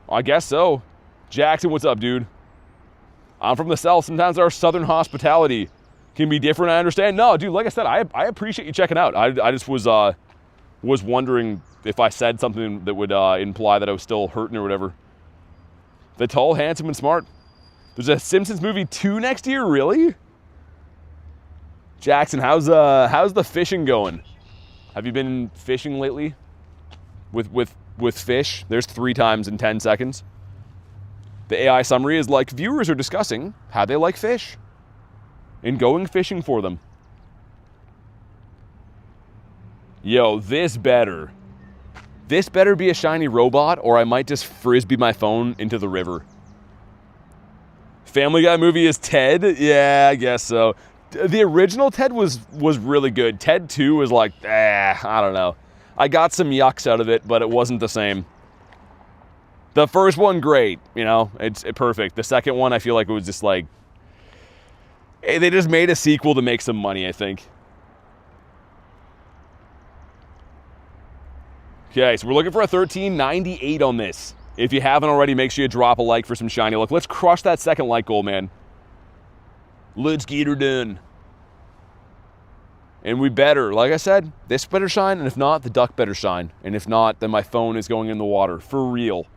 I guess so. Jackson, what's up, dude? I'm from the South. Sometimes our Southern hospitality can be different. I understand. No, dude, like I said, I appreciate you checking out. I just was wondering if I said something that would imply that I was still hurting or whatever. The tall, handsome, and smart. There's a Simpsons movie 2 next year, really? Jackson, how's the fishing going? Have you been fishing lately? With fish? There's 3 times in 10 seconds. The AI summary is like, viewers are discussing how they like fish and going fishing for them. Yo, this better be a shiny robot, or I might just frisbee my phone into the river. Family Guy movie is Ted? Yeah, I guess so. The original Ted was really good. Ted 2 was like, I don't know. I got some yucks out of it, but it wasn't the same. The first one, great, you know, it's perfect. The second one, I feel like it was just like, hey, they just made a sequel to make some money, I think. Okay, so we're looking for a 1398 on this. If you haven't already, make sure you drop a like for some shiny luck. Let's crush that second like goal, man. Let's get her done. And we better, like I said, this better shine, and if not, the duck better shine. And if not, then my phone is going in the water, for real.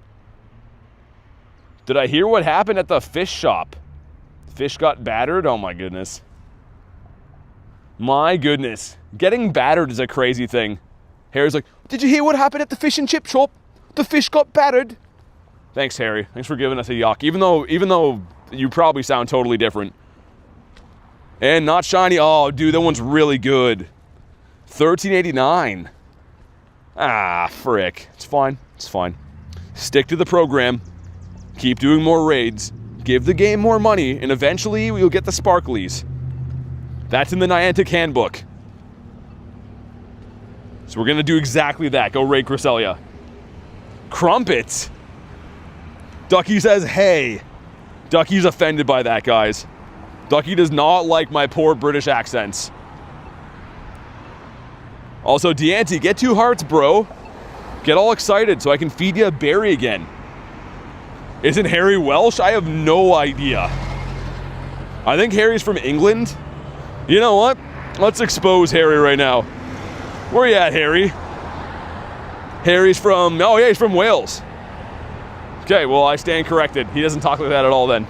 Did I hear what happened at the fish shop? Fish got battered? Oh my goodness. My goodness. Getting battered is a crazy thing. Harry's like, did you hear what happened at the fish and chip shop? The fish got battered. Thanks, Harry. Thanks for giving us a yuck. Even though you probably sound totally different. And not shiny. Oh, dude, that one's really good. 1389. Ah, frick. It's fine. It's fine. Stick to the program. Keep doing more raids. Give the game more money, and eventually we'll get the sparklies. That's in the Niantic handbook. So we're going to do exactly that. Go raid Cresselia. Crumpets. Ducky says, hey. Ducky's offended by that, guys. Ducky does not like my poor British accents. Also, Deante, get 2 hearts, bro. Get all excited so I can feed you a berry again. Isn't Harry Welsh? I have no idea. I think Harry's from England. You know what? Let's expose Harry right now. Where you at, Harry? Harry's from, oh yeah, he's from Wales. Okay, well, I stand corrected. He doesn't talk like that at all then.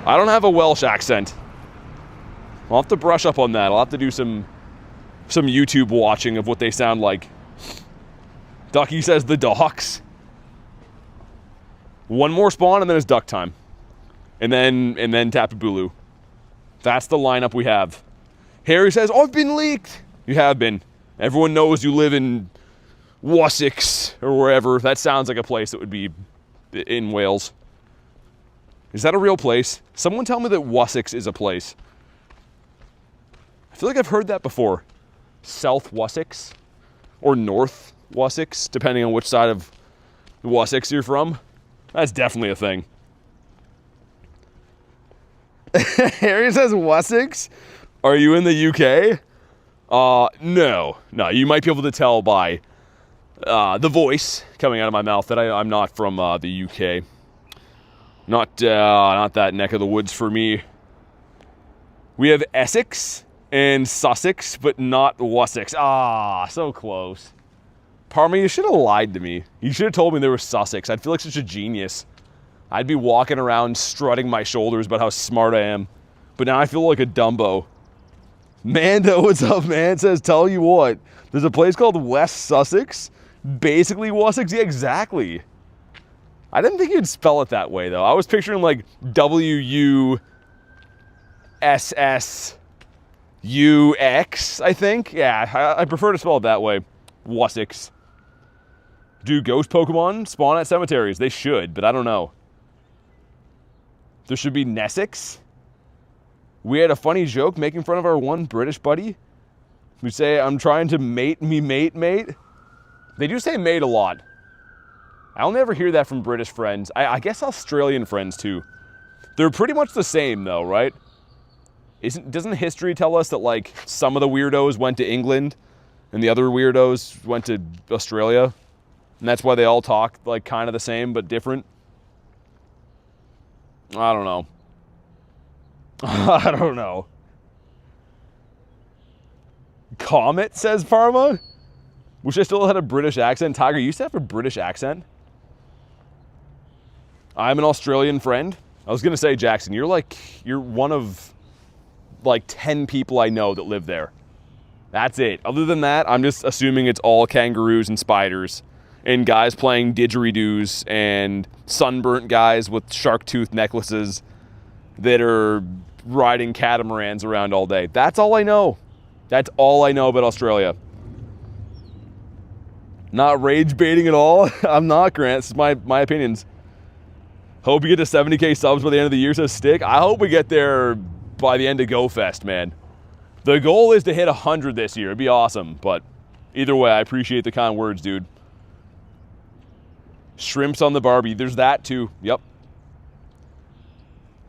I don't have a Welsh accent. I'll have to brush up on that. I'll have to do some YouTube watching of what they sound like. Ducky says the Ducks. One more spawn and then it's duck time. And then TAPU BULU. That's the lineup we have. Harry says, I've been leaked. You have been. Everyone knows you live in Wessex or wherever. That sounds like a place that would be in Wales. Is that a real place? Someone tell me that Wessex is a place. I feel like I've heard that before. South Wessex or North Wessex, depending on which side of Wessex you're from. That's definitely a thing. Harry says Wessex? Are you in the UK? No. No, you might be able to tell by the voice coming out of my mouth that I'm not from the UK. Not that neck of the woods for me. We have Essex and Sussex, but not Wessex. Ah, so close. Parma, you should have lied to me. You should have told me there was Sussex. I'd feel like such a genius. I'd be walking around strutting my shoulders about how smart I am. But now I feel like a Dumbo. Mando, what's up, man? Says, tell you what, there's a place called West Sussex. Basically Wessex. Yeah, exactly. I didn't think you'd spell it that way, though. I was picturing like W-U-S-S-U-X, I think. Yeah, I prefer to spell it that way. Wessex. Do ghost Pokemon spawn at cemeteries? They should, but I don't know. There should be Nessex. We had a funny joke making fun of our one British buddy. We say, I'm trying to mate me mate. They do say mate a lot. I'll never hear that from British friends. I guess Australian friends too. They're pretty much the same though, right? Doesn't history tell us that like some of the weirdos went to England and the other weirdos went to Australia? And that's why they all talk like kind of the same but different? I don't know. I don't know. Comet, says Parma. Wish I still had a British accent. Tiger, you used to have a British accent? I'm an Australian friend. I was going to say, Jackson, you're one of like 10 people I know that live there. That's it. Other than that, I'm just assuming it's all kangaroos and spiders and guys playing didgeridoos and sunburnt guys with shark tooth necklaces that are riding catamarans around all day. That's all I know. That's all I know about Australia. Not rage baiting at all. I'm not, Grant. This is my opinions. Hope you get to 70k subs by the end of the year, says Stick. I hope we get there by the end of Go Fest, man. The goal is to hit 100 this year. It'd be awesome. But either way, I appreciate the kind words, dude. Shrimps on the Barbie. There's that too. Yep.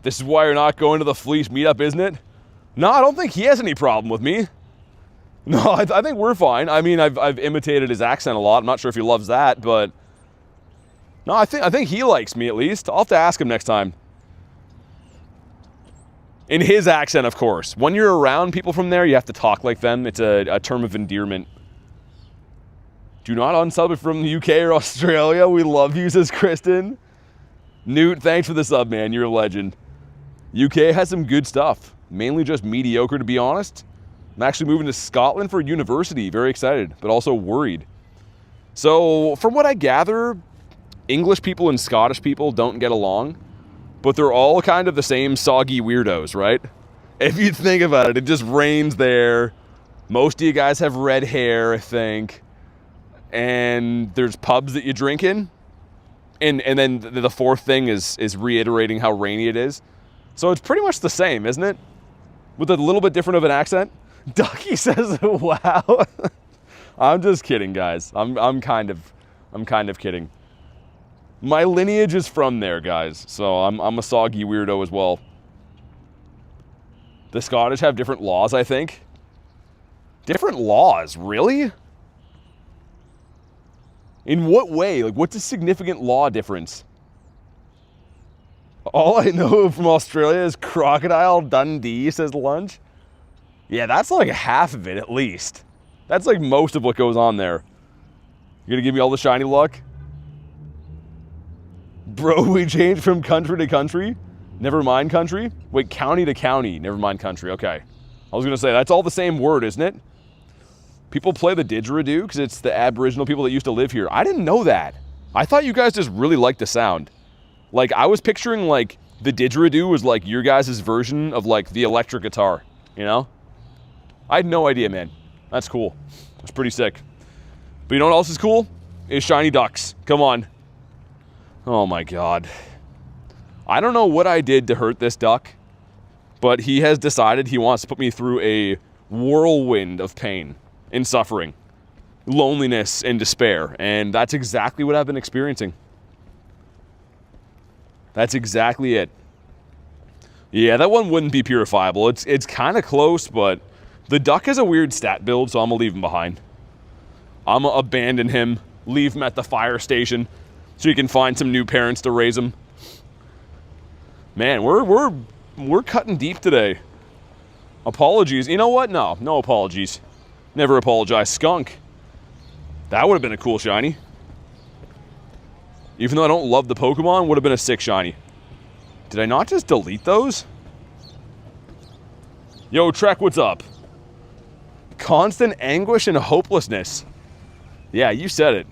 This is why you're not going to the Fleece meetup, isn't it? No, I don't think he has any problem with me. No, I think we're fine. I mean, I've imitated his accent a lot. I'm not sure if he loves that, but no, I think he likes me at least. I'll have to ask him next time. In his accent, of course. When you're around people from there, you have to talk like them. It's a term of endearment. Do not unsub from the UK or Australia. We love you, says Kristen. Newt, thanks for the sub, man. You're a legend. UK has some good stuff. Mainly just mediocre, to be honest. I'm actually moving to Scotland for university. Very excited, but also worried. So, from what I gather, English people and Scottish people don't get along, but they're all kind of the same soggy weirdos, right? If you think about it, it just rains there. Most of you guys have red hair, I think. And there's pubs that you drink in. And then the fourth thing is reiterating how rainy it is. So it's pretty much the same, isn't it? With a little bit different of an accent. Ducky says, wow. I'm just kidding, guys. I'm kind of kidding. My lineage is from there, guys. So I'm a soggy weirdo as well. The Scottish have different laws, I think. Different laws, really? In what way? Like, what's a significant law difference? All I know from Australia is Crocodile Dundee, says Lunch. Yeah, that's like half of it at least. That's like most of what goes on there. You're gonna give me all the shiny luck? Bro, we changed from country to country? Never mind country? Wait, county to county, never mind country, okay. I was gonna say, that's all the same word, isn't it? People play the didgeridoo because it's the Aboriginal people that used to live here. I didn't know that. I thought you guys just really liked the sound. Like, I was picturing like the didgeridoo was like your guys' version of like the electric guitar, you know? I had no idea, man. That's cool. It's pretty sick. But you know what else is cool? Is shiny ducks. Come on. Oh my god. I don't know what I did to hurt this duck, but he has decided he wants to put me through a whirlwind of pain and suffering, loneliness and despair, and that's exactly what I've been experiencing. That's exactly it. Yeah, that one wouldn't be purifiable. It's kind of close, but the duck has a weird stat build, so I'm gonna leave him behind. I'm gonna abandon him, leave him at the fire station, so you can find some new parents to raise him. Man, we're cutting deep today. Apologies. You know what? No apologies. Never apologize. Skunk. That would have been a cool shiny. Even though I don't love the Pokemon, would have been a sick shiny. Did I not just delete those? Yo, Trek, what's up? Constant anguish and hopelessness. Yeah, you said it.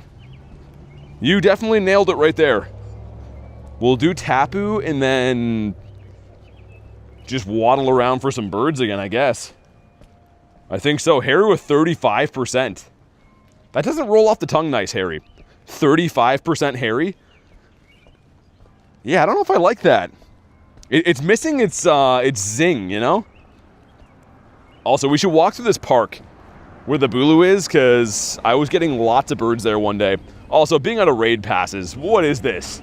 You definitely nailed it right there. We'll do Tapu and then just waddle around for some birds again, I guess. I think so. Harry with 35%. That doesn't roll off the tongue nice, Harry. 35% Harry? Yeah, I don't know if I like that. It's missing its zing, you know? Also, we should walk through this park where the Bulu is, because I was getting lots of birds there one day. Also, being out of raid passes. What is this?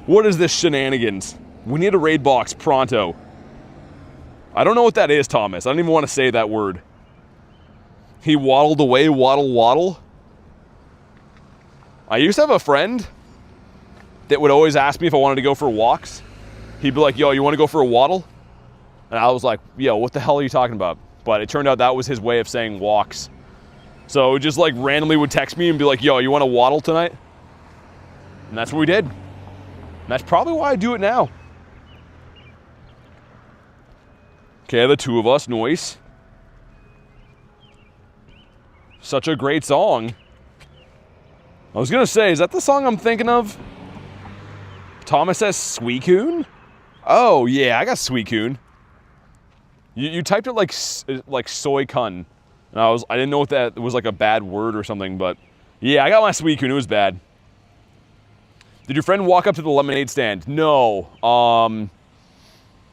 What is this shenanigans? We need a raid box pronto. I don't know what that is, Thomas. I don't even want to say that word. He waddled away, waddle. I used to have a friend that would always ask me if I wanted to go for walks. He'd be like, yo, you want to go for a waddle? And I was like, yo, what the hell are you talking about? But it turned out that was his way of saying walks. So just like randomly would text me and be like, yo, you want to waddle tonight? And that's what we did. And that's probably why I do it now. Okay, the two of us, noise. Such a great song. I was gonna say, is that the song I'm thinking of? Thomas says Suicune? Oh yeah, I got Suicune. You typed it like soy kun, and I didn't know if that was like a bad word or something, but yeah, I got my Suicune. It was bad. Did your friend walk up to the lemonade stand? No.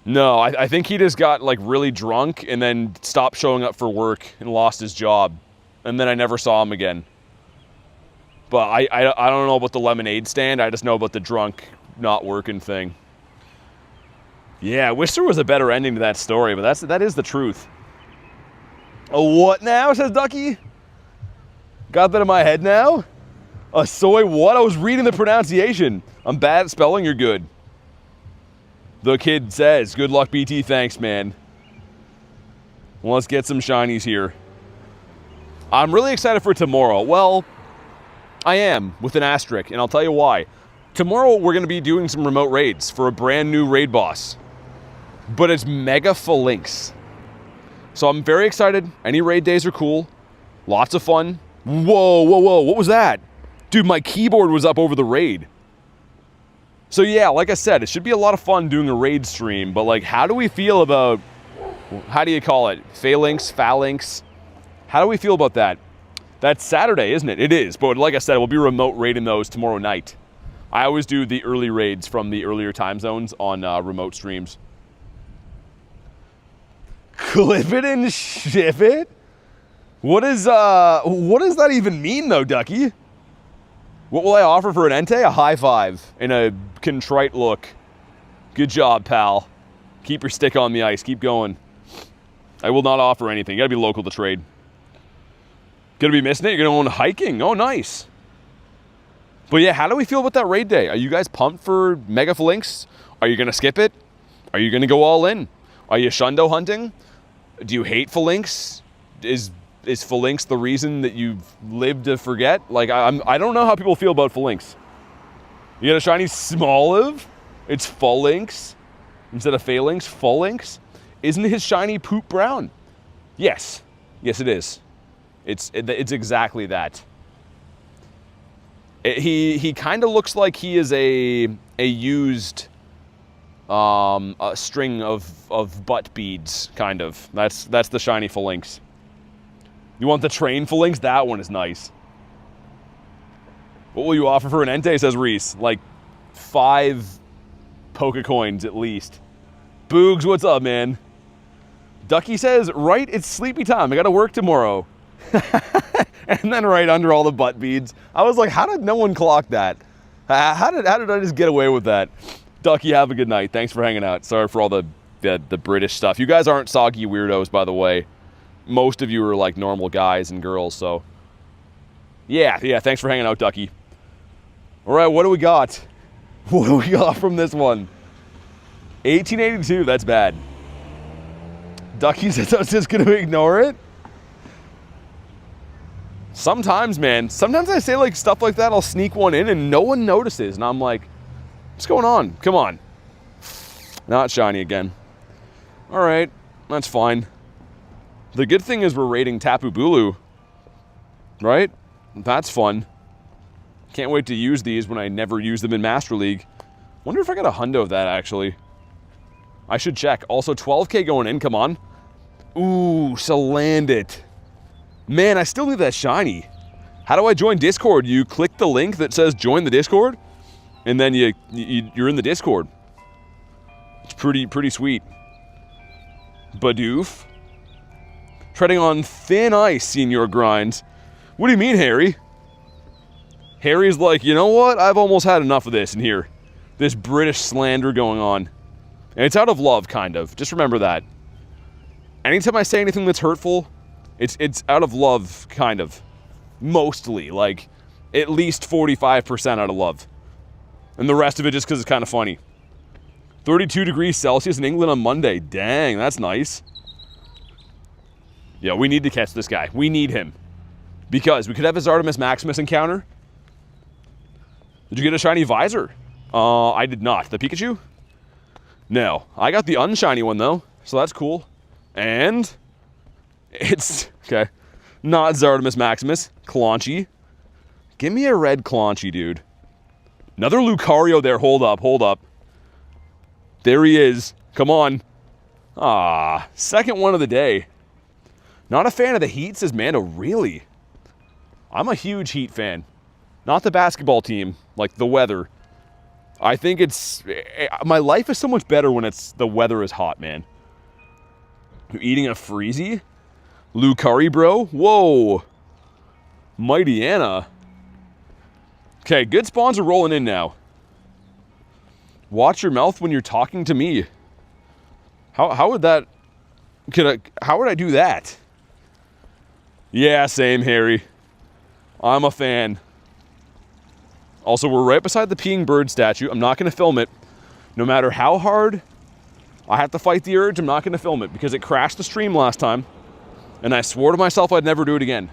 No, I think he just got like really drunk and then stopped showing up for work and lost his job, and then I never saw him again. But I don't know about the lemonade stand. I just know about the drunk not working thing. Yeah, I wish there was a better ending to that story, but that is the truth. Oh, what now, says Ducky? Got that in my head now? A soy what? I was reading the pronunciation. I'm bad at spelling, you're good. The kid says, good luck, BT, thanks, man. Well, let's get some shinies here. I'm really excited for tomorrow. Well, I am, with an asterisk, and I'll tell you why. Tomorrow, we're going to be doing some remote raids for a brand new raid boss. But it's Mega Phalanx. So I'm very excited. Any raid days are cool. Lots of fun. Whoa, what was that? Dude, my keyboard was up over the raid. So yeah, like I said, it should be a lot of fun doing a raid stream, but like, how do we feel about, how do you call it? Phalanx? How do we feel about that? That's Saturday, isn't it? It is, but like I said, we'll be remote raiding those tomorrow night. I always do the early raids from the earlier time zones on remote streams. Clip it and ship it? What does that even mean though, Ducky? What will I offer for an Entei? A high five and a contrite look. Good job, pal. Keep your stick on the ice. Keep going. I will not offer anything. You gotta be local to trade. Gonna be missing it? You're gonna go hiking? Oh, nice. But yeah, how do we feel about that raid day? Are you guys pumped for Mega Phalanx? Are you gonna skip it? Are you gonna go all in? Are you shundo hunting? Do you hate Phalanx? Is Phalanx the reason that you've lived to forget? Like, I don't know how people feel about Phalanx. You get a shiny Smoliv? It's Phalanx instead of Phalanx. Phalanx? Isn't his shiny poop brown? Yes. Yes, it is. It's exactly that. He kind of looks like he is a used a string of butt beads, kind of. That's the shiny Phalanx. You want the train Phalanx? That one is nice. What will you offer for an Entei, says Reese? Like 5 Pokecoins at least. Boogs, what's up, man? Ducky says, right, it's sleepy time. I gotta work tomorrow. And then right under all the butt beads. I was like, how did no one clock that? How did I just get away with that? Ducky, have a good night. Thanks for hanging out. Sorry for all the British stuff. You guys aren't soggy weirdos, by the way. Most of you are like normal guys and girls, so. Yeah, thanks for hanging out, Ducky. All right, what do we got? What do we got from this one? 1882, that's bad. Ducky says I was just going to ignore it. Sometimes, man, sometimes I say like stuff like that, I'll sneak one in and no one notices. And I'm like, what's going on? Come on. Not shiny again. All right, that's fine. The good thing is we're rating TAPU BULU, right? That's fun. Can't wait to use these when I never use them in Master League. Wonder if I got a hundo of that, actually. I should check. Also, 12K going in, come on. Ooh, Salandit. Man, I still need that shiny. How do I join Discord? You click the link that says join the Discord, and then you're in the Discord. It's pretty sweet. Bidoof. Treading on thin ice, Senior Grinds. What do you mean, Harry? Harry's like, you know what? I've almost had enough of this in here. This British slander going on. And it's out of love, kind of. Just remember that. Anytime I say anything that's hurtful, it's out of love, kind of. Mostly. Like, at least 45% out of love. And the rest of it just because it's kind of funny. 32 degrees Celsius in England on Monday. Dang, that's nice. Yeah, we need to catch this guy. We need him. Because we could have his Artemis Maximus encounter. Did you get a shiny visor? I did not. The Pikachu? No. I got the unshiny one, though. So that's cool. And it's, okay, not Zardomus Maximus. Claunchy. Give me a red Claunchy, dude. Another Lucario there. Hold up. There he is. Come on. Ah, second one of the day. Not a fan of the Heat, says Mando. Really? I'm a huge Heat fan. Not the basketball team, like the weather. I think it's... My life is so much better when the weather is hot, man. You're eating a Freezy? Lucari, bro? Whoa. Mighty Anna. Okay, good spawns are rolling in now. Watch your mouth when you're talking to me. How would that... How would I do that? Yeah, same, Harry. I'm a fan. Also, we're right beside the peeing bird statue. I'm not going to film it. No matter how hard I have to fight the urge, I'm not going to film it because it crashed the stream last time. And I swore to myself I'd never do it again.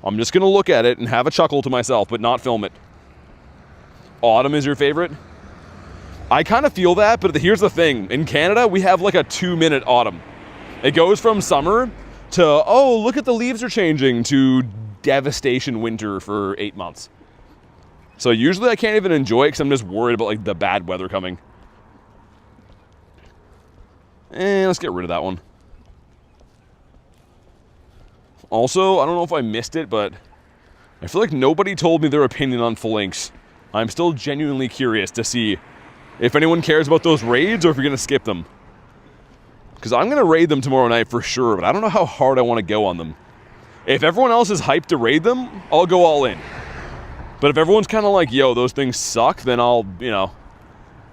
I'm just going to look at it and have a chuckle to myself, but not film it. Autumn is your favorite? I kind of feel that, but here's the thing. In Canada, we have like a 2-minute autumn. It goes from summer to, oh, look at the leaves are changing, to devastation winter for 8 months. So usually I can't even enjoy it because I'm just worried about like the bad weather coming. Let's get rid of that one. Also, I don't know if I missed it, but I feel like nobody told me their opinion on Phalanx. I'm still genuinely curious to see if anyone cares about those raids or if you're going to skip them. Because I'm going to raid them tomorrow night for sure, but I don't know how hard I want to go on them. If everyone else is hyped to raid them, I'll go all in. But if everyone's kind of like, yo, those things suck, then I'll,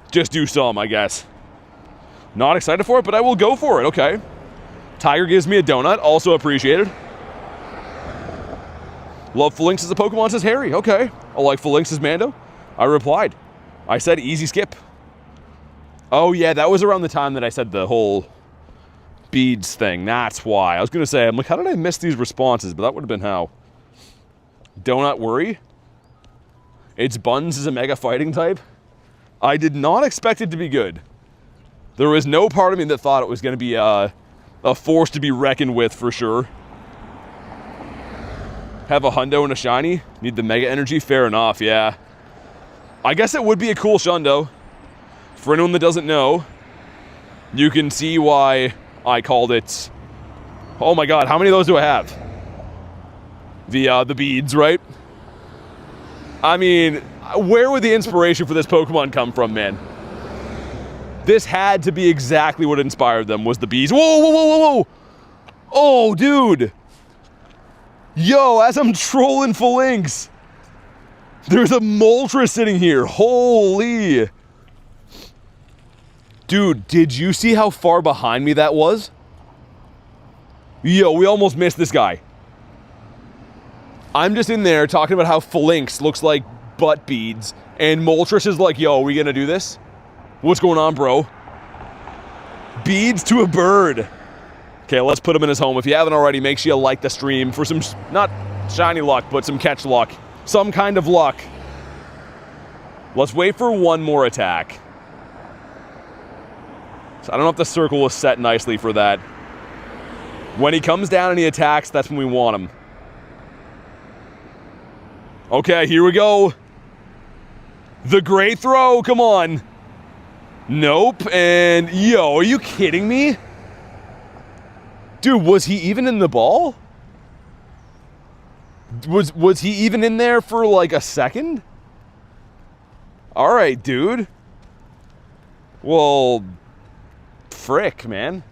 just do some, I guess. Not excited for it, but I will go for it, okay. Tiger gives me a donut, also appreciated. Love Phalanx as a Pokemon, says Harry. Okay. I like Phalanx as Mando. I replied. I said easy skip. Oh, yeah, that was around the time that I said the whole beads thing. That's why. I was going to say, I'm like, how did I miss these responses? But that would have been how. Donut worry. Its Buns is a mega fighting type. I did not expect it to be good. There was no part of me that thought it was going to be a force to be reckoned with for sure. Have a hundo and a shiny. Need the mega energy. Fair enough, yeah. I guess it would be a cool shundo. For anyone that doesn't know, you can see why I called it... Oh my god, how many of those do I have? The beads, right? I mean, where would the inspiration for this Pokemon come from, man? This had to be exactly what inspired them, was the bees. Whoa, whoa, whoa, whoa, whoa! Oh, dude! Yo, as I'm trolling Phalanx, there's a Moltres sitting here. Holy! Dude, did you see how far behind me that was? Yo, we almost missed this guy. I'm just in there talking about how Phalanx looks like butt beads, and Moltres is like, yo, are we gonna do this? What's going on, bro? Beads to a bird. Okay, let's put him in his home. If you haven't already, make sure you like the stream for some, not shiny luck, but some catch luck. Some kind of luck. Let's wait for one more attack. So I don't know if the circle was set nicely for that. When he comes down and he attacks, that's when we want him. Okay, here we go. The great throw, come on. Nope, and yo, are you kidding me? Dude, was he even in the ball? Was he even in there for like a second? Alright, dude. Well, frick, man.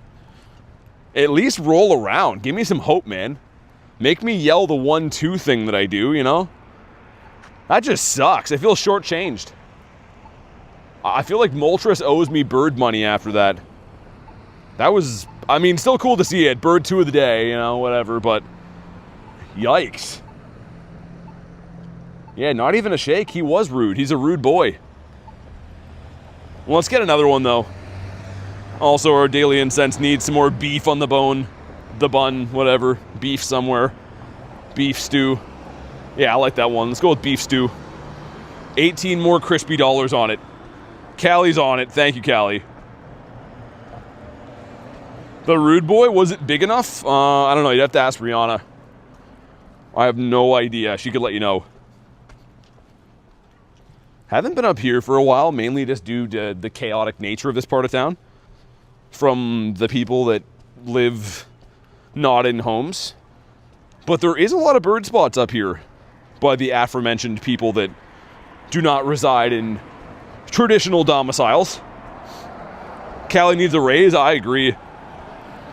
At least roll around. Give me some hope, man. Make me yell the 1-2 thing that I do, you know? That just sucks. I feel shortchanged. I feel like Moltres owes me bird money after that. That was, I mean, still cool to see it. Bird 2 of the day, you know, whatever, but yikes. Yeah, not even a shake. He was rude. He's a rude boy. Well, let's get another one, though. Also, our daily incense needs some more beef on the bone. The bun, whatever. Beef somewhere. Beef stew. Yeah, I like that one. Let's go with beef stew. 18 more crispy dollars on it. Callie's on it. Thank you, Callie. The rude boy, was it big enough? I don't know. You'd have to ask Rihanna. I have no idea. She could let you know. Haven't been up here for a while, mainly just due to the chaotic nature of this part of town. From the people that live not in homes. But there is a lot of bird spots up here by the aforementioned people that do not reside in traditional domiciles. Callie needs a raise. I agree.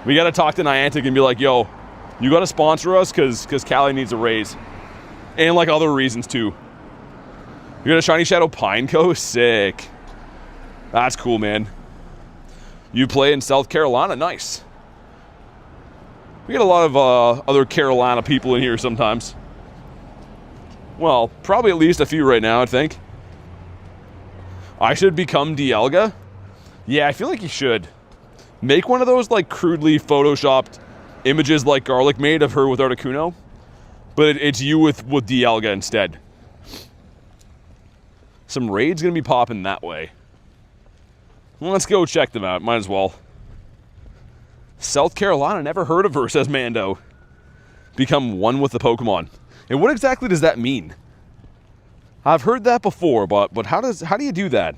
We got to talk to Niantic and be like, yo, you got to sponsor us because Callie needs a raise. And like other reasons too. You're going to Shiny Shadow Pineco? Sick. That's cool, man. You play in South Carolina? Nice. We get a lot of other Carolina people in here sometimes. Well, probably at least a few right now, I think. I should become Dialga? Yeah, I feel like you should. Make one of those, like, crudely photoshopped images like Garlic made of her with Articuno. But it's you with Dialga instead. Some raids gonna be popping that way. Well, let's go check them out. Might as well. South Carolina, never heard of her, says Mando. Become one with the Pokemon. And what exactly does that mean? I've heard that before, but how do you do that?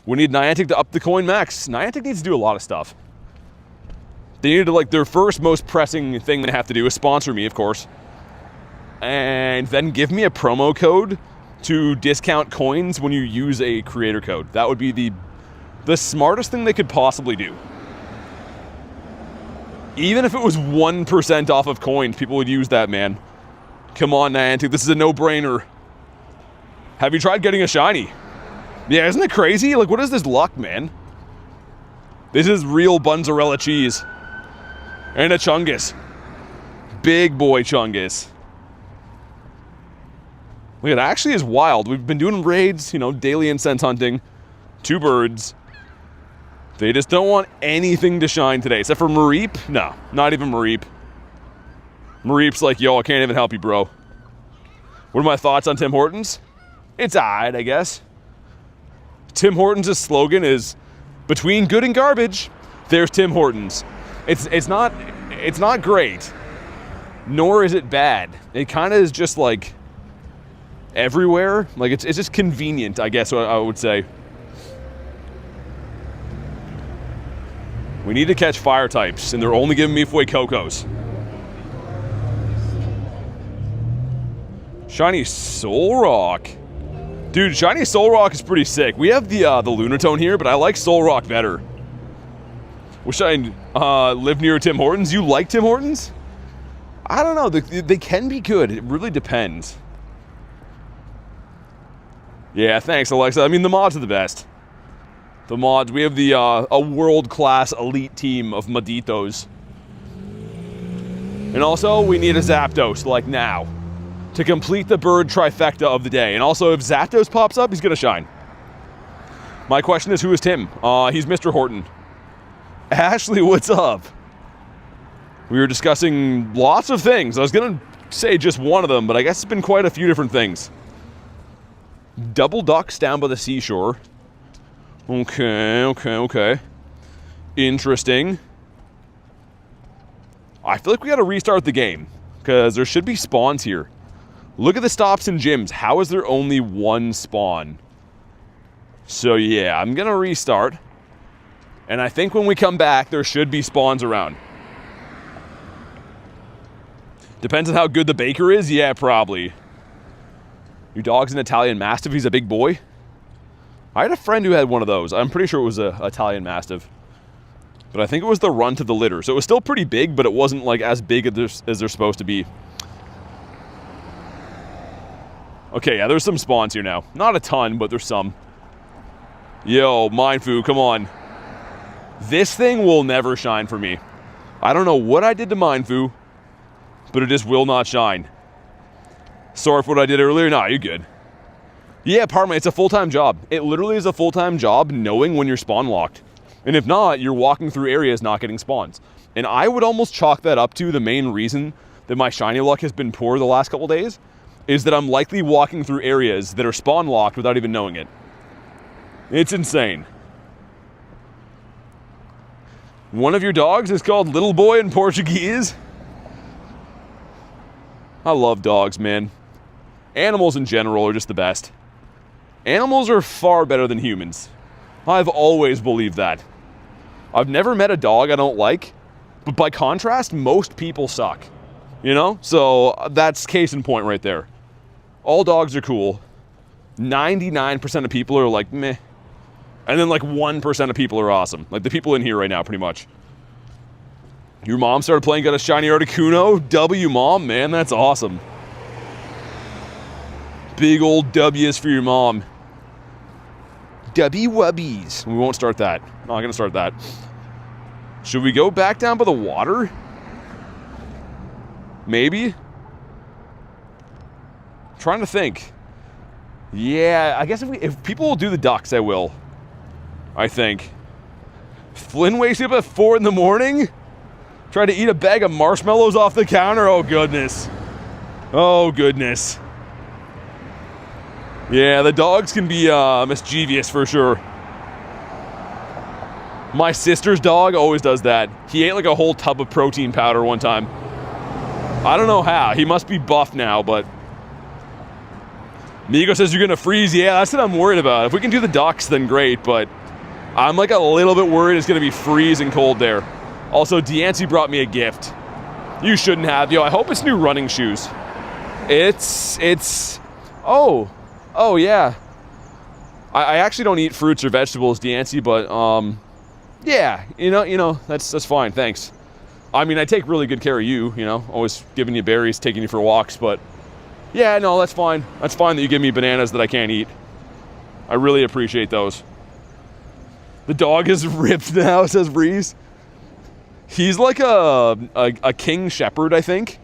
We need Niantic to up the coin max. Niantic needs to do a lot of stuff. They need to, like, their first most pressing thing they have to do is sponsor me, of course. And then give me a promo code to discount coins when you use a creator code. That would be the smartest thing they could possibly do. Even if it was 1% off of coins, people would use that, man. Come on, Niantic, this is a no-brainer. Have you tried getting a shiny? Yeah, isn't it crazy? Like, what is this luck, man? This is real Bunzarella cheese. And a Chungus. Big boy Chungus. Look, it actually is wild. We've been doing raids, you know, daily incense hunting. 2 birds. They just don't want anything to shine today. Except for Mareep? No, not even Mareep. Mareep's like, yo, I can't even help you, bro. What are my thoughts on Tim Hortons? It's alright, I guess. Tim Hortons' slogan is, between good and garbage, there's Tim Hortons. It's not great, nor is it bad. It kind of is just like everywhere. Like it's just convenient, I guess what I would say. We need to catch fire types, and they're only giving me Fuecocos. Shiny Solrock. Dude, Shiny Solrock is pretty sick. We have the Lunatone here, but I like Solrock better. Wish I lived near Tim Hortons. You like Tim Hortons? I don't know. They can be good. It really depends. Yeah, thanks, Alexa. I mean, the mods are the best. The mods. We have the a world-class elite team of Maditos. And also, we need a Zapdos, like now, to complete the bird trifecta of the day. And also, if Zapdos pops up, he's gonna shine. My question is, who is Tim? He's Mr. Horton. Ashley, what's up? We were discussing lots of things. I was gonna say just one of them, but I guess it's been quite a few different things. Double ducks down by the seashore. Okay. Interesting. I feel like we gotta restart the game, because there should be spawns here. Look at the stops and gyms. How is there only one spawn? So yeah, I'm gonna restart. And I think when we come back, there should be spawns around. Depends on how good the baker is. Yeah, probably. Your dog's an Italian Mastiff. He's a big boy. I had a friend who had one of those. I'm pretty sure it was an Italian Mastiff. But I think it was the runt of the litter. So it was still pretty big, but it wasn't like as big as they're supposed to be. Okay, yeah, there's some spawns here now. Not a ton, but there's some. Yo, Mindfu, come on. This thing will never shine for me. I don't know what I did to Mindfu, but it just will not shine. Sorry for what I did earlier. Nah, you're good. Yeah, pardon me, it's a full-time job. It literally is a full-time job knowing when you're spawn locked. And if not, you're walking through areas not getting spawns. And I would almost chalk that up to the main reason that my shiny luck has been poor the last couple days, is that I'm likely walking through areas that are spawn locked without even knowing it. It's insane. One of your dogs is called Little Boy in Portuguese. I love dogs, man. Animals in general are just the best. Animals are far better than humans. I've always believed that. I've never met a dog I don't like, but by contrast, most people suck. You know? So that's case in point right there. All dogs are cool. 99% of people are like, meh. And then like 1% of people are awesome. Like the people in here right now, pretty much. Your mom started playing, got a shiny Articuno? W, mom, man, that's awesome. Big old W's for your mom. W-wubbies. We won't start that. Not gonna start that. Should we go back down by the water? Maybe? I'm trying to think. Yeah, I guess if people will do the ducks, I will. I think. Flynn wakes up at 4 in the morning? Tried to eat a bag of marshmallows off the counter? Oh, goodness. Oh, goodness. Yeah, the dogs can be mischievous for sure. My sister's dog always does that. He ate like a whole tub of protein powder one time. I don't know how. He must be buff now, but... Migo says you're gonna freeze. Yeah, that's what I'm worried about. If we can do the ducks, then great, but... I'm like a little bit worried it's gonna be freezing cold there. Also, Deancy brought me a gift. You shouldn't have. Yo, I hope it's new running shoes. It's... Oh, yeah. I actually don't eat fruits or vegetables, Deancy, but, yeah, you know, that's fine, thanks. I mean, I take really good care of you, you know, always giving you berries, taking you for walks, but, yeah, no, that's fine. That's fine that you give me bananas that I can't eat. I really appreciate those. The dog is ripped now, says Breeze. He's like a king shepherd, I think.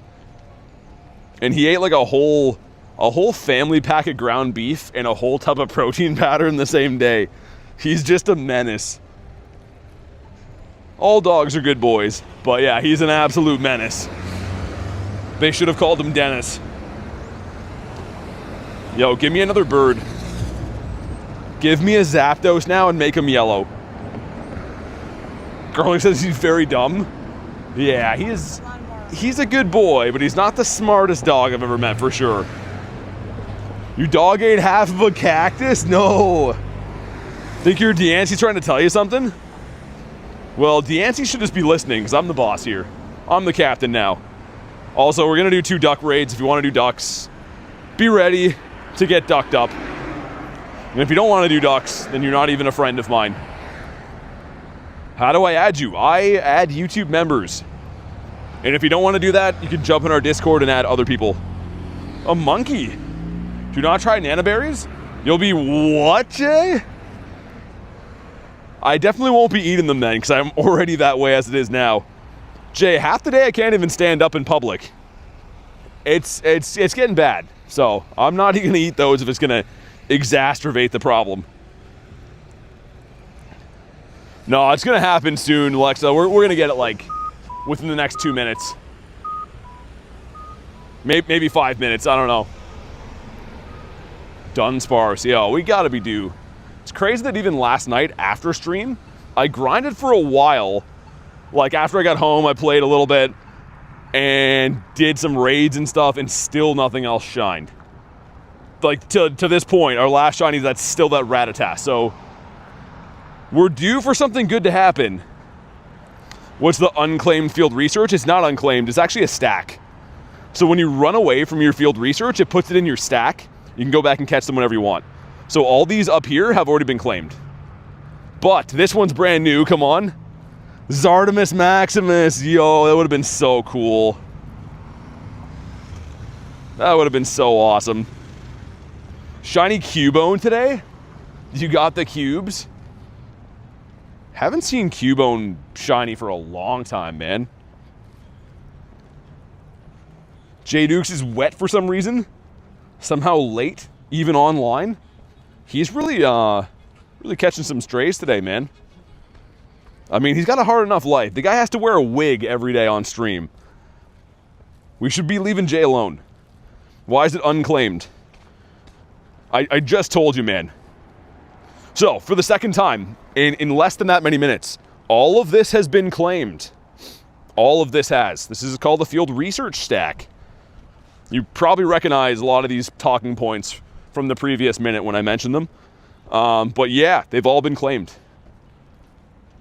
And he ate like a whole family pack of ground beef and a whole tub of protein powder in the same day. He's just a menace. All dogs are good boys. But yeah, he's an absolute menace. They should have called him Dennis. Yo, give me another bird. Give me a Zapdos now and make him yellow. Garlic says he's very dumb. Yeah, he's a good boy, but he's not the smartest dog I've ever met, for sure. You dog ate half of a cactus? No. Think you're Deancy trying to tell you something? Well, Deancy should just be listening, because I'm the boss here. I'm the captain now. Also, we're going to do 2 duck raids. If you want to do ducks, be ready to get ducked up. And if you don't want to do ducks, then you're not even a friend of mine. How do I add you? I add YouTube members. And if you don't want to do that, you can jump in our Discord and add other people. A monkey. Do not try nanaberries? You'll be what, Jay? I definitely won't be eating them then, because I'm already that way as it is now. Jay, half the day I can't even stand up in public. It's getting bad. So I'm not even going to eat those if it's going to exacerbate the problem. No, it's going to happen soon, Alexa. We're going to get it, like, within the next 2 minutes. Maybe 5 minutes. I don't know. Dunsparce. Yo, we got to be due. It's crazy that even last night after stream, I grinded for a while. Like, after I got home, I played a little bit and did some raids and stuff, and still nothing else shined. Like, to this point, our last shiny, that's still that Rattata. So we're due for something good to happen. What's the unclaimed field research? It's not unclaimed. It's actually a stack. So when you run away from your field research, it puts it in your stack. You can go back and catch them whenever you want. So all these up here have already been claimed. But this one's brand new. Come on. Zardomus Maximus. Yo, that would have been so cool. That would have been so awesome. Shiny Cubone today? You got the cubes? Haven't seen Cubone shiny for a long time, man. J Dukes is wet for some reason. Somehow late, even online. He's really catching some strays today, man. I mean, he's got a hard enough life. The guy has to wear a wig every day on stream. We should be leaving Jay alone. Why is it unclaimed? I just told you, man. So, for the second time, in less than that many minutes, all of this has been claimed. All of this has. This is called the Field Research Stack. You probably recognize a lot of these talking points from the previous minute when I mentioned them. But yeah, they've all been claimed.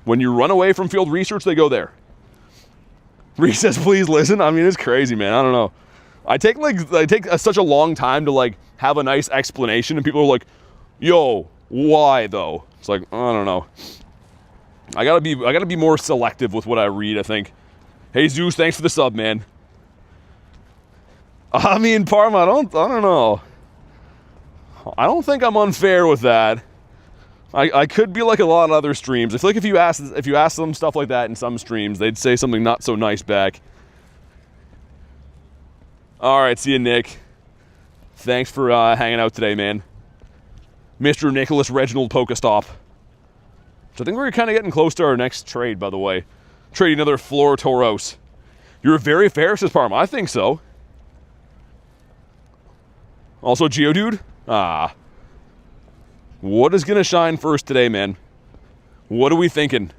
When you run away from field research, they go there. Reese says, please listen. I mean, it's crazy, man. I don't know. I take such a long time to like have a nice explanation, and people are like, yo, why though? It's like, I don't know. I gotta be more selective with what I read, I think. Hey Zeus, thanks for the sub, man. I mean, Parma, I don't know. I don't think I'm unfair with that. I could be like a lot of other streams. I feel like if you ask them stuff like that in some streams, they'd say something not so nice back. All right, see you, Nick. Thanks for hanging out today, man. Mr. Nicholas Reginald Pokestop. So I think we're kind of getting close to our next trade, by the way. Trading another Floratoros. You're very fair, says Parma. I think so. Also, Geodude? Ah. What is going to shine first today, man? What are we thinking?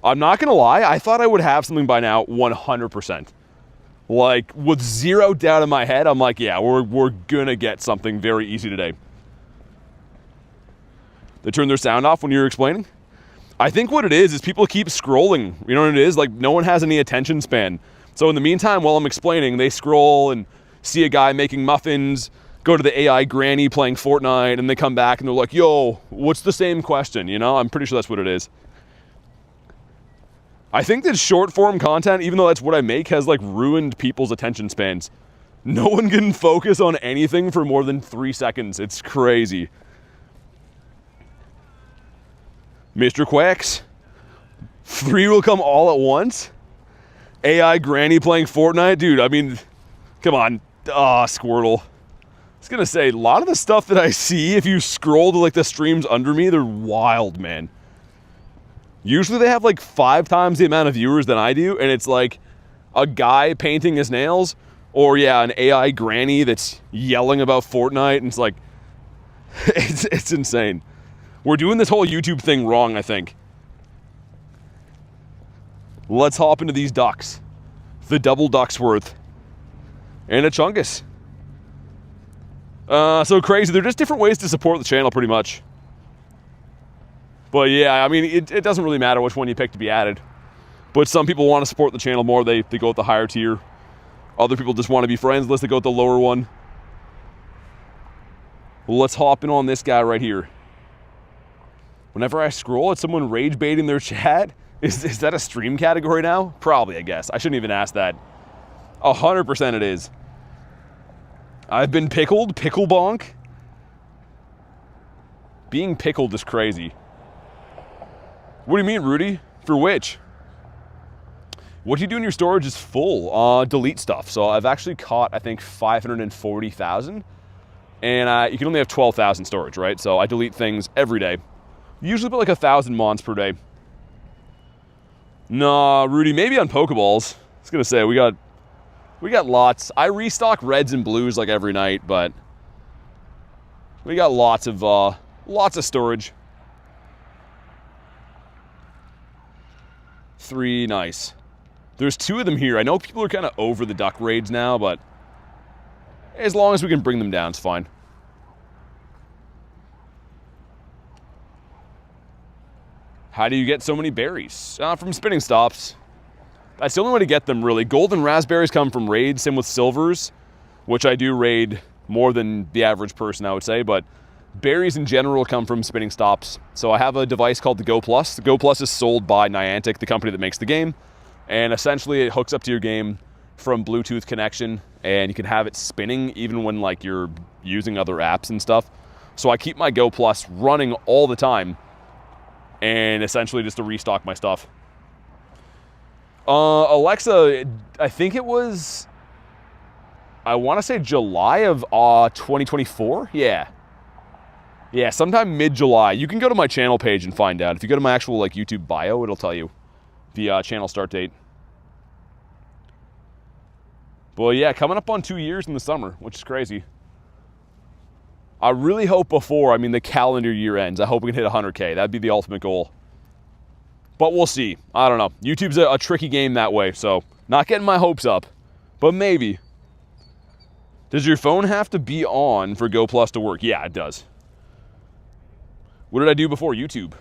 I'm not going to lie. I thought I would have something by now 100%. Like, with zero doubt in my head, I'm like, yeah, we're going to get something very easy today. They turn their sound off when you're explaining? I think what it is people keep scrolling. You know what it is? Like, no one has any attention span. So in the meantime, while I'm explaining, they scroll and see a guy making muffins, go to the AI granny playing Fortnite, and they come back and they're like, yo, what's the same question? You know, I'm pretty sure that's what it is. I think that short form content, even though that's what I make, has like ruined people's attention spans. No one can focus on anything for more than 3 seconds. It's crazy. Mr. Quacks, 3 will come all at once? AI granny playing Fortnite? Dude, I mean, come on. Squirtle. I was gonna say, a lot of the stuff that I see, if you scroll to like the streams under me, they're wild, man. Usually they have like 5 times the amount of viewers than I do, and it's like a guy painting his nails, or yeah, an AI granny that's yelling about Fortnite, and it's like, it's insane. We're doing this whole YouTube thing wrong, I think. Let's hop into these ducks. The double Ducksworth. And a Chungus. So crazy. They're just different ways to support the channel, pretty much. But yeah, I mean, it doesn't really matter which one you pick to be added. But some people want to support the channel more. They go with the higher tier. Other people just want to be friends. Let's go with the lower one. Well, let's hop in on this guy right here. Whenever I scroll at someone rage baiting their chat, is that a stream category now? Probably, I guess. I shouldn't even ask that. 100% it is. I've been pickled, pickle bonk. Being pickled is crazy. What do you mean, Rudy? For which? What you do in your storage is full. Delete stuff. So I've actually caught, I think, 540,000. And you can only have 12,000 storage, right? So I delete things every day. Usually put like 1,000 mons per day. Nah, Rudy, maybe on Pokeballs. I was gonna say, we got lots. I restock reds and blues like every night, but we got lots of storage. 3, nice. There's 2 of them here. I know people are kind of over the duck raids now, but as long as we can bring them down, it's fine. How do you get so many berries? From spinning stops. That's the only way to get them, really. Golden raspberries come from raids, same with silvers, which I do raid more than the average person, I would say, but berries in general come from spinning stops. So I have a device called the Go Plus. The Go Plus is sold by Niantic, the company that makes the game, and essentially it hooks up to your game from Bluetooth connection, and you can have it spinning even when like you're using other apps and stuff. So I keep my Go Plus running all the time, and essentially just to restock my stuff. Alexa, I think it was, I want to say July of 2024. Yeah, sometime mid-July. You can go to my channel page and find out. If you go to my actual like YouTube bio, it'll tell you the channel start date. Well, yeah, coming up on 2 years in the summer, which is crazy. I really hope before, the calendar year ends, I hope we can hit 100K. That'd be the ultimate goal. But we'll see. I don't know. YouTube's a tricky game that way, so not getting my hopes up, but maybe. Does your phone have to be on for Go Plus to work? Yeah, it does. What did I do before YouTube?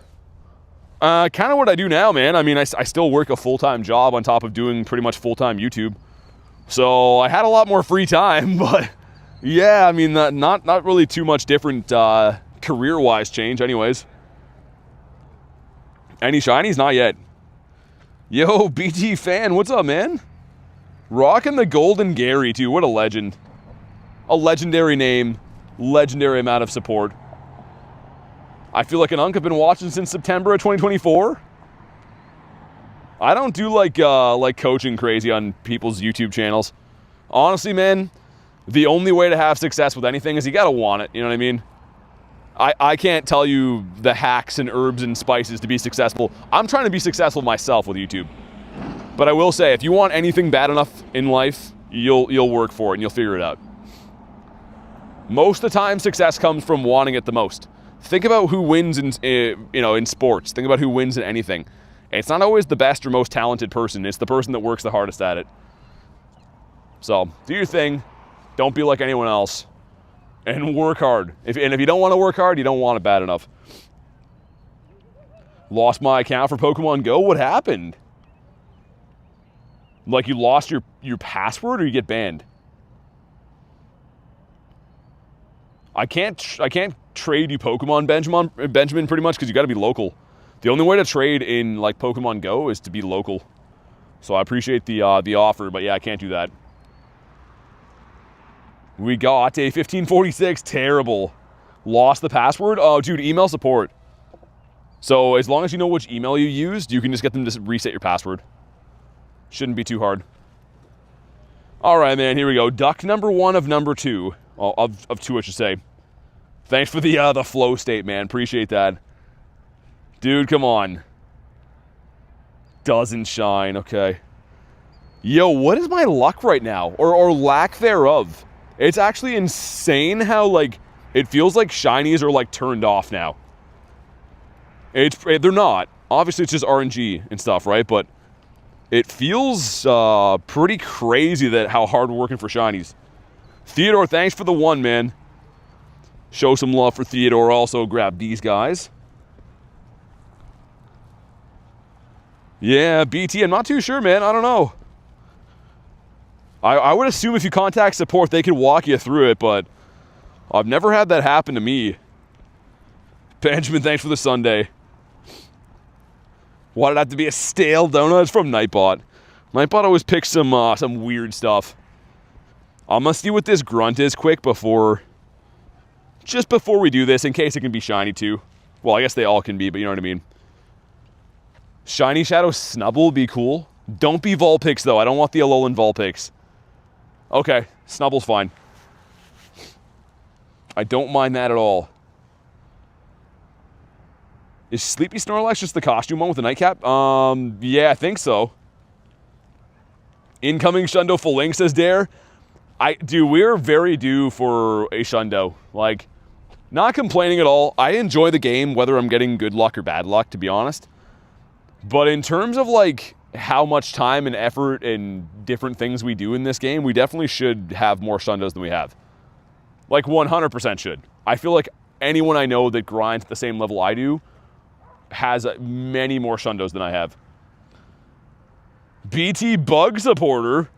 Kind of what I do now, man. I still work a full-time job on top of doing pretty much full-time YouTube. So I had a lot more free time, but yeah, not really too much different career-wise change anyways. Any shinies? Not yet. Yo, BT fan, what's up, man? Rocking the Golden Gary, too. What a legend. A legendary name. Legendary amount of support. I feel like an unk. I've been watching since September of 2024. I don't do like coaching crazy on people's YouTube channels. Honestly, man, the only way to have success with anything is you gotta want it. You know what I mean? I can't tell you the hacks and herbs and spices to be successful. I'm trying to be successful myself with YouTube. But I will say, if you want anything bad enough in life, you'll work for it and you'll figure it out. Most of the time, success comes from wanting it the most. Think about who wins in sports. Think about who wins in anything. It's not always the best or most talented person. It's the person that works the hardest at it. So do your thing. Don't be like anyone else. And work hard. If you don't want to work hard, you don't want it bad enough. Lost my account for Pokemon GO? What happened? Like you lost your password or you get banned? I can't trade you Pokemon, Benjamin, pretty much, because you got to be local. The only way to trade in like Pokemon GO is to be local. So I appreciate the offer, but yeah, I can't do that. We got a 1546, terrible. Lost the password? Oh, dude, email support. So as long as you know which email you used, you can just get them to reset your password. Shouldn't be too hard. All right, man, here we go. Duck number 1 of number 2. Oh, of 2, I should say. Thanks for the flow state, man. Appreciate that. Dude, come on. doesn't shine. Okay. Yo, what is my luck right now? Or lack thereof? It's actually insane how, like, it feels like shinies are, like, turned off now. They're not. Obviously, it's just RNG and stuff, right? But it feels pretty crazy that how hard we're working for shinies. Theodore, thanks for the 1, man. Show some love for Theodore. Also, grab these guys. Yeah, BT, I'm not too sure, man. I don't know. I would assume if you contact support, they could walk you through it, but I've never had that happen to me. Benjamin, thanks for the Sunday. Why did it have to be a stale donut? It's from Nightbot. Nightbot always picks some weird stuff. I'm gonna see what this grunt is quick just before we do this, in case it can be shiny too. Well, I guess they all can be, but you know what I mean. Shiny Shadow Snubble would be cool. Don't be Vulpix though. I don't want the Alolan Vulpix. Okay, Snubble's fine. I don't mind that at all. Is Sleepy Snorlax just the costume one with the nightcap? Yeah, I think so. Incoming Shundo Full Link, says Dare. Dude, we're very due for a Shundo. Like, not complaining at all. I enjoy the game, whether I'm getting good luck or bad luck, to be honest. But in terms of, like, how much time and effort and different things we do in this game, we definitely should have more Shundos than we have. Like, 100% should. I feel like anyone I know that grinds at the same level I do has many more Shundos than I have. BT Bug supporter?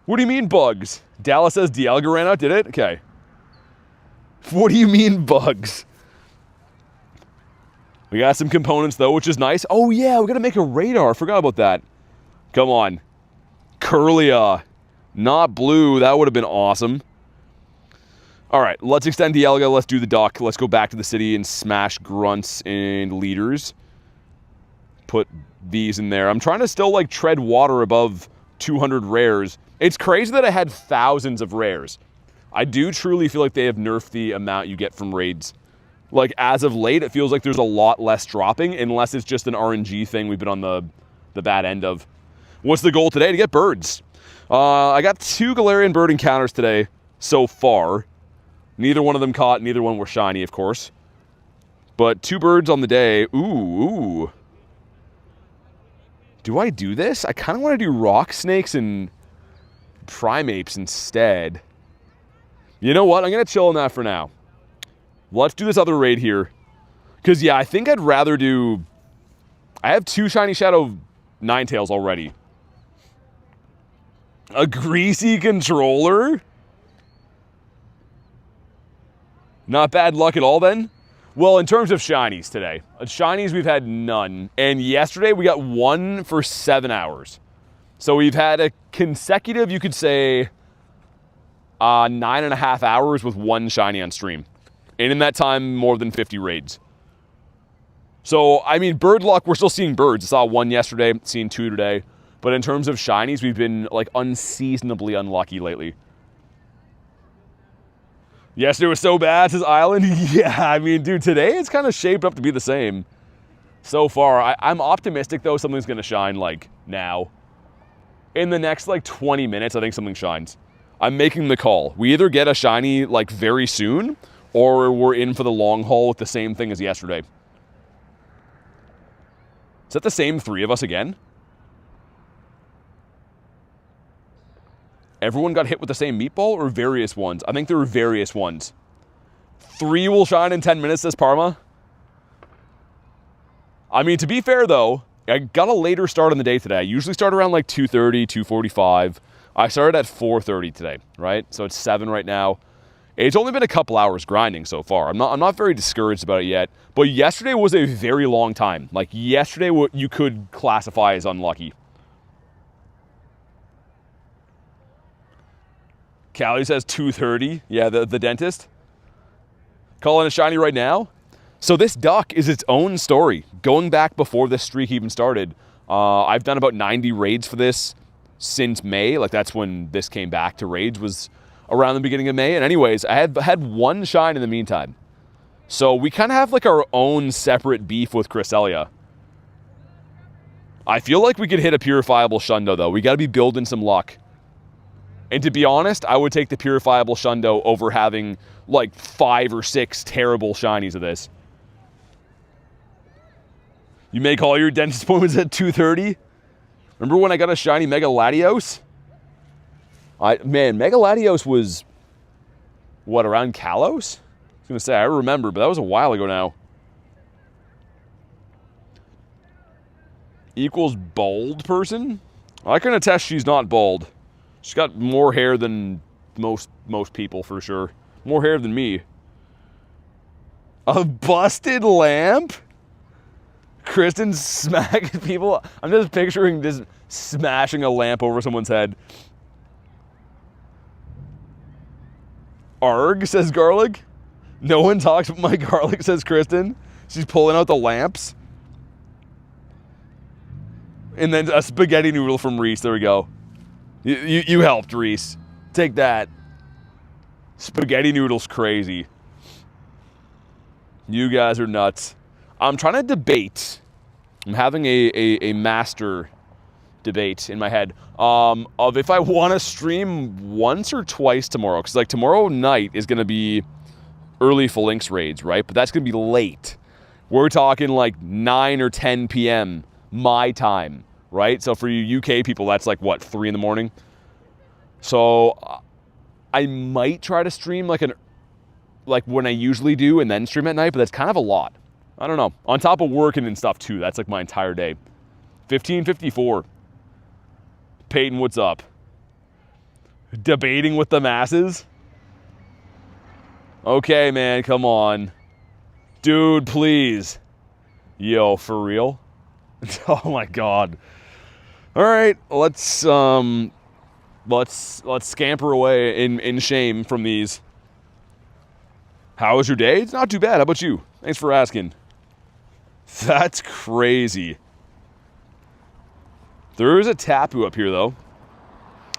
What do you mean bugs? Dallas says Dialga ran out, did it? Okay. What do you mean bugs? We got some components, though, which is nice. Oh, yeah, we got to make a radar. I forgot about that. Come on. Cresselia. Not blue. That would have been awesome. All right, let's extend Dialga. Let's do the dock. Let's go back to the city and smash grunts and leaders. Put these in there. I'm trying to still, like, tread water above 200 rares. It's crazy that I had thousands of rares. I do truly feel like they have nerfed the amount you get from raids. Like, as of late, it feels like there's a lot less dropping, unless it's just an RNG thing we've been on the bad end of. What's the goal today? To get birds. I got 2 Galarian bird encounters today so far. Neither one of them caught, neither one were shiny, of course. But 2 birds on the day. Ooh. Do I do this? I kind of want to do rock snakes and primates instead. You know what? I'm going to chill on that for now. Let's do this other raid here. Because, yeah, I think I'd rather do... I have 2 Shiny Shadow Ninetales already. A greasy controller? Not bad luck at all, then? Well, in terms of shinies today. Shinies, we've had none. And yesterday, we got 1 for 7 hours. So we've had a consecutive, you could say, 9.5 hours with 1 shiny on stream. And in that time, more than 50 raids. So, I mean, bird luck, we're still seeing birds. I saw 1 yesterday, seeing 2 today. But in terms of shinies, we've been, like, unseasonably unlucky lately. Yesterday was so bad, says Island. Yeah, I mean, dude, today it's kind of shaped up to be the same. So far, I'm optimistic, though, something's going to shine, like, now. In the next, like, 20 minutes, I think something shines. I'm making the call. We either get a shiny, like, very soon, or we're in for the long haul with the same thing as yesterday. Is that the same 3 of us again? Everyone got hit with the same meatball or various ones? I think there were various ones. 3 will shine in 10 minutes, says Parma. I mean, to be fair, though, I got a later start on the day today. I usually start around like 2:30, 2:45. I started at 4:30 today, right? So it's 7 right now. It's only been a couple hours grinding so far. I'm not very discouraged about it yet. But yesterday was a very long time. Like, yesterday, what you could classify as unlucky. Callie says 2:30. Yeah, the dentist. Calling a shiny right now. So this duck is its own story. Going back before this streak even started, I've done about 90 raids for this since May. Like, that's when this came back to raids, was around the beginning of May. And anyways, I had 1 shine in the meantime. So we kind of have like our own separate beef with Cresselia. I feel like we could hit a purifiable Shundo, though. We got to be building some luck. And to be honest, I would take the purifiable Shundo over having, like, 5 or 6 terrible shinies of this. You make all your dentist appointments at 2:30? Remember when I got a shiny Mega Latios? Man, Mega Latios was, what, around Kalos? I was going to say, I remember, but that was a while ago now. Equals bald person? I can attest she's not bald. She's got more hair than most people, for sure. More hair than me. A busted lamp? Kristen's smacking people. I'm just picturing just smashing a lamp over someone's head. Arg, says Garlic. No one talks but my Garlic, says Kristen. She's pulling out the lamps. And then a spaghetti noodle from Reese. There we go. You helped, Reese. Take that. Spaghetti noodle's crazy. You guys are nuts. I'm trying to debate. I'm having a master debate in my head of if I want to stream once or twice tomorrow. Because like tomorrow night is going to be early Phalanx raids, right? But that's going to be late. We're talking like 9 or 10 p.m. my time, right? So for you UK people, that's like, what, 3 in the morning? So I might try to stream like when I usually do and then stream at night, but that's kind of a lot. I don't know. On top of working and stuff too, that's like my entire day. 15:54. Peyton, what's up? Debating with the masses? Okay, man, come on. Dude, please. Yo, for real? Oh my god. All right, let's scamper away in shame from these. How was your day? It's not too bad. How about you? Thanks for asking. That's crazy. There is a Tapu up here though,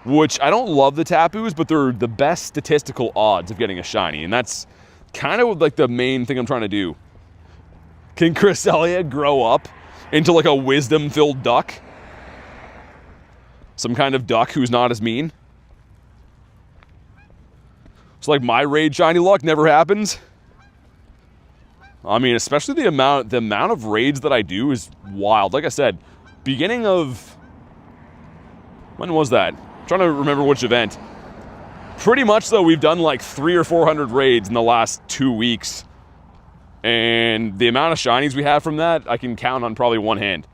which I don't love the Tapus, but they're the best statistical odds of getting a shiny, and that's kind of like the main thing I'm trying to do. Can Cresselia grow up into like a wisdom-filled duck? Some kind of duck who's not as mean? It's like my raid shiny luck never happens. I mean, especially the amount of raids that I do is wild. Like I said, beginning of, when was that? I'm trying to remember which event. Pretty much though, we've done like 300 or 400 raids in the last 2 weeks. And the amount of shinies we have from that, I can count on probably one hand.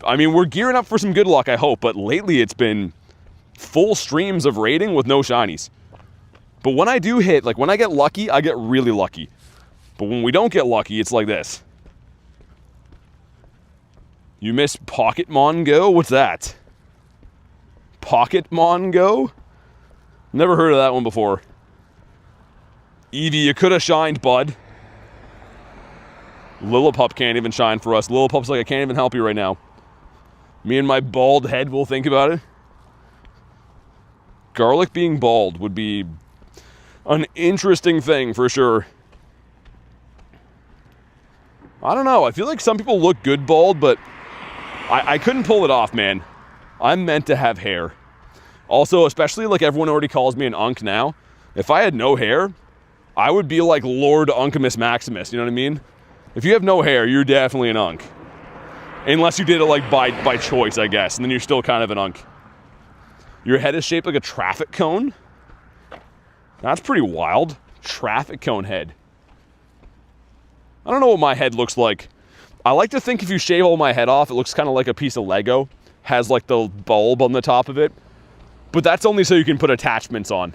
I mean, we're gearing up for some good luck, I hope, but lately it's been full streams of raiding with no shinies. But when I do hit, like when I get lucky, I get really lucky. But when we don't get lucky, it's like this. You miss Pokémon GO? What's that? Pokémon GO? Never heard of that one before. Evie, you could have shined, bud. Lillipup can't even shine for us. Lillipup's like, I can't even help you right now. Me and my bald head will think about it. Garlic being bald would be an interesting thing for sure. I don't know. I feel like some people look good bald, but I couldn't pull it off, man. I'm meant to have hair. Also, especially like everyone already calls me an Unk now. If I had no hair, I would be like Lord Unkimus Maximus, you know what I mean? If you have no hair, you're definitely an Unk. Unless you did it like by choice, I guess, and then you're still kind of an Unk. Your head is shaped like a traffic cone? That's pretty wild. Traffic cone head. I don't know what my head looks like. I like to think if you shave all my head off, it looks kind of like a piece of Lego. Has like the bulb on the top of it. But that's only so you can put attachments on.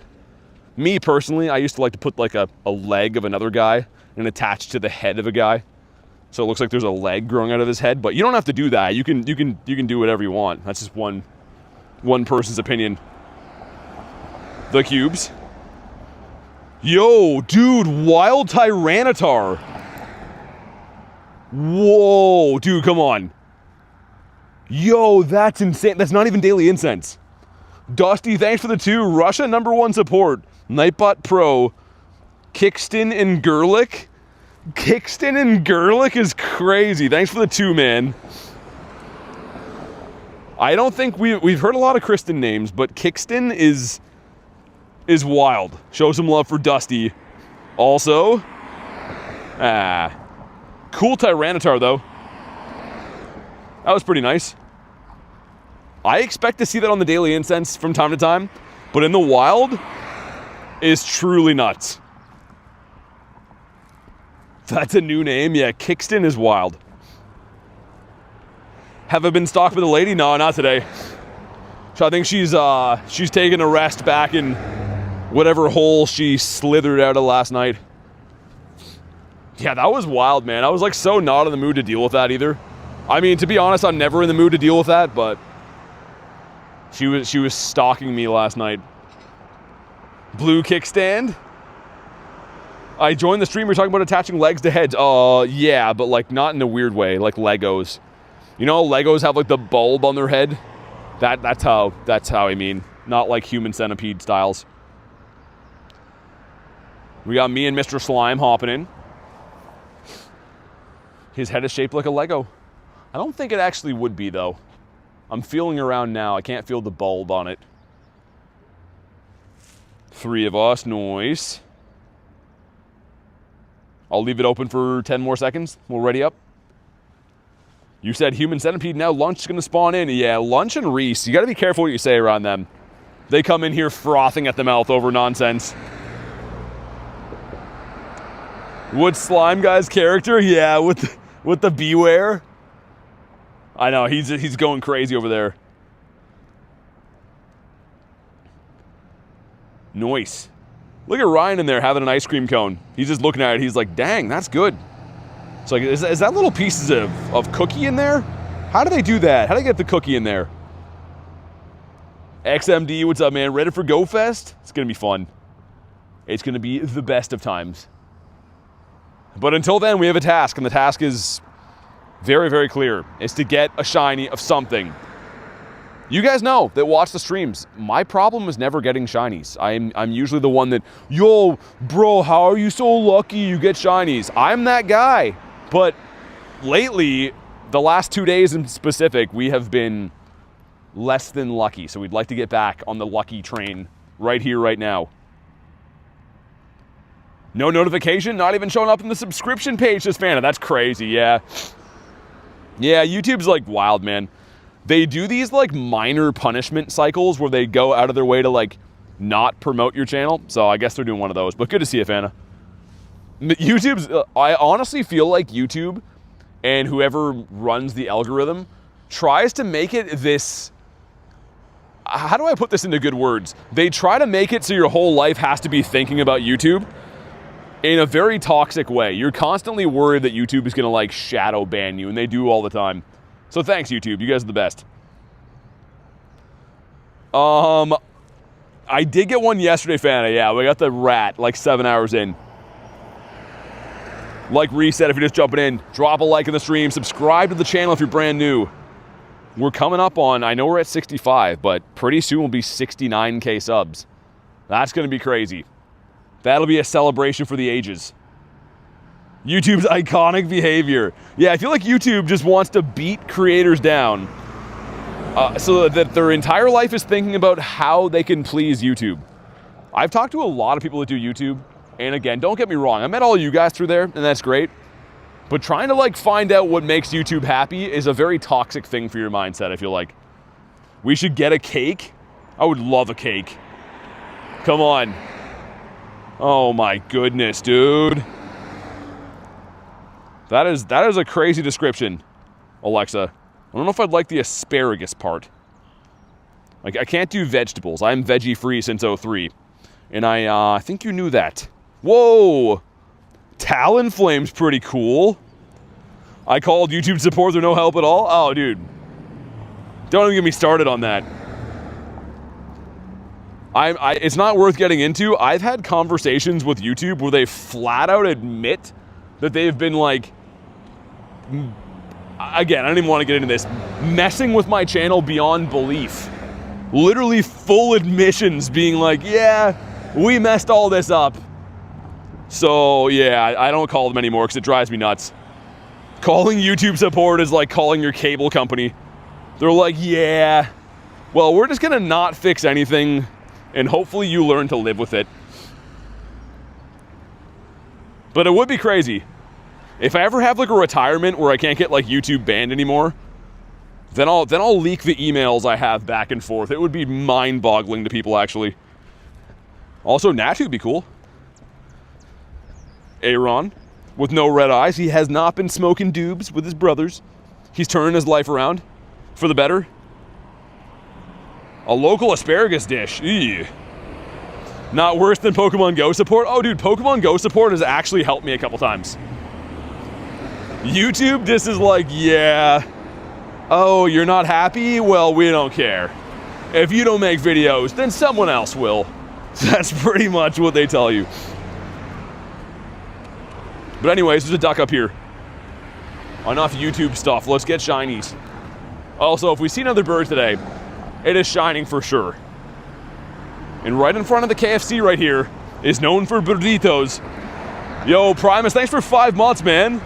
Me personally, I used to like to put like a leg of another guy and attach to the head of a guy. So it looks like there's a leg growing out of his head, but you don't have to do that. You can do whatever you want. That's just one person's opinion. The cubes. Yo, dude, wild Tyranitar. Whoa, dude, come on. Yo, that's insane. That's not even daily incense. Dusty, thanks for the 2. Russia #1 support. Nightbot Pro. Kickston and Gerlich. Kickston and Gerlich is crazy. Thanks for the 2, man. I don't think we've heard a lot of Kristen names, but Kickston is wild. Show some love for Dusty. Also, cool Tyranitar though. That was pretty nice. I expect to see that on the Daily Incense from time to time, but in the wild is truly nuts. That's a new name. Yeah, Kickston is wild. Have I been stalked by the lady? No, not today. So I think she's taking a rest back in whatever hole she slithered out of last night. Yeah, that was wild, man. I was like so not in the mood to deal with that either. I mean, to be honest, I'm never in the mood to deal with that, but she was stalking me last night. Blue kickstand. I joined the stream. We're talking about attaching legs to heads. Yeah, but like not in a weird way, like Legos. You know, Legos have like the bulb on their head. That's how I mean. Not like human centipede styles. We got me and Mr. Slime hopping in. His head is shaped like a Lego. I don't think it actually would be though. I'm feeling around now. I can't feel the bulb on it. 3 of us, noise. I'll leave it open for 10 more seconds. We'll ready up. You said human centipede, now Lunch is going to spawn in. Yeah, Lunch and Reese, you got to be careful what you say around them. They come in here frothing at the mouth over nonsense. Would Slime Guy's character? Yeah, with the beware. I know, he's going crazy over there. Nice. Look at Ryan in there having an ice cream cone. He's just looking at it. He's like, dang, that's good. It's like, is that little pieces of cookie in there? How do they do that? How do they get the cookie in there? XMD, what's up, man? Ready for Go Fest? It's going to be fun. It's going to be the best of times. But until then, we have a task, and the task is very, very clear. It's to get a shiny of something. You guys know that watch the streams. My problem is never getting shinies. I'm usually the one that, yo, bro, how are you so lucky you get shinies? I'm that guy. But lately, the last 2 days in specific, we have been less than lucky. So we'd like to get back on the lucky train right here, right now. No notification, not even showing up in the subscription page this Fanta. That's crazy, yeah. Yeah, YouTube's like wild, man. They do these like minor punishment cycles where they go out of their way to like not promote your channel. So I guess they're doing one of those, but good to see you, Fanta. YouTube's, I honestly feel like YouTube and whoever runs the algorithm tries to make it this, how do I put this into good words? They try to make it so your whole life has to be thinking about YouTube in a very toxic way. You're constantly worried that YouTube is gonna like shadow ban you, and they do all the time. So thanks, YouTube. You guys are the best. I did get one yesterday, Fanta. Yeah, we got the rat like 7 hours in. Like Reset if you're just jumping in. Drop a like in the stream. Subscribe to the channel if you're brand new. We're coming up on, I know we're at 65, but pretty soon we'll be 69K subs. That's going to be crazy. That'll be a celebration for the ages. YouTube's iconic behavior. Yeah, I feel like YouTube just wants to beat creators down so that their entire life is thinking about how they can please YouTube. I've talked to a lot of people that do YouTube, and again, don't get me wrong, I met all you guys through there, and that's great. But trying to like find out what makes YouTube happy is a very toxic thing for your mindset, I feel like. We should get a cake. I would love a cake. Come on. Oh my goodness, dude. That is a crazy description, Alexa. I don't know if I'd like the asparagus part. Like, I can't do vegetables. I'm veggie free since 03. And I think you knew that. Whoa! Talonflame's pretty cool. I called YouTube support, they're no help at all? Oh, dude. Don't even get me started on that. It's not worth getting into. I've had conversations with YouTube where they flat out admit that they've been like, again, I don't even want to get into this, messing with my channel beyond belief. Literally full admissions being like, yeah, we messed all this up. So yeah, I don't call them anymore because it drives me nuts. Calling YouTube support is like calling your cable company. They're like, yeah, well, we're just gonna not fix anything, and hopefully you learn to live with it. But it would be crazy. If I ever have like a retirement where I can't get like YouTube banned anymore, then I'll leak the emails I have back and forth. It would be mind-boggling to people, actually. Also, Natu would be cool. Aaron, with no red eyes. He has not been smoking doobs with his brothers. He's turning his life around for the better. A local asparagus dish. Ew. Not worse than Pokemon Go support. Oh, dude, Pokemon Go support has actually helped me a couple times. YouTube, this is like, yeah. Oh, you're not happy? Well, we don't care. If you don't make videos, then someone else will. That's pretty much what they tell you. But anyways, there's a duck up here. Enough YouTube stuff. Let's get shinies. Also, if we see another bird today, it is shining for sure. And right in front of the KFC right here is known for burritos. Yo, Primus, thanks for 5 months, man.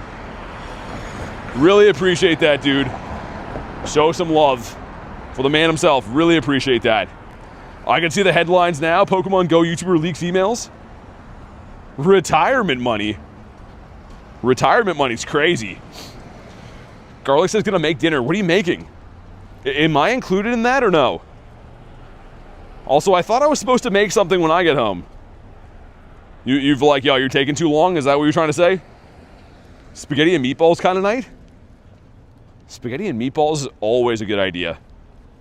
Really appreciate that, dude. Show some love for the man himself. Really appreciate that. I can see the headlines now. Pokemon Go YouTuber leaks emails. Retirement money. Retirement money's crazy. Garlic says gonna make dinner. What are you making? Am I included in that or no? Also, I thought I was supposed to make something when I get home. You've like, yo, you're taking too long? Is that what you're trying to say? Spaghetti and meatballs kind of night? Spaghetti and meatballs is always a good idea.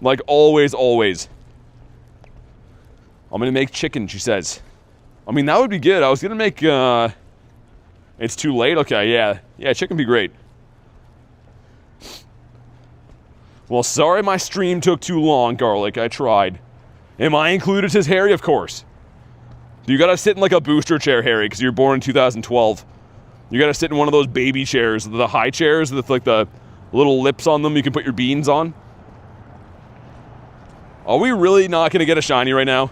Like, always, always. I'm gonna make chicken, she says. I mean, that would be good. I was gonna make, it's too late? Okay, yeah. Yeah, chicken would be great. Well, sorry my stream took too long, Garlic. I tried. Am I included, says Harry? Of course. You gotta sit in like a booster chair, Harry, because you're born in 2012. You gotta sit in one of those baby chairs, the high chairs with like the little lips on them you can put your beans on. Are we really not gonna get a shiny right now?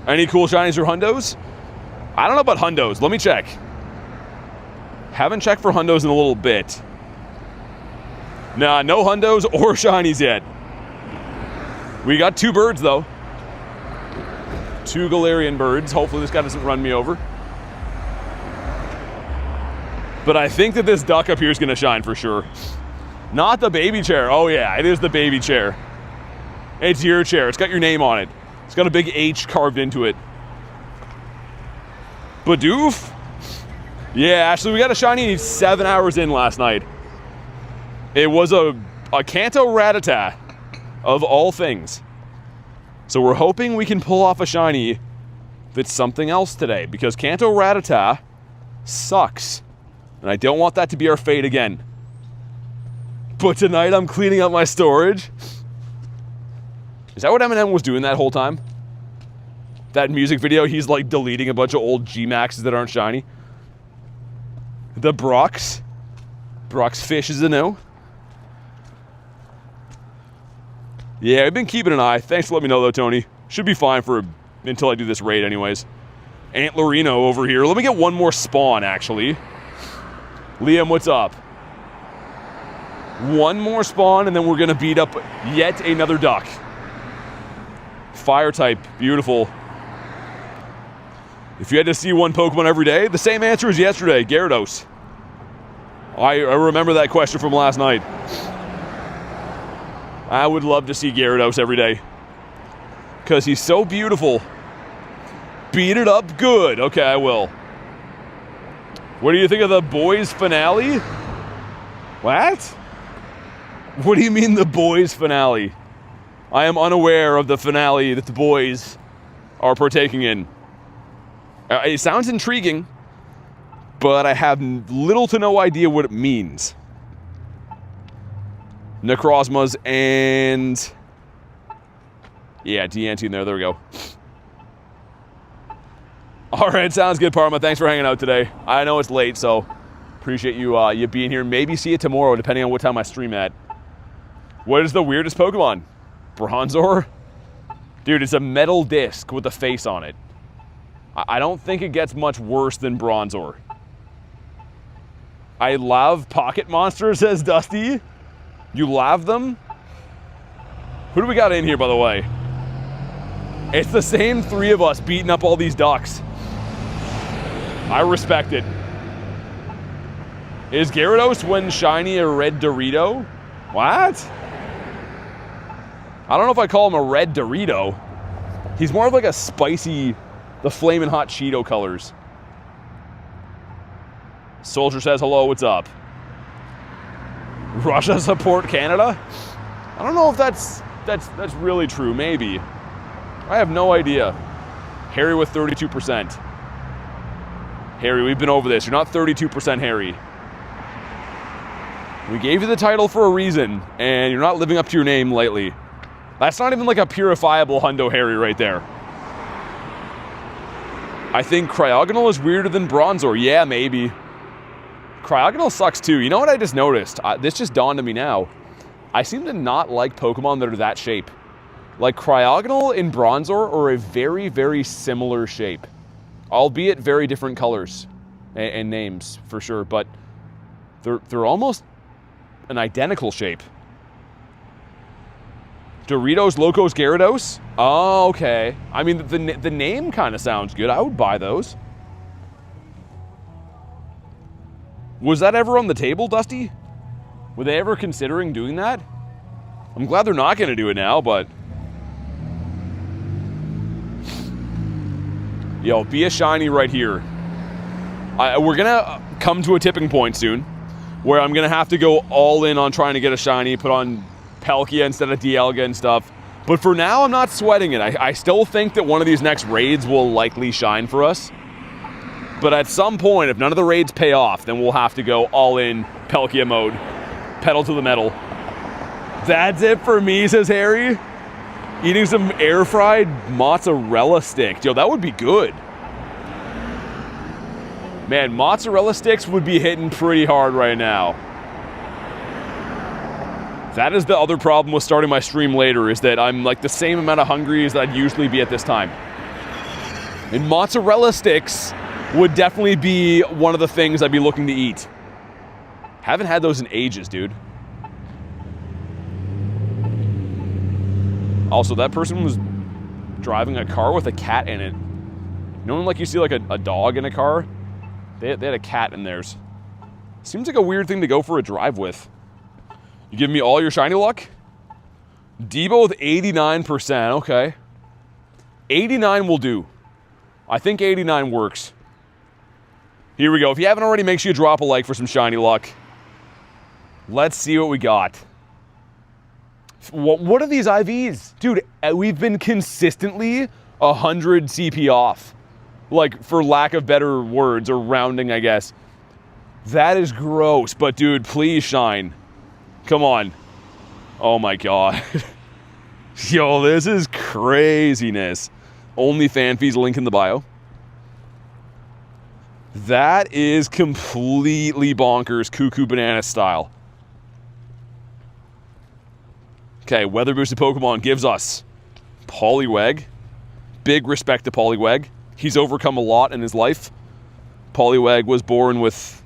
Any cool shinies or hundos? I don't know about hundos. Let me check. Haven't checked for hundos in a little bit. Nah, no hundos or shinies yet. We got 2 birds, though. 2 Galarian birds. Hopefully this guy doesn't run me over. But I think that this duck up here is going to shine for sure. Not the baby chair. Oh, yeah, it is the baby chair. It's your chair. It's got your name on it. It's got a big H carved into it. Badoof? Yeah, actually, we got a shiny 7 hours in last night. It was a Kanto Rattata, of all things. So we're hoping we can pull off a shiny that's something else today, because Kanto Rattata sucks. And I don't want that to be our fate again. But tonight I'm cleaning up my storage. Is that what Eminem was doing that whole time? That music video, he's like deleting a bunch of old G-Maxes that aren't shiny. The Brock's fish is a no. Yeah, I've been keeping an eye. Thanks for letting me know, though, Tony. Should be fine for until I do this raid anyways. Antlerino over here. Let me get one more spawn, actually. Liam, what's up? One more spawn, and then we're going to beat up yet another duck. Fire type. Beautiful. If you had to see one Pokemon every day, the same answer as yesterday. Gyarados. I remember that question from last night. I would love to see Gyarados every day. Because he's so beautiful. Beat it up good. Okay, I will. What do you think of the boys finale? What? What do you mean the boys finale? I am unaware of the finale that the boys are partaking in. It sounds intriguing, but I have little to no idea what it means. Necrozmas and... yeah, Deanty in there. There we go. All right, sounds good, Parma. Thanks for hanging out today. I know it's late, so appreciate you you being here. Maybe see it tomorrow, depending on what time I stream at. What is the weirdest Pokemon? Bronzor? Dude, it's a metal disc with a face on it. I don't think it gets much worse than Bronzor. I love pocket monsters, says Dusty. You love them? Who do we got in here, by the way? It's the same three of us beating up all these ducks. I respect it. Is Gyarados when shiny a red Dorito? What? I don't know if I call him a red Dorito. He's more of like a spicy, the flaming hot Cheeto colors. Soldier says hello, what's up? Russia support Canada? I don't know if that's really true, maybe. I have no idea. Harry with 32%. Harry, we've been over this. You're not 32% Harry. We gave you the title for a reason, and you're not living up to your name lately. That's not even like a purifiable Hundo Harry right there. I think Cryogonal is weirder than Bronzor. Yeah, maybe. Cryogonal sucks too. You know what I just noticed? This just dawned on me now. I seem to not like Pokemon that are that shape. Like Cryogonal and Bronzor are a very, very similar shape. Albeit very different colors and names for sure, but they're almost an identical shape. Doritos Locos Gyarados? Oh, okay. I mean, the name kind of sounds good. I would buy those. Was that ever on the table, Dusty? Were they ever considering doing that? I'm glad they're not going to do it now, but... Yo, be a shiny right here. We're going to come to a tipping point soon, where I'm going to have to go all in on trying to get a shiny, put on Palkia instead of Dialga and stuff. But for now, I'm not sweating it. I still think that one of these next raids will likely shine for us. But at some point, if none of the raids pay off, then we'll have to go all in Palkia mode. Pedal to the metal. That's it for me, says Harry. Eating some air-fried mozzarella sticks. Yo, that would be good. Man, mozzarella sticks would be hitting pretty hard right now. That is the other problem with starting my stream later, is that I'm like the same amount of hungry as I'd usually be at this time. And mozzarella sticks would definitely be one of the things I'd be looking to eat. Haven't had those in ages, dude. Also, that person was driving a car with a cat in it. You know when like you see like a dog in a car? They had a cat in theirs. Seems like a weird thing to go for a drive with. You give me all your shiny luck? Debo with 89%, okay. 89 will do. I think 89 works. Here we go. If you haven't already, make sure you drop a like for some shiny luck. Let's see what we got. What are these IVs? Dude, we've been consistently 100 CP off. Like, for lack of better words, or rounding, I guess. That is gross, but dude, please shine. Come on. Oh my god. Yo, this is craziness. Only fan fees, link in the bio. That is completely bonkers, cuckoo banana style. Okay, weather boosted Pokemon gives us Poliwag. Big respect to Poliwag. He's overcome a lot in his life. Poliwag was born with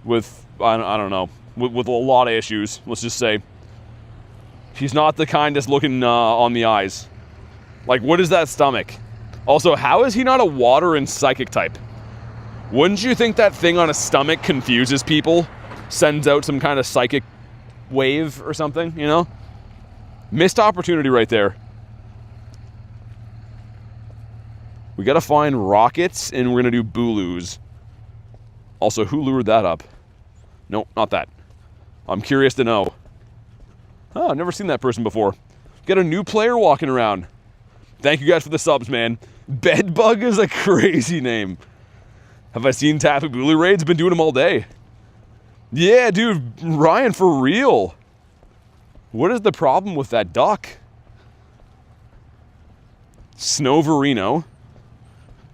I don't know, with a lot of issues, let's just say. He's not the kindest looking on the eyes. Like, what is that stomach? Also, how is he not a water and psychic type? Wouldn't you think that thing on his stomach confuses people? Sends out some kind of psychic wave or something, you know? Missed opportunity right there. We gotta find rockets, and we're gonna do Bulus. Also, who lured that up? Nope, not that. I'm curious to know. Oh, I've never seen that person before. Got a new player walking around. Thank you guys for the subs, man. Bedbug is a crazy name. Have I seen Tapu Bulu raids? Been doing them all day. Yeah, dude, Ryan, for real. What is the problem with that duck? Snoverino.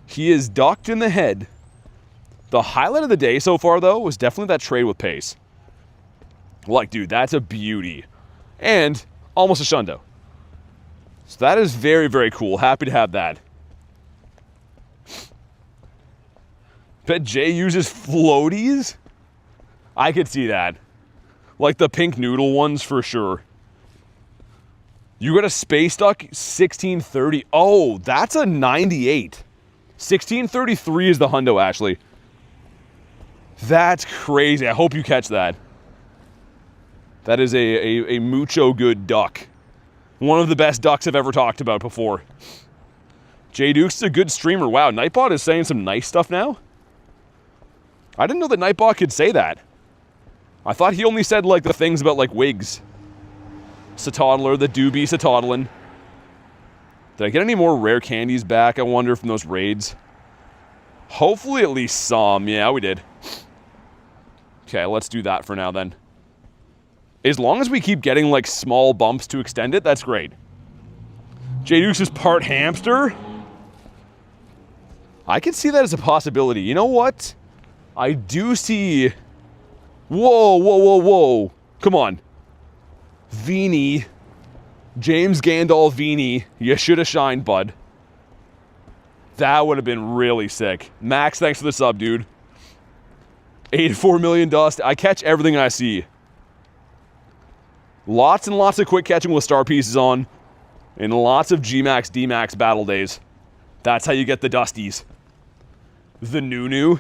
He is ducked in the head. The highlight of the day so far, though, was definitely that trade with Pace. Like, dude, that's a beauty. And almost a Shundo. So that is very, very cool. Happy to have that. Bet Jay uses floaties? I could see that. Like the pink noodle ones for sure. You got a Space Duck 1630. Oh, that's a 98. 1633 is the hundo, Ashley. That's crazy. I hope you catch that. That is a mucho good duck. One of the best ducks I've ever talked about before. J Duke's a good streamer. Wow, Nightbot is saying some nice stuff now. I didn't know that Nightbot could say that. I thought he only said like the things about like wigs. Satoddler, the doobie Satoddlin. Did I get any more rare candies back, I wonder, from those raids? Hopefully at least some. Yeah, we did. Okay, let's do that for now then. As long as we keep getting like small bumps to extend it, that's great. J-Dukes is part hamster. I can see that as a possibility. You know what? I do see... Whoa, whoa, whoa, whoa. Come on. Vini. James Gandolfini. You should have shined, bud. That would have been really sick. Max, thanks for the sub, dude. 84 million dust. I catch everything I see. Lots and lots of quick catching with star pieces on. And lots of G-Max, D-Max battle days. That's how you get the dusties. The Nunu.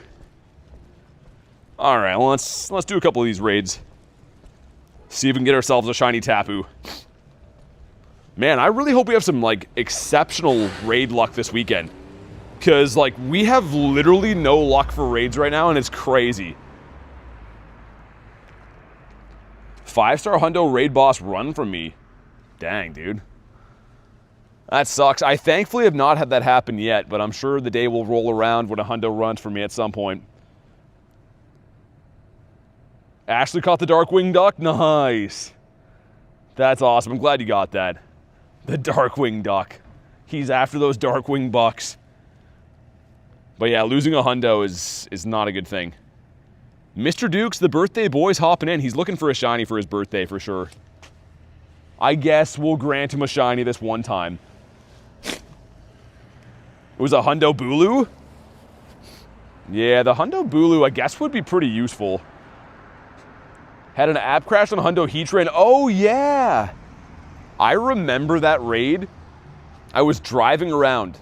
Alright, well, let's do a couple of these raids. See if we can get ourselves a shiny Tapu. Man, I really hope we have some, like, exceptional raid luck this weekend. Because, like, we have literally no luck for raids right now, and it's crazy. 5-star hundo raid boss run from me. Dang, dude. That sucks. I thankfully have not had that happen yet, but I'm sure the day will roll around when a hundo runs for me at some point. Ashley caught the Darkwing Duck? Nice. That's awesome. I'm glad you got that. The Darkwing Duck. He's after those Darkwing Bucks. But yeah, losing a hundo is not a good thing. Mr. Dukes, the birthday boy's hopping in. He's looking for a shiny for his birthday for sure. I guess we'll grant him a shiny this one time. It was a hundo Bulu? Yeah, the hundo Bulu I guess would be pretty useful. Had an app crash on hundo Heatran. Oh yeah! I remember that raid. I was driving around.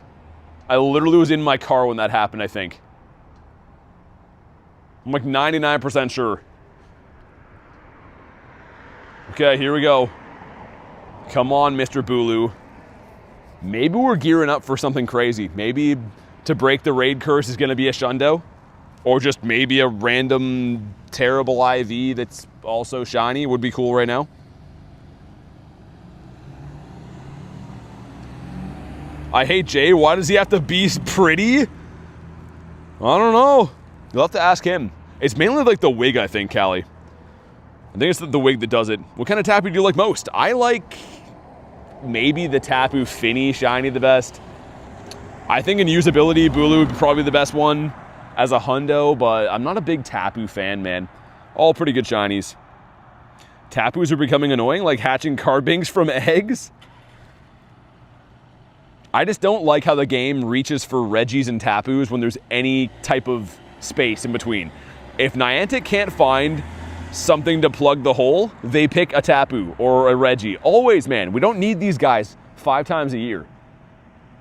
I literally was in my car when that happened, I think. I'm like 99% sure. Okay, here we go. Come on, Mr. Bulu. Maybe we're gearing up for something crazy. Maybe to break the raid curse is going to be a shundo. Or just maybe a random terrible IV that's also shiny would be cool right now. I hate Jay. Why does he have to be pretty? I don't know. You'll have to ask him. It's mainly like the wig, I think, Callie. I think it's the wig that does it. What kind of Tapu do you like most? I like maybe the Tapu Finny shiny the best. I think in usability, Bulu would be probably the best one as a hundo, but I'm not a big Tapu fan, man. All pretty good shinies. Tapus are becoming annoying, like hatching carbinks from eggs. I just don't like how the game reaches for Regis and Tapus when there's any type of space in between. If Niantic can't find something to plug the hole, they pick a Tapu or a Regi. Always, man. We don't need these guys 5 times a year.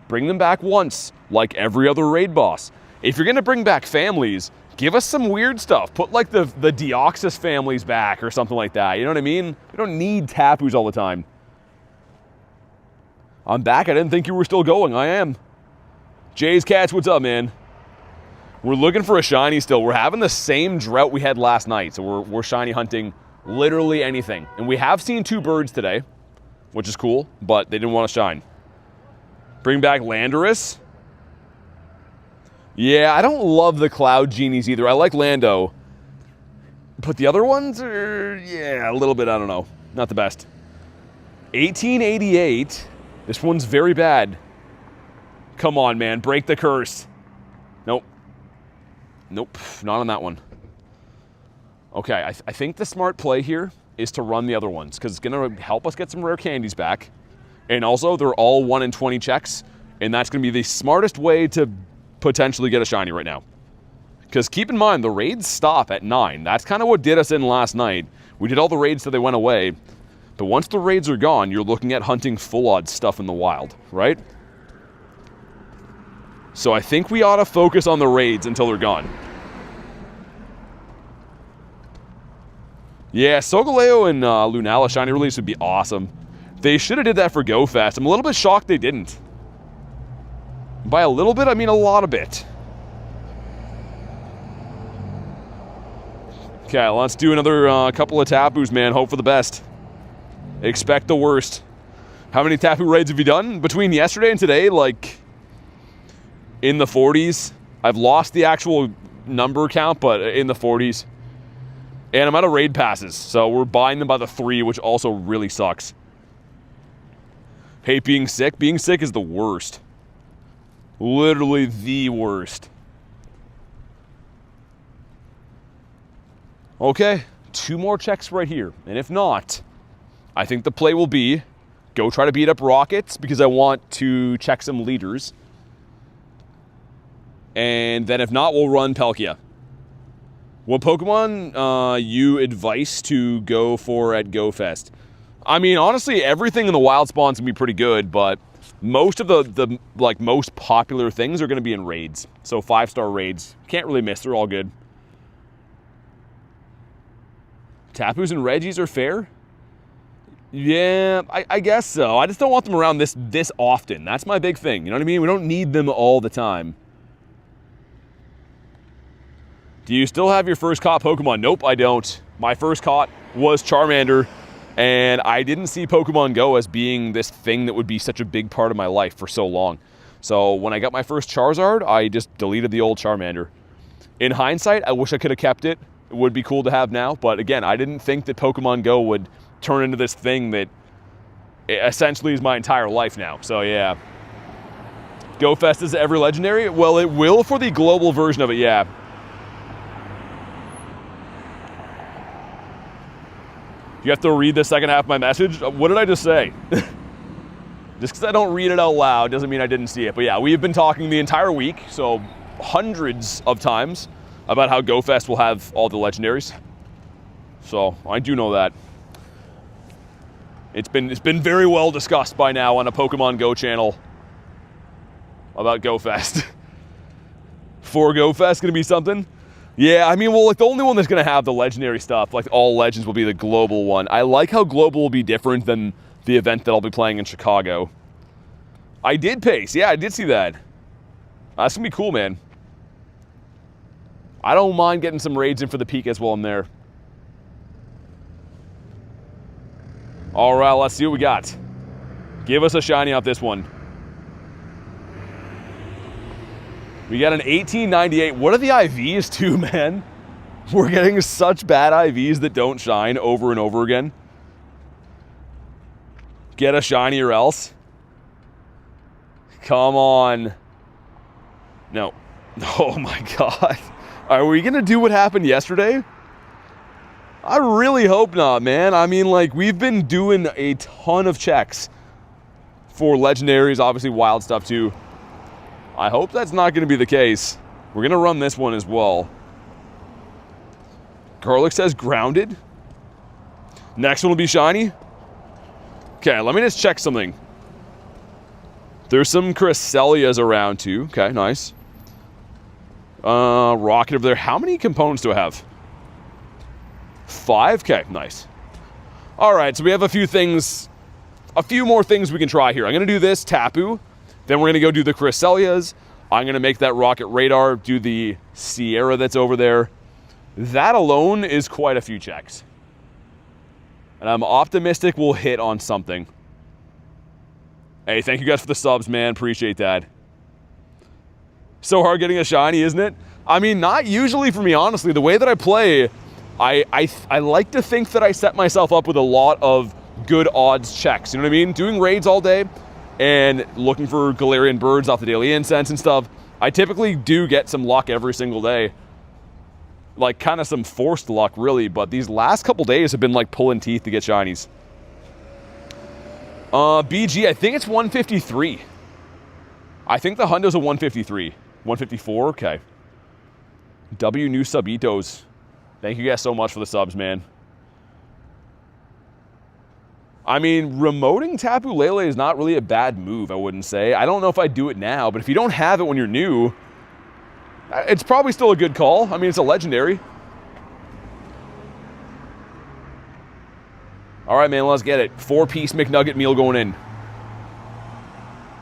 Bring them back once, like every other raid boss. If you're going to bring back families, give us some weird stuff. Put like the Deoxys families back or something like that. You know what I mean? We don't need Tapus all the time. I'm back. I didn't think you were still going. I am. Jay's Cats, what's up, man? We're looking for a shiny still. We're having the same drought we had last night, so we're shiny hunting literally anything. And we have seen 2 birds today, which is cool, but they didn't want to shine. Bring back Landorus. Yeah, I don't love the Cloud Genies either. I like Lando. But the other ones are, yeah, a little bit, I don't know. Not the best. 1888. This one's very bad. Come on, man. Break the curse. Nope. Nope. Not on that one. Okay, I think the smart play here is to run the other ones because it's going to help us get some rare candies back. And also, they're all 1 in 20 checks. And that's going to be the smartest way to potentially get a shiny right now. Because keep in mind, the raids stop at 9. That's kind of what did us in last night. We did all the raids till they went away. But once the raids are gone, you're looking at hunting full odds stuff in the wild, right? So I think we ought to focus on the raids until they're gone. Yeah, Solgaleo and Lunala Shiny Release would be awesome. They should have did that for Go Fest. I'm a little bit shocked they didn't. By a little bit, I mean a lot of bit. Okay, let's do another couple of Tapus, man. Hope for the best. Expect the worst. How many Tapu raids have you done? Between yesterday and today, like, in the 40s. I've lost the actual number count, but in the 40s. And I'm out of raid passes, so we're buying them by the 3, which also really sucks. Hate being sick. Being sick is the worst. Literally the worst. Okay, 2 more checks right here. And if not, I think the play will be go try to beat up Rockets because I want to check some leaders. And then if not, we'll run Palkia. What Pokemon you advise to go for at Go Fest? I mean, honestly, everything in the wild spawn's gonna be pretty good, but most of the like most popular things are gonna be in raids. So 5-star raids. Can't really miss, they're all good. Tapus and Reggies are fair? Yeah, I guess so. I just don't want them around this often. That's my big thing, you know what I mean? We don't need them all the time. Do you still have your first caught Pokemon? Nope, I don't. My first caught was Charmander, and I didn't see Pokemon Go as being this thing that would be such a big part of my life for so long. So when I got my first Charizard, I just deleted the old Charmander. In hindsight, I wish I could have kept it. It would be cool to have now, but again, I didn't think that Pokemon Go would turn into this thing that essentially is my entire life now. So yeah. Go Fest is every legendary? Well, it will for the global version of it, yeah. You have to read the second half of my message? What did I just say? Just because I don't read it out loud doesn't mean I didn't see it. But yeah, we've been talking the entire week, so hundreds of times, about how Go Fest will have all the legendaries. So I do know that. It's been very well discussed by now on a Pokemon Go channel about Go Fest. For Go Fest gonna be something? Yeah, I mean, well, like the only one that's gonna have the legendary stuff, like all legends, will be the global one. I like how global will be different than the event that I'll be playing in Chicago. I did pace, yeah, I did see that. That's gonna be cool, man. I don't mind getting some raids in for the peak as well. I'm there. All right, let's see what we got. Give us a shiny off this one. We got an 1898. What are the IVs too, man? We're getting such bad IVs that don't shine over and over again. Get a shiny or else. Come on. No. Oh my God. Are we gonna do what happened yesterday? I really hope not, man. I mean, like, we've been doing a ton of checks for legendaries, obviously wild stuff too. I hope that's not gonna be the case. We're gonna run this one as well. Garlic says grounded. Next one will be shiny. Okay, let me just check something. There's some Cresselias around too. Okay, nice. Rocket over there. How many components do I have? 5? Okay, nice. All right, so we have a few more things we can try here. I'm gonna do this Tapu, then we're gonna go do the Cresselias. I'm gonna make that Rocket Radar, do the Sierra that's over there. That alone is quite a few checks. And I'm optimistic we'll hit on something. Hey, thank you guys for the subs, man. Appreciate that. So hard getting a shiny, isn't it? I mean, not usually for me, honestly. The way that I play, I like to think that I set myself up with a lot of good odds checks. You know what I mean? Doing raids all day and looking for Galarian birds off the daily incense and stuff. I typically do get some luck every single day. Like, kind of some forced luck, really. But these last couple days have been like pulling teeth to get shinies. BG, I think it's 153. I think the Hundo's a 153. 154, okay. W New Subitos. Thank you guys so much for the subs, man. I mean, remoting Tapu Lele is not really a bad move, I wouldn't say. I don't know if I'd do it now, but if you don't have it when you're new, it's probably still a good call. I mean, it's a legendary. All right, man, let's get it. 4-piece McNugget meal going in.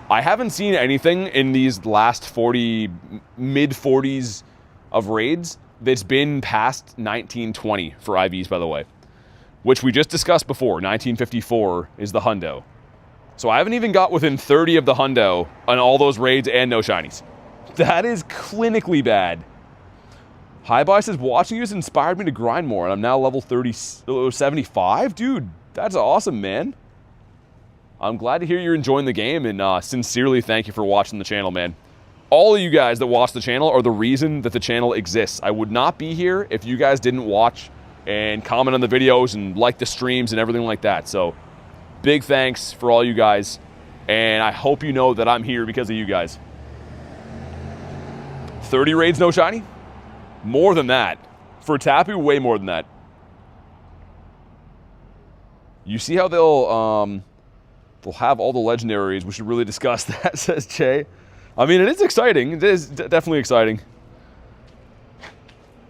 I haven't seen anything in these last 40, mid-40s of raids that's been past 1920 for IVs, by the way. Which we just discussed before. 1954 is the hundo. So I haven't even got within 30 of the hundo on all those raids and no shinies. That is clinically bad. Highbuy says, watching you has inspired me to grind more, and I'm now level 75? Dude, that's awesome, man. I'm glad to hear you're enjoying the game, and sincerely thank you for watching the channel, man. All of you guys that watch the channel are the reason that the channel exists. I would not be here if you guys didn't watch and comment on the videos and like the streams and everything like that. So, big thanks for all you guys, and I hope you know that I'm here because of you guys. 30 raids, no shiny? More than that. For Tapu, way more than that. You see how they'll have all the legendaries. We should really discuss that, says Jay. I mean, it is exciting. It is definitely exciting.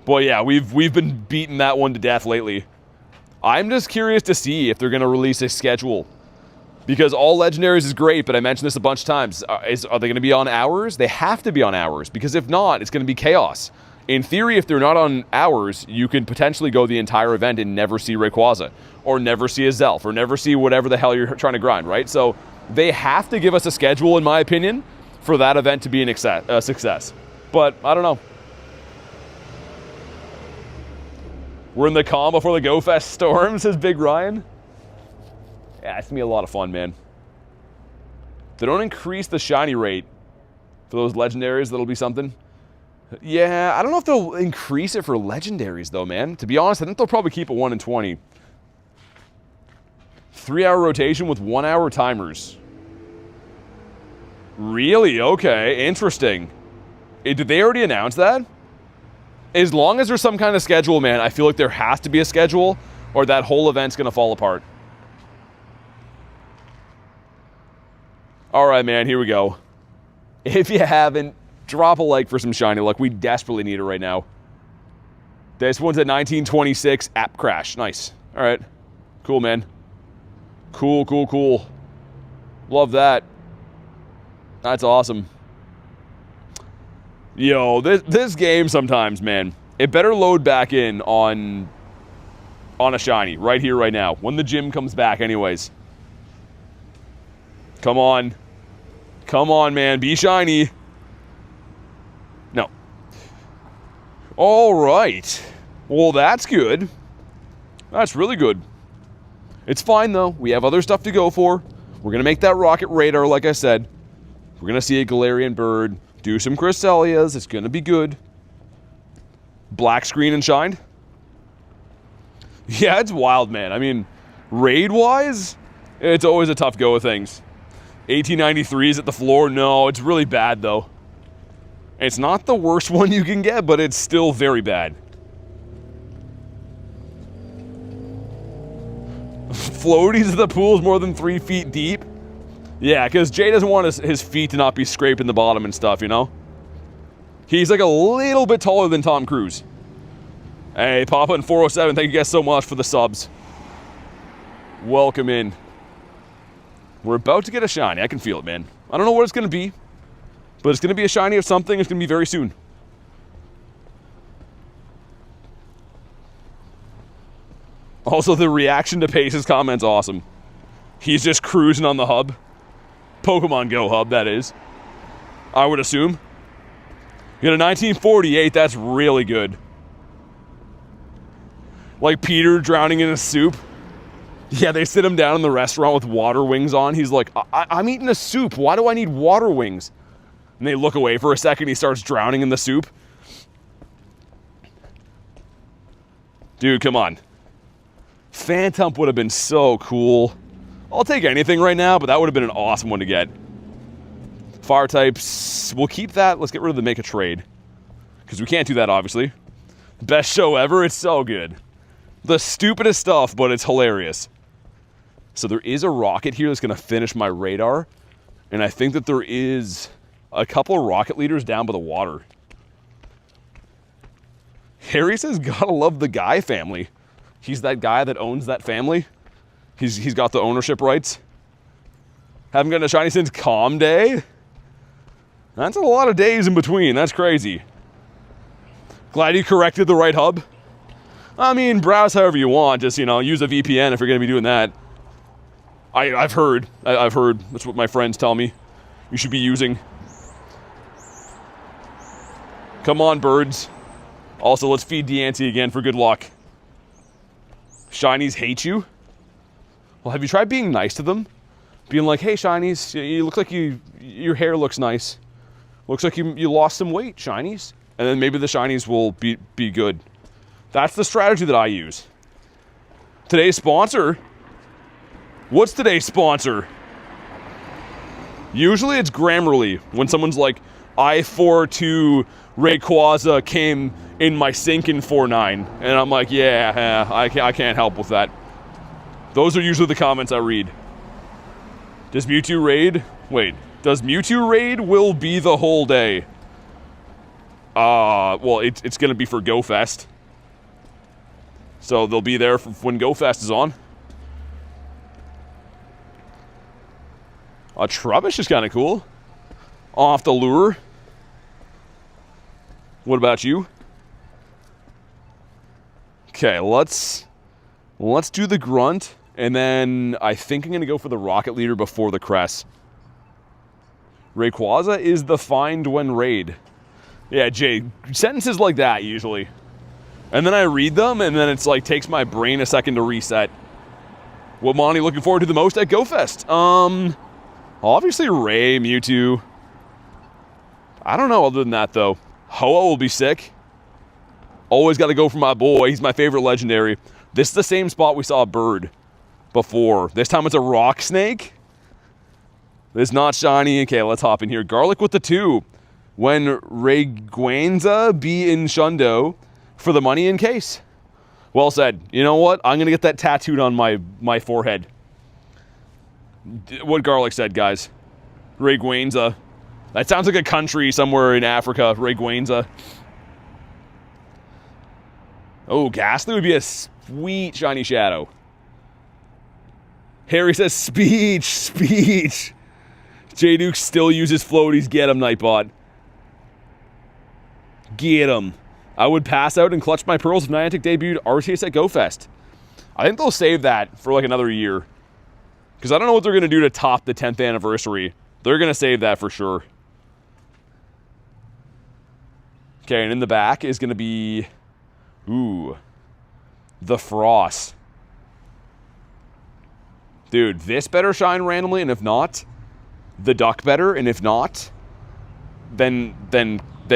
But yeah, we've been beating that one to death lately. I'm just curious to see if they're going to release a schedule. Because all legendaries is great, but I mentioned this a bunch of times. Are they going to be on hours? They have to be on hours, because if not, it's going to be chaos. In theory, if they're not on hours, you could potentially go the entire event and never see Rayquaza, or never see a Zelf, or never see whatever the hell you're trying to grind, right? So they have to give us a schedule, in my opinion, for that event to be a success. But I don't know. We're in the calm before the Go Fest storm, says Big Ryan. Yeah, it's going to be a lot of fun, man. They don't increase the shiny rate for those legendaries, that'll be something. Yeah, I don't know if they'll increase it for legendaries, though, man. To be honest, I think they'll probably keep it 1 in 20. 3-hour rotation with 1-hour timers. Really? Okay, interesting. Did they already announce that? As long as there's some kind of schedule, man, I feel like there has to be a schedule, or that whole event's going to fall apart. All right, man, here we go. If you haven't, drop a like for some shiny luck. We desperately need it right now. This one's at 1926, app crash. Nice. All right. Cool, man. Cool, cool, cool. Love that. That's awesome. Yo, this game sometimes, man, it better load back in on a shiny right here, right now, when the gym comes back anyways. Come on. Come on, man. Be shiny. No. All right. Well, that's good. That's really good. It's fine, though. We have other stuff to go for. We're going to make that rocket radar, like I said. We're going to see a Galarian bird. Do some Cresselias. It's going to be good. Black screen and shined. Yeah, it's wild, man. I mean, raid-wise, it's always a tough go of things. 1893 is at the floor. No, it's really bad, though. It's not the worst one you can get, but it's still very bad. Floaties at the pool is more than 3 feet deep. Yeah, because Jay doesn't want his feet to not be scraping the bottom and stuff, you know? He's like a little bit taller than Tom Cruise. Hey, Papa and 407, thank you guys so much for the subs. Welcome in. We're about to get a shiny. I can feel it, man. I don't know what it's going to be, but it's going to be a shiny of something. It's going to be very soon. Also, the reaction to Pace's comment's awesome. He's just cruising on the hub. Pokemon Go hub, that is. I would assume. You got a 1948, that's really good. Like Peter drowning in a soup. Yeah, they sit him down in the restaurant with water wings on. He's like, I'm eating a soup. Why do I need water wings? And they look away for a second. He starts drowning in the soup. Dude, come on. Phantump would have been so cool. I'll take anything right now, but that would have been an awesome one to get. Fire types, we'll keep that. Let's get rid of the make a trade. because we can't do that, obviously. Best show ever. It's so good. The stupidest stuff, but it's hilarious. So there is a rocket here that's going to finish my radar. And I think that there is a couple of rocket leaders down by the water. Harry says, gotta love the Guy family. He's that guy that owns that family. He's got the ownership rights. Haven't gotten a shiny since Calm Day. That's a lot of days in between. That's crazy. Glad you corrected the right hub. I mean, browse however you want. Just, you know, use a VPN if you're going to be doing that. I've heard. That's what my friends tell me you should be using. Come on, birds. Also, let's feed Deanty again for good luck. Shinies hate you? Well, have you tried being nice to them? Being like, hey, Shinies, you look like your hair looks nice. Looks like you lost some weight, Shinies. And then maybe the Shinies will be good. That's the strategy that I use. Today's sponsor? What's today's sponsor? Usually it's Grammarly. When someone's like, I-4-2 Rayquaza came in my sink in 4-9. And I'm like, yeah, I can't help with that. Those are usually the comments I read. Does Mewtwo raid? Wait, does Mewtwo raid will be the whole day? Well, it's going to be for Go Fest. So they'll be there for when Go Fest is on. A Trubbish is kind of cool. Off the lure. What about you? Okay, let's do the grunt, and then I think I'm going to go for the rocket leader before the crest. Rayquaza is the find when raid. Yeah, Jay, sentences like that usually. And then I read them, and then it's like takes my brain a second to reset. What Monty looking forward to the most at GoFest? Obviously Ray, Mewtwo. I don't know other than that, though. Hoa will be sick. Always got to go for my boy. He's my favorite legendary. This is the same spot we saw a bird before. This time it's a rock snake. It's not shiny. Okay, let's hop in here. Garlic with the 2. When Rayquaza be in Shundo for the money in case. Well said. You know what? I'm going to get that tattooed on my forehead. What Garlic said, guys. Rayquaza. That sounds like a country somewhere in Africa. Rayquaza. Oh, Ghastly would be a sweet shiny shadow. Harry says, speech. J-Duke still uses floaties. Get him, Nightbot. Get him. I would pass out and clutch my pearls if Niantic debuted Arceus at GoFest. I think they'll save that for like another year. Because I don't know what they're going to do to top the 10th anniversary. They're going to save that for sure. Okay, and in the back is going to be... Ooh. The Frost. Dude, this better shine randomly, and if not, the Duck better, and if not, then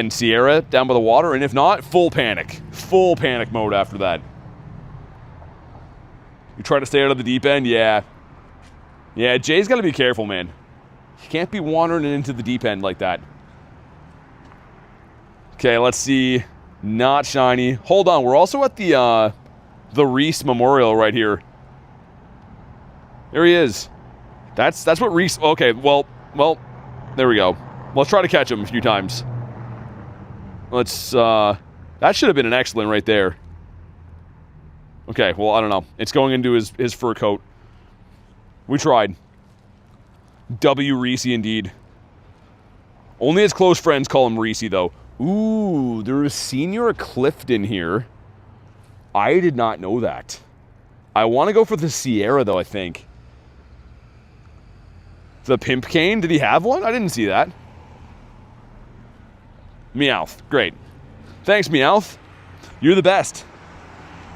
Sierra down by the water, and if not, full panic. Full panic mode after that. You try to stay out of the deep end? Yeah. Yeah, Jay's got to be careful, man. You can't be wandering into the deep end like that. Okay, let's see. Not shiny. Hold on, we're also at the Reese Memorial right here. There he is. That's what Reese... Okay, well, there we go. Let's try to catch him a few times. Let's, that should have been an excellent right there. Okay, well, I don't know. It's going into his fur coat. We tried. W. Reese indeed. Only his close friends call him Reese, though. Ooh, there is Senior Clifton here. I did not know that. I want to go for the Sierra, though, I think. The Pimp Cane, did he have one? I didn't see that. Meowth, great. Thanks, Meowth. You're the best.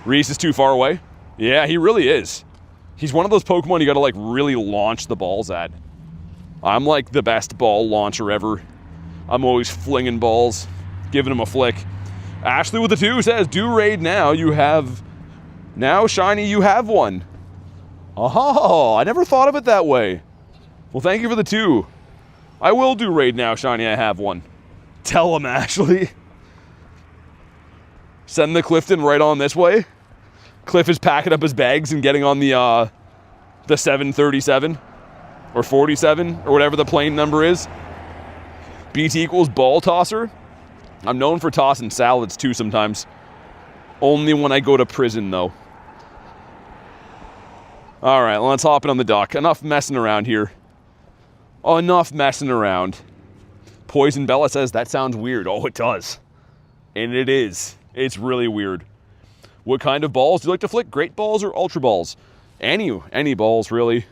Reese is too far away. Yeah, he really is. He's one of those Pokemon you gotta, like, really launch the balls at. I'm, like, the best ball launcher ever. I'm always flinging balls, giving them a flick. Ashley with the 2 says, do raid now. You have... Now, Shiny, you have one. Oh, I never thought of it that way. Well, thank you for the 2. I will do raid now, Shiny, I have one. Tell him, Ashley. Send the Clifton right on this way. Cliff is packing up his bags and getting on the 737 or 47 or whatever the plane number is. BT equals ball tosser. I'm known for tossing salads too sometimes. Only when I go to prison though. All right, let's hop in on the dock. Enough messing around here. Enough messing around. Poison Bella says that sounds weird. Oh, it does. And it is. It's really weird. What kind of balls do you like to flick? Great balls or ultra balls? Any balls, really.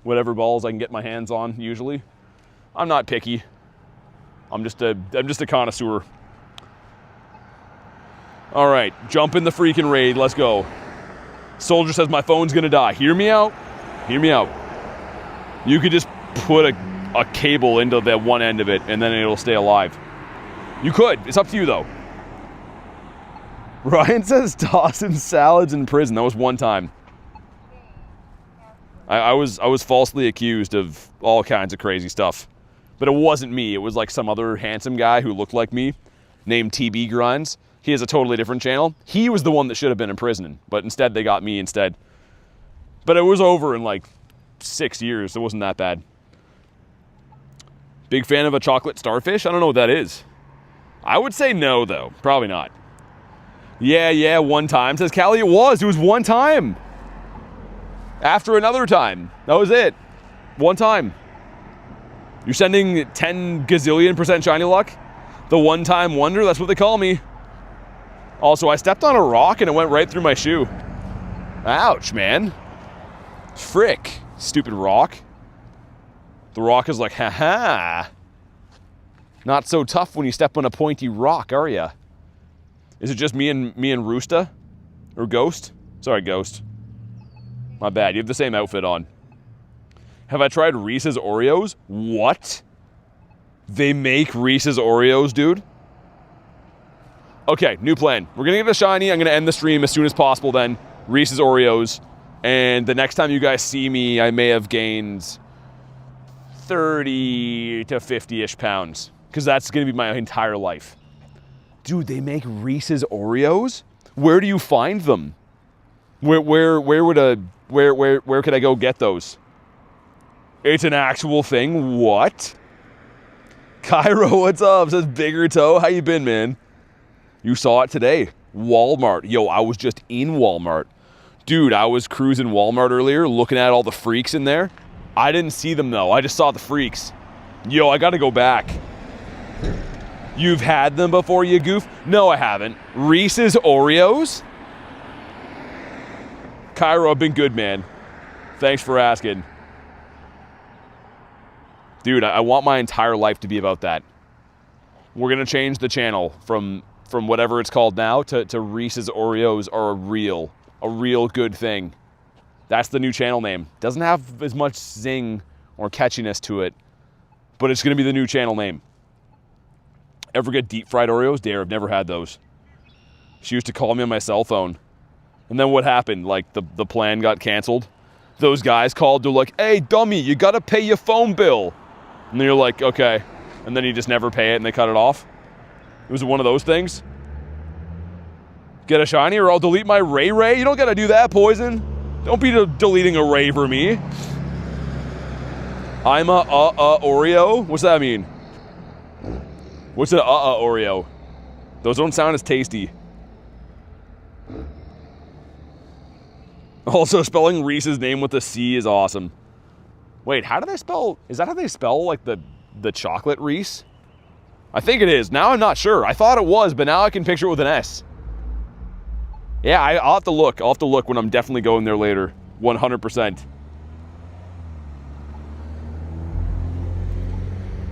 Whatever balls I can get my hands on, usually. I'm not picky. I'm just a connoisseur. All right, jump in the freaking raid. Let's go. Soldier says my phone's gonna die. Hear me out. Hear me out. You could just put a cable into that one end of it, and then it'll stay alive. You could. It's up to you, though. Ryan says tossing salads in prison. That was one time. I was falsely accused of all kinds of crazy stuff. But it wasn't me. It was like some other handsome guy who looked like me named TB Grinds. He has a totally different channel. He was the one that should have been in prison, but instead they got me instead. But it was over in like 6 years. It wasn't that bad. Big fan of a chocolate starfish? I don't know what that is. I would say no, though. Probably not. Yeah, one time. Says Callie, it was one time. After another time. That was it. One time. You're sending 10 gazillion% shiny luck? The one-time wonder? That's what they call me. Also, I stepped on a rock and it went right through my shoe. Ouch, man. Frick. Stupid rock. The rock is like, ha-ha. Not so tough when you step on a pointy rock, are ya? Is it just me and Roosta? Or Ghost? Sorry, Ghost. My bad, you have the same outfit on. Have I tried Reese's Oreos? What? They make Reese's Oreos, dude? Okay, new plan. We're gonna get a shiny. I'm gonna end the stream as soon as possible then. Reese's Oreos. And the next time you guys see me, I may have gained 30 to 50-ish pounds. Because that's gonna be my entire life. Dude, they make Reese's Oreos? Where do you find them? Where could I go get those? It's an actual thing? What? Cairo, what's up? Says Bigger Toe. How you been, man? You saw it today. Walmart. Yo, I was just in Walmart. Dude, I was cruising Walmart earlier, looking at all the freaks in there. I didn't see them, though. I just saw the freaks. Yo, I gotta go back. You've had them before, you goof? No, I haven't. Reese's Oreos? Cairo, I've been good, man. Thanks for asking. Dude, I want my entire life to be about that. We're gonna change the channel from whatever it's called now to Reese's Oreos are a real good thing. That's the new channel name. Doesn't have as much zing or catchiness to it, but it's gonna be the new channel name. Ever get deep fried Oreos? Dare, I've never had those. She used to call me on my cell phone. And then what happened? Like the plan got canceled. Those guys called, they're like, hey, dummy, you gotta pay your phone bill. And then you're like, okay. And then you just never pay it and they cut it off. It was one of those things. Get a shiny or I'll delete my Ray. You don't gotta do that, Poison. Don't be deleting a Ray for me. I'm a Oreo? What's that mean? What's an Oreo? Those don't sound as tasty. Also, spelling Reese's name with a C is awesome. Wait, how do they spell... Is that how they spell, like, the chocolate Reese? I think it is. Now I'm not sure. I thought it was, but now I can picture it with an S. Yeah, I'll have to look. I'll have to look when I'm definitely going there later. 100%.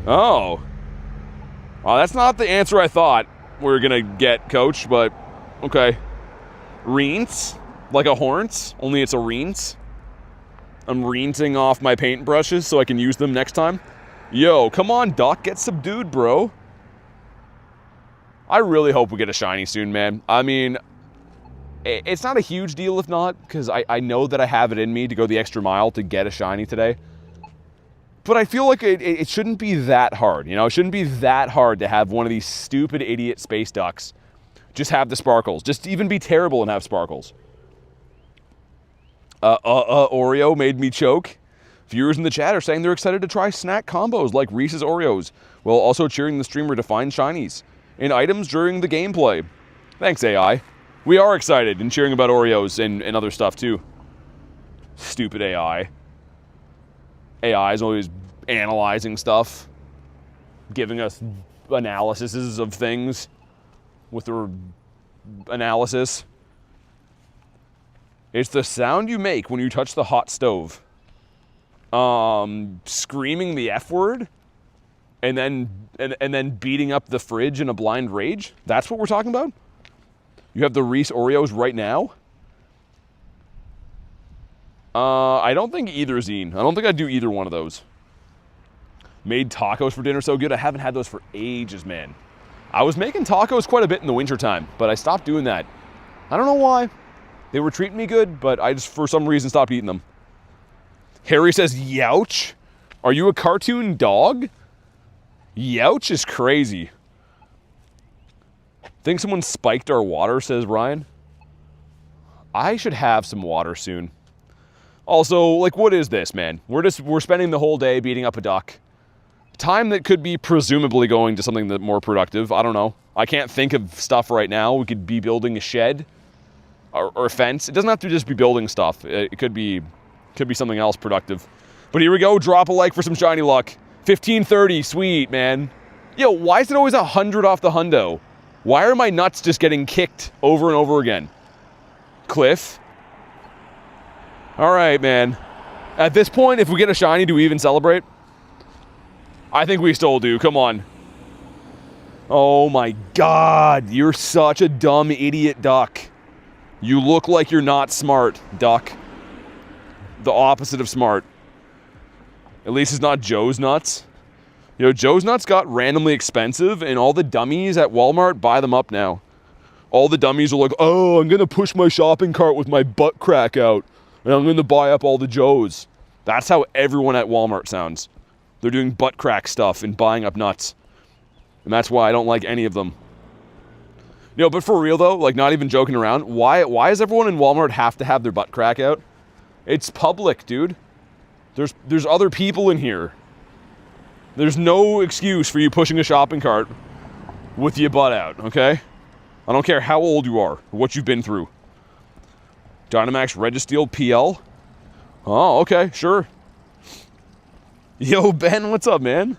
Oh. Well, that's not the answer I thought we were going to get, Coach, but okay. Reents? Like a horns, only it's a reents. I'm reenting off my paintbrushes so I can use them next time. Yo, come on, Doc, get subdued, bro. I really hope we get a shiny soon, man. I mean, it's not a huge deal if not, because I know that I have it in me to go the extra mile to get a shiny today. But I feel like it shouldn't be that hard, you know? It shouldn't be that hard to have one of these stupid idiot space ducks just have the sparkles. Just even be terrible and have sparkles. Oreo made me choke. Viewers in the chat are saying they're excited to try snack combos like Reese's Oreos, while also cheering the streamer to find shinies and items during the gameplay. Thanks, AI. We are excited and cheering about Oreos and other stuff, too. Stupid AI. AI is always analyzing stuff, giving us analyses of things with their analysis. It's the sound you make when you touch the hot stove. Screaming the F word and then beating up the fridge in a blind rage. That's what we're talking about? You have the Reese Oreos right now? I don't think either, Zine. I don't think I'd do either one of those. Made tacos for dinner so good. I haven't had those for ages, man. I was making tacos quite a bit in the wintertime, but I stopped doing that. I don't know why. They were treating me good, but I just, for some reason, stopped eating them. Harry says, youch? Are you a cartoon dog? Youch is crazy. Think someone spiked our water, says Ryan. I should have some water soon. Also, like, what is this, man? We're spending the whole day beating up a duck. Time that could be presumably going to something that more productive. I don't know. I can't think of stuff right now. We could be building a shed or a fence. It doesn't have to just be building stuff. It could be something else productive. But here we go. Drop a like for some shiny luck. 1530. Sweet, man. Yo, why is it always 100 off the hundo? Why are my nuts just getting kicked over and over again? Cliff. All right, man. At this point, if we get a shiny, do we even celebrate? I think we still do. Come on. Oh my God. You're such a dumb idiot duck. You look like you're not smart, duck. The opposite of smart. At least it's not Joe's Nuts. You know, Joe's Nuts got randomly expensive, and all the dummies at Walmart buy them up now. All the dummies are like, oh, I'm going to push my shopping cart with my butt crack out, and I'm going to buy up all the Joes. That's how everyone at Walmart sounds. They're doing butt crack stuff and buying up nuts. And that's why I don't like any of them. You know, but for real though, like not even joking around, why does everyone in Walmart have to have their butt crack out? It's public, dude. There's other people in here. There's no excuse for you pushing a shopping cart with your butt out, okay? I don't care how old you are or what you've been through. Dynamax Registeel PL? Oh, okay, sure. Yo, Ben, what's up, man?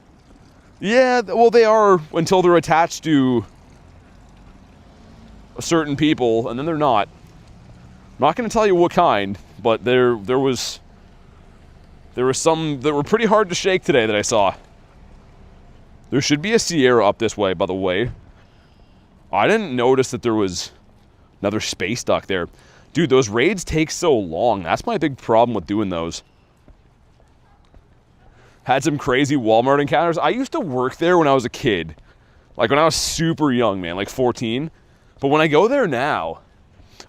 Yeah, well, they are until they're attached to certain people, and then they're not. I'm not going to tell you what kind, but there was some that were pretty hard to shake today that I saw. There should be a Sierra up this way, by the way. I didn't notice that there was another space duck there. Dude, those raids take so long. That's my big problem with doing those. Had some crazy Walmart encounters. I used to work there when I was a kid. Like when I was super young, man, like 14. But when I go there now,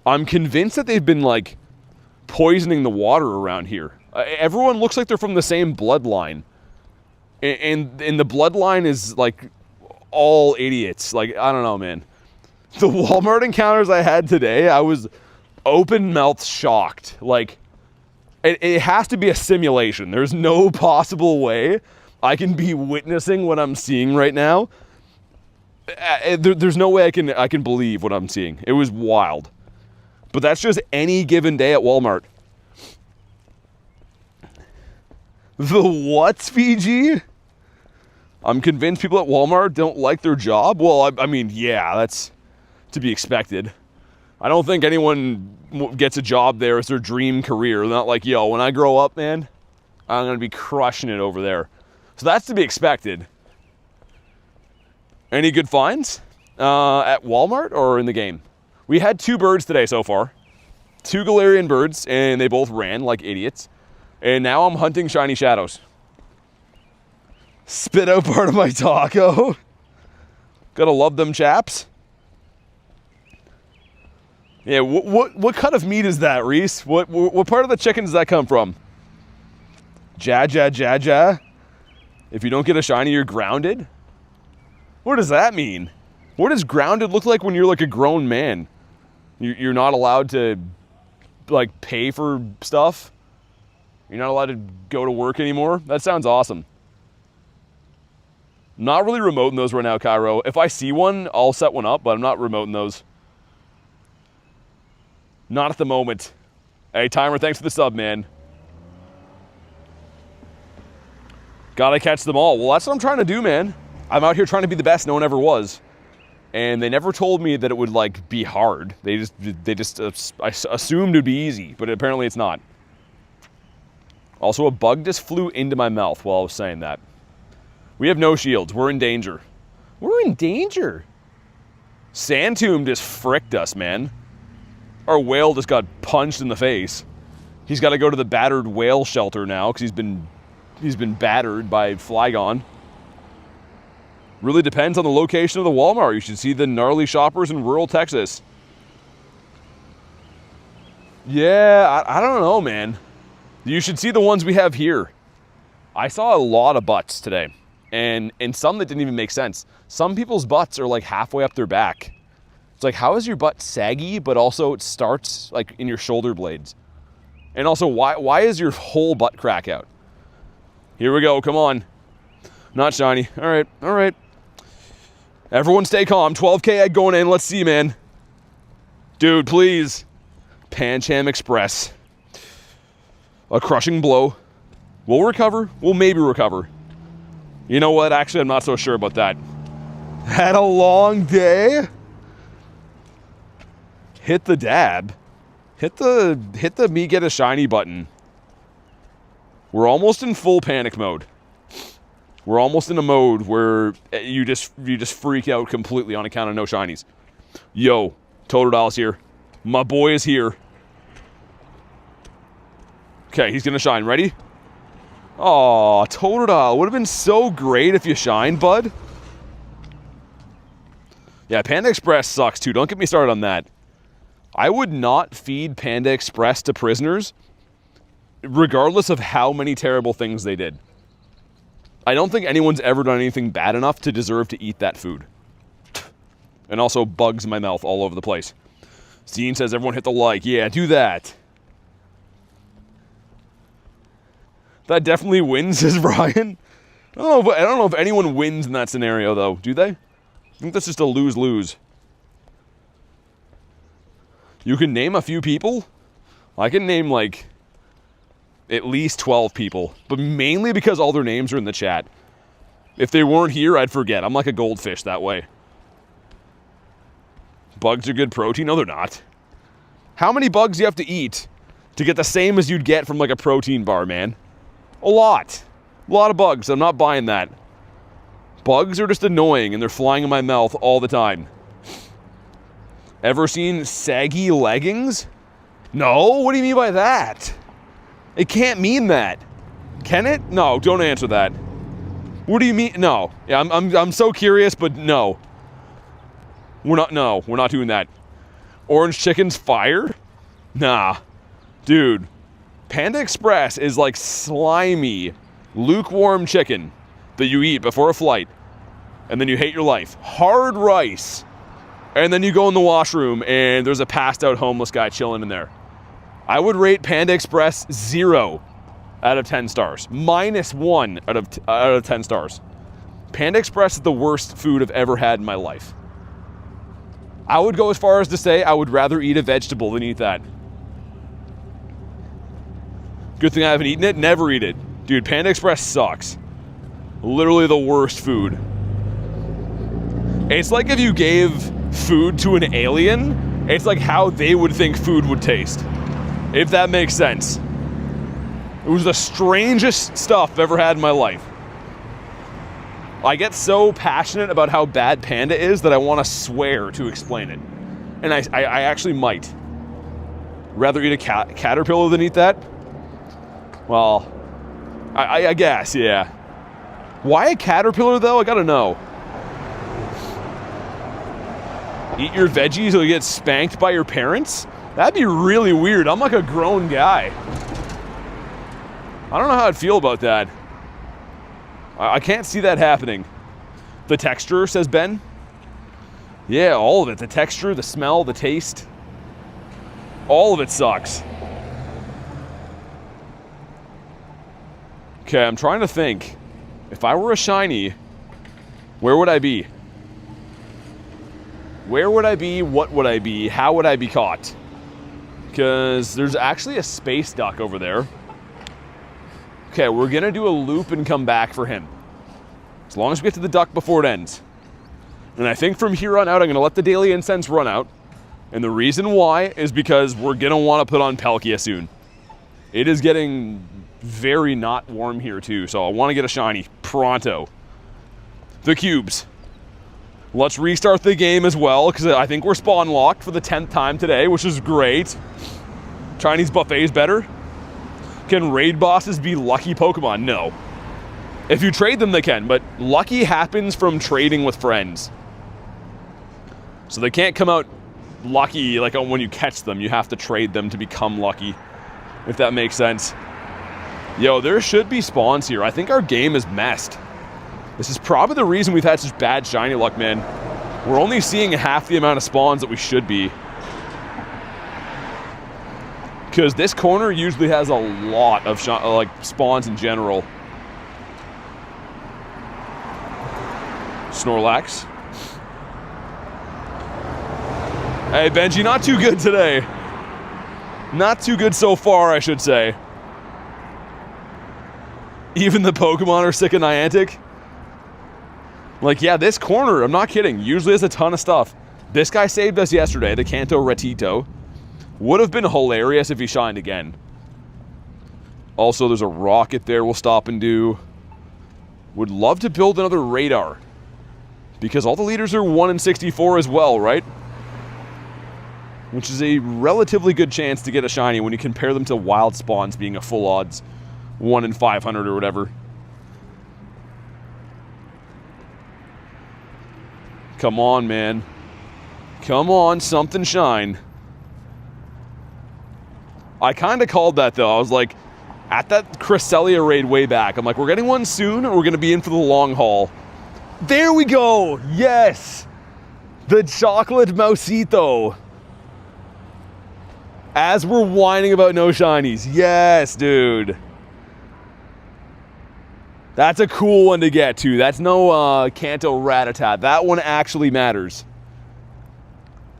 I'm convinced that they've been like poisoning the water around here. Everyone looks like they're from the same bloodline. And the bloodline is like all idiots. Like, I don't know, man. The Walmart encounters I had today, I was open-mouthed shocked. Like, it has to be a simulation. There's no possible way I can be witnessing what I'm seeing right now. There's no way I can believe what I'm seeing. It was wild. But that's just any given day at Walmart. The what's PG? I'm convinced people at Walmart don't like their job. Well, I mean, yeah, that's to be expected. I don't think anyone gets a job there as their dream career. They're not like, yo, when I grow up, man, I'm going to be crushing it over there. So that's to be expected. Any good finds at Walmart or in the game? We had 2 birds today so far. 2 Galarian birds, and they both ran like idiots. And now I'm hunting shiny shadows. Spit out part of my taco. Gotta love them chaps. Yeah, what cut of meat is that, Reese? What part of the chicken does that come from? Ja. If you don't get a shiny, you're grounded? What does that mean? What does grounded look like when you're like a grown man? You're not allowed to like pay for stuff? You're not allowed to go to work anymore? That sounds awesome. I'm not really remoting those right now, Cairo. If I see one, I'll set one up, but I'm not remoting those. Not at the moment. Hey, Timer, thanks for the sub, man. Gotta catch them all. Well, that's what I'm trying to do, man. I'm out here trying to be the best no one ever was. And they never told me that it would, like, be hard. They just I assumed it would be easy, but apparently it's not. Also, a bug just flew into my mouth while I was saying that. We have no shields. We're in danger. We're in danger? Sandtomb just fricked us, man. Our whale just got punched in the face. He's got to go to the battered whale shelter now because he's been battered by Flygon. Really depends on the location of the Walmart. You should see the gnarly shoppers in rural Texas. Yeah, I don't know, man. You should see the ones we have here. I saw a lot of butts today. And some that didn't even make sense. Some people's butts are like halfway up their back. It's like, how is your butt saggy, but also it starts like in your shoulder blades? And also, why is your whole butt crack out? Here we go, come on. Not shiny. All right, all right. Everyone stay calm. 12K egg going in. Let's see, man. Dude, please. Pancham Express. A crushing blow. We'll recover. We'll maybe recover. You know what? Actually, I'm not so sure about that. Had a long day. Hit the dab. Hit the me get a shiny button. We're almost in full panic mode. We're almost in a mode where you just freak out completely on account of no shinies. Yo, Totodile's here. My boy is here. Okay, he's gonna shine. Ready? Aw, Totodile. Would have been so great if you shined, bud. Yeah, Panda Express sucks too. Don't get me started on that. I would not feed Panda Express to prisoners, regardless of how many terrible things they did. I don't think anyone's ever done anything bad enough to deserve to eat that food. And also bugs in my mouth all over the place. Zine says everyone hit the like. Yeah, do that. That definitely wins, says Brian. I don't know if anyone wins in that scenario, though. Do they? I think that's just a lose-lose. You can name a few people. I can name, like, at least 12 people. But mainly because all their names are in the chat. If they weren't here, I'd forget. I'm like a goldfish that way. Bugs are good protein? No, they're not. How many bugs do you have to eat to get the same as you'd get from, like, a protein bar, man? A lot. A lot of bugs. I'm not buying that. Bugs are just annoying, and they're flying in my mouth all the time. Ever seen saggy leggings? No? What do you mean by that? It can't mean that. Can it? No, don't answer that. What do you mean? No. Yeah, I'm so curious, but no. We're not doing that. Orange chicken's fire? Nah. Dude. Panda Express is like slimy, lukewarm chicken that you eat before a flight, and then you hate your life. Hard rice. And then you go in the washroom, and there's a passed out homeless guy chilling in there. I would rate Panda Express 0 out of 10 stars. -1 out of 10 stars. Panda Express is the worst food I've ever had in my life. I would go as far as to say I would rather eat a vegetable than eat that. Good thing I haven't eaten it. Never eat it. Dude, Panda Express sucks. Literally the worst food. It's like if you gave food to an alien, it's like how they would think food would taste. If that makes sense. It was the strangest stuff I've ever had in my life. I get so passionate about how bad Panda is that I want to swear to explain it. And I actually might. Rather eat a caterpillar than eat that? Well, I guess, yeah. Why a caterpillar, though? I gotta know. Eat your veggies or you get spanked by your parents? That'd be really weird. I'm like a grown guy. I don't know how I'd feel about that. I can't see that happening. The texture, says Ben. Yeah, all of it. The texture, the smell, the taste. All of it sucks. Okay, I'm trying to think. If I were a shiny, where would I be? Where would I be? What would I be? How would I be caught? Because there's actually a space duck over there. Okay, we're going to do a loop and come back for him. As long as we get to the duck before it ends. And I think from here on out, I'm going to let the daily incense run out. And the reason why is because we're going to want to put on Palkia soon. It is getting very not warm here too, so I want to get a shiny pronto. The cubes. Let's restart the game as well, because I think we're spawn locked for the 10th time today, which is great. Chinese buffet is better. Can raid bosses be lucky Pokemon? No. If you trade them, they can, but lucky happens from trading with friends. So they can't come out lucky like when you catch them. You have to trade them to become lucky, if that makes sense. Yo, there should be spawns here. I think our game is messed. This is probably the reason we've had such bad shiny luck, man. We're only seeing half the amount of spawns that we should be. Because this corner usually has a lot of spawns in general. Snorlax. Hey, Benji, not too good today. Not too good so far, I should say. Even the Pokemon are sick of Niantic. Like, yeah, this corner, I'm not kidding, usually has a ton of stuff. This guy saved us yesterday, the Kanto Ratito. Would have been hilarious if he shined again. Also, there's a rocket there we'll stop and do. Would love to build another radar. Because all the leaders are 1 in 64 as well, right? Which is a relatively good chance to get a shiny when you compare them to wild spawns being a full odds 1 in 500 or whatever. Come on, man. Come on, something shine. I kind of called that, though. I was like, at that Cresselia raid way back, I'm like, we're getting one soon, or we're going to be in for the long haul. There we go! Yes! The chocolate mousito. As we're whining about no shinies. Yes, dude. That's a cool one to get, too. That's no Kanto Rattata. That one actually matters.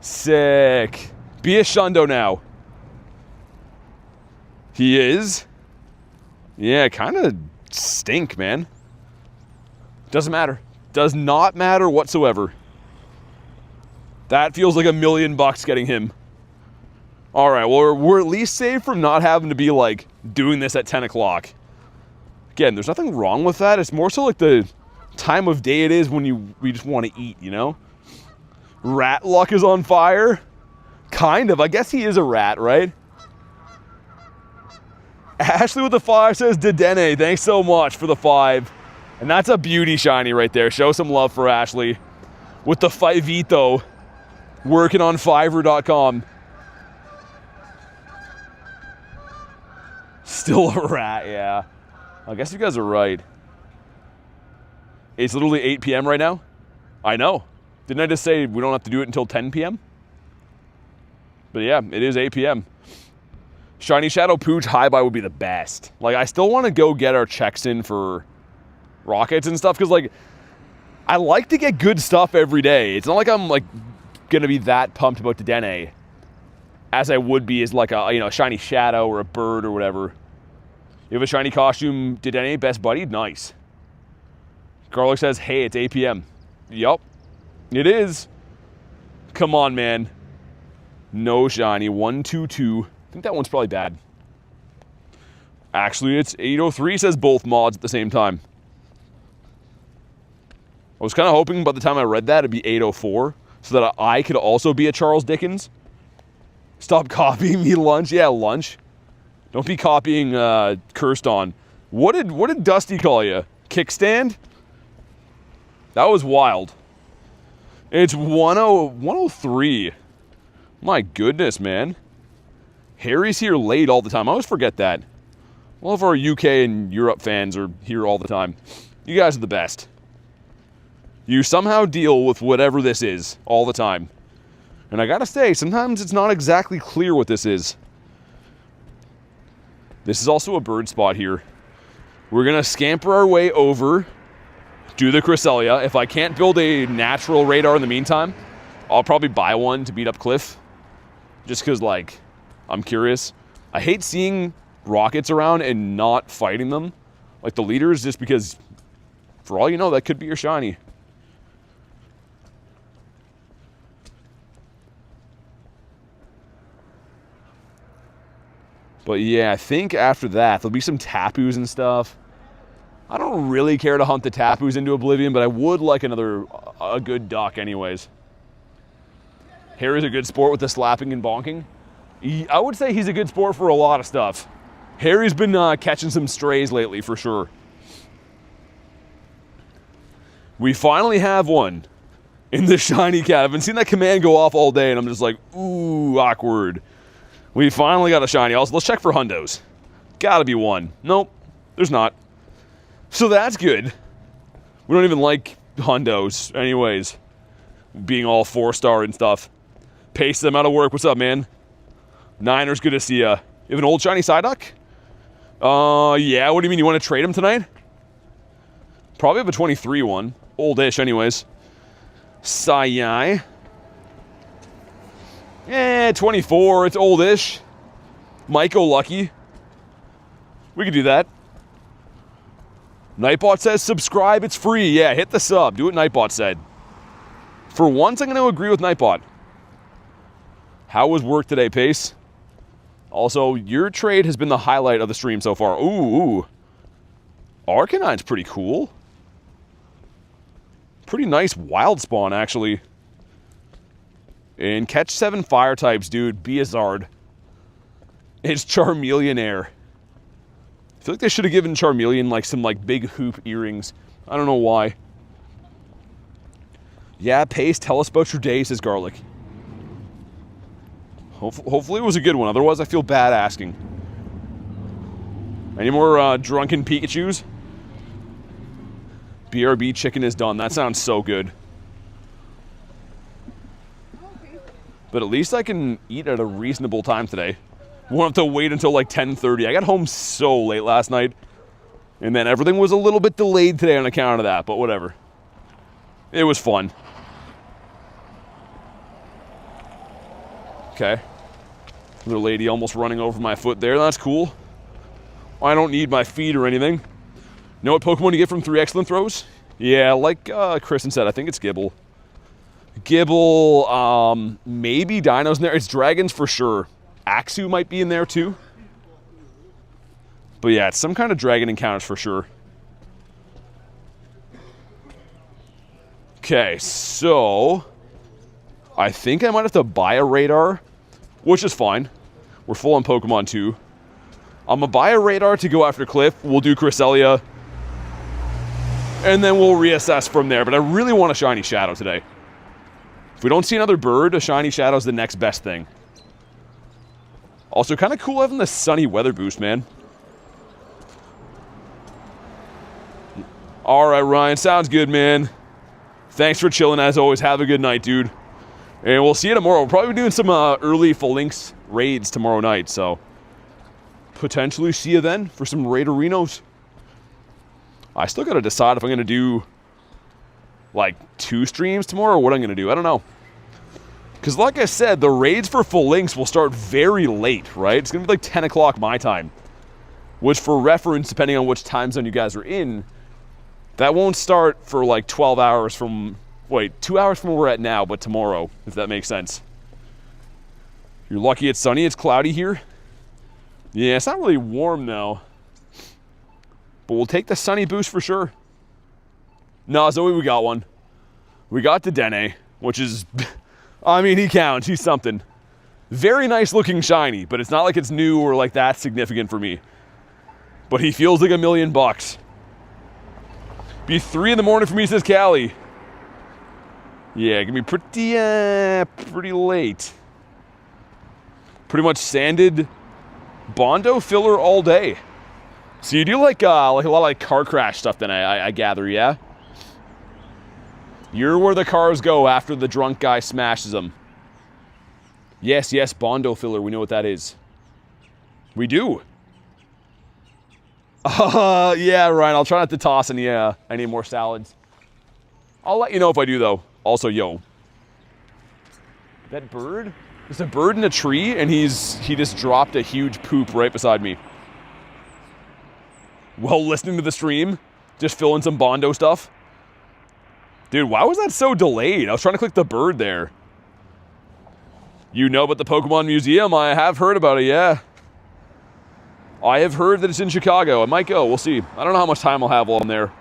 Sick. Be a Shundo now. He is. Yeah, kind of stink, man. Doesn't matter. Does not matter whatsoever. That feels like $1 million getting him. All right, well, we're at least saved from not having to be, like, doing this at 10 o'clock. Again, there's nothing wrong with that. It's more so like the time of day it is when we just want to eat, you know? Rat luck is on fire. Kind of. I guess he is a rat, right? Ashley with the 5 says, Dedenne, thanks so much for the 5. And that's a beauty shiny right there. Show some love for Ashley. With the 5-ito. Working on Fiverr.com. Still a rat, yeah. I guess you guys are right. It's literally 8 p.m. right now? I know. Didn't I just say we don't have to do it until 10 p.m.? But yeah, it is 8 p.m. Shiny Shadow Pooch High-Buy would be the best. Like, I still want to go get our checks in for rockets and stuff, because, like, I like to get good stuff every day. It's not like I'm, like, going to be that pumped about Dedenne as I would be as, like, a, you know, Shiny Shadow or a bird or whatever. You have a shiny costume, Dedenne, best buddy? Nice. Garlic says, hey, it's 8 p.m. Yup, it is. Come on, man. No shiny. 122. I think that one's probably bad. Actually, it's 803, says both mods at the same time. I was kind of hoping by the time I read that, it'd be 804, so that I could also be a Charles Dickens. Stop copying me, Lunch. Yeah, Lunch. Don't be copying Cursed On. What did Dusty call you? Kickstand? That was wild. It's 103. My goodness, man. Harry's here late all the time. I always forget that. All of our UK and Europe fans are here all the time. You guys are the best. You somehow deal with whatever this is all the time. And I gotta say, sometimes it's not exactly clear what this is. This is also a bird spot here. We're gonna scamper our way over, do the Cresselia. If I can't build a natural radar in the meantime, I'll probably buy one to beat up Cliff. Just because, like, I'm curious. I hate seeing rockets around and not fighting them. Like the leaders, just because, for all you know, that could be your shiny. But yeah, I think after that, there'll be some Tapus and stuff. I don't really care to hunt the Tapus into oblivion, but I would like a good duck anyways. Harry's a good sport with the slapping and bonking. I would say he's a good sport for a lot of stuff. Harry's been catching some strays lately for sure. We finally have one in the shiny cat. I've been seeing that command go off all day and I'm just like, ooh, awkward. We finally got a shiny. Also, let's check for hundos. Gotta be one. Nope, there's not. So that's good. We don't even like hundos anyways. Being all 4-star and stuff. Pace them out of work. What's up, man? Niners, good to see ya. You have an old shiny Psyduck? Yeah, what do you mean? You want to trade him tonight? Probably have a 23 one. Oldish anyways. Sai. 24, it's oldish. Myco Lucky. We could do that. Nightbot says subscribe, it's free. Yeah, hit the sub. Do what Nightbot said. For once, I'm going to agree with Nightbot. How was work today, Pace? Also, your trade has been the highlight of the stream so far. Ooh. Arcanine's pretty cool. Pretty nice wild spawn, actually. And catch 7 fire types, dude. Beazard. It's Charmeleonaire. I feel like they should have given Charmeleon like some big hoop earrings. I don't know why. Yeah, Pace, tell us about your day, says Garlic. Hopefully it was a good one. Otherwise, I feel bad asking. Any more drunken Pikachus? BRB chicken is done. That sounds so good. But at least I can eat at a reasonable time today. Won't have to wait until like 10:30. I got home so late last night. And then everything was a little bit delayed today on account of that, but whatever. It was fun. Okay. Little lady almost running over my foot there. That's cool. I don't need my feet or anything. Know what Pokemon you get from 3 excellent throws? Yeah, like Kristen said, I think it's Gibble. Gibble, maybe Dino's in there. It's Dragons for sure. Axu might be in there too. But yeah, it's some kind of dragon encounters for sure. Okay, so I think I might have to buy a radar, which is fine. We're full on Pokemon too. I'm gonna buy a radar to go after Cliff. We'll do Cresselia. And then we'll reassess from there. But I really want a shiny Shadow today. If we don't see another bird, a shiny Shadow is the next best thing. Also, kind of cool having the sunny weather boost, man. All right, Ryan. Sounds good, man. Thanks for chilling, as always. Have a good night, dude. And we'll see you tomorrow. We'll probably be doing some early Phalanx raids tomorrow night, so potentially see you then for some Raiderinos. I still got to decide if I'm going to do like 2 streams tomorrow or what I'm going to do. I don't know. Because like I said, the raids for Phalanx will start very late, right? It's going to be like 10 o'clock my time. Which for reference, depending on which time zone you guys are in, that won't start for like 12 hours from... Wait, 2 hours from where we're at now, but tomorrow, if that makes sense. You're lucky it's sunny. It's cloudy here. Yeah, it's not really warm though. But we'll take the sunny boost for sure. No, Zoe, we got one. We got the Dene, which is... I mean, he counts. He's something. Very nice looking shiny, but it's not like it's new or like that significant for me. But he feels like $1 million. Be 3 in the morning for me, says Callie. Yeah, it can be pretty late. Pretty much sanded Bondo filler all day. So you do like a lot of like car crash stuff then, I gather, yeah? You're where the cars go after the drunk guy smashes them. Yes, yes, Bondo filler. We know what that is. We do. Yeah, Ryan. I'll try not to toss any more salads. I'll let you know if I do, though. Also, yo. That bird? There's a bird in a tree, and he just dropped a huge poop right beside me. While listening to the stream, just filling some Bondo stuff. Dude, why was that so delayed? I was trying to click the bird there. You know about the Pokemon Museum? I have heard about it, yeah. I have heard that it's in Chicago. I might go. We'll see. I don't know how much time I'll have while I'm there.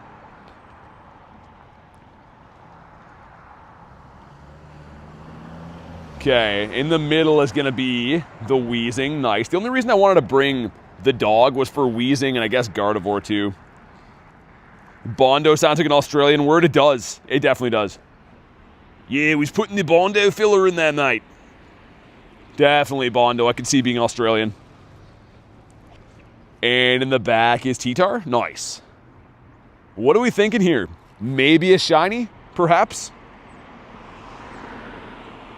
Okay, in the middle is going to be the Weezing. Nice. The only reason I wanted to bring the dog was for Weezing and I guess Gardevoir too. Bondo sounds like an Australian word. It does. It definitely does. Yeah, we was putting the Bondo filler in that night. Definitely Bondo. I can see being Australian. And in the back is T-Tar. Nice. What are we thinking here? Maybe a shiny, perhaps?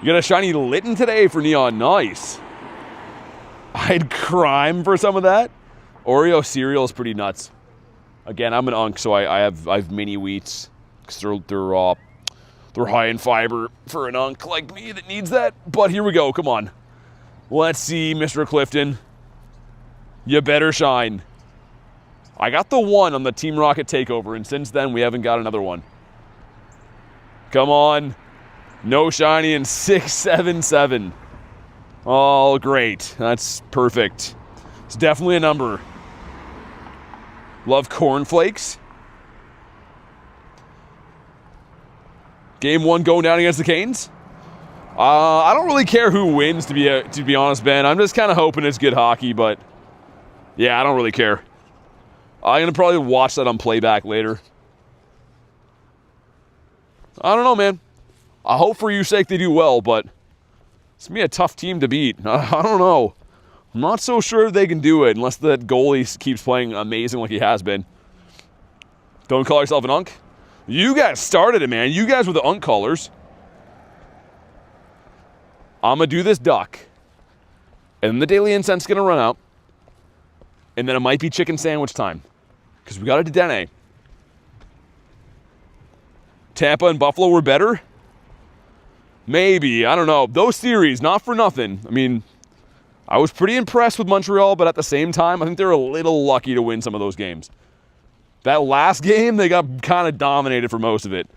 You got a shiny Litten today for Neon. Nice. I'd crime for some of that. Oreo cereal is pretty nuts. Again, I'm an unk, so I have mini wheats. Because they're high in fiber for an unk like me that needs that. But here we go. Come on. Let's see, Mr. Clifton. You better shine. I got the one on the Team Rocket takeover, and since then we haven't got another one. Come on. No shiny in 677. Oh, great. That's perfect. It's definitely a number. Love cornflakes. Game 1 going down against the Canes. I don't really care who wins, to be honest, Ben. I'm just kind of hoping it's good hockey, but yeah, I don't really care. I'm going to probably watch that on playback later. I don't know, man. I hope for your sake they do well, but it's going to be a tough team to beat. I don't know. I'm not so sure they can do it unless that goalie keeps playing amazing like he has been. Don't call yourself an unk. You guys started it, man. You guys were the unk callers. I'm going to do this duck. And then the daily incense is going to run out. And then it might be chicken sandwich time. Because we got a Dedenne. Tampa and Buffalo were better? Maybe. I don't know. Those series, not for nothing. I mean, I was pretty impressed with Montreal, but at the same time, I think they're a little lucky to win some of those games. That last game, they got kind of dominated for most of it.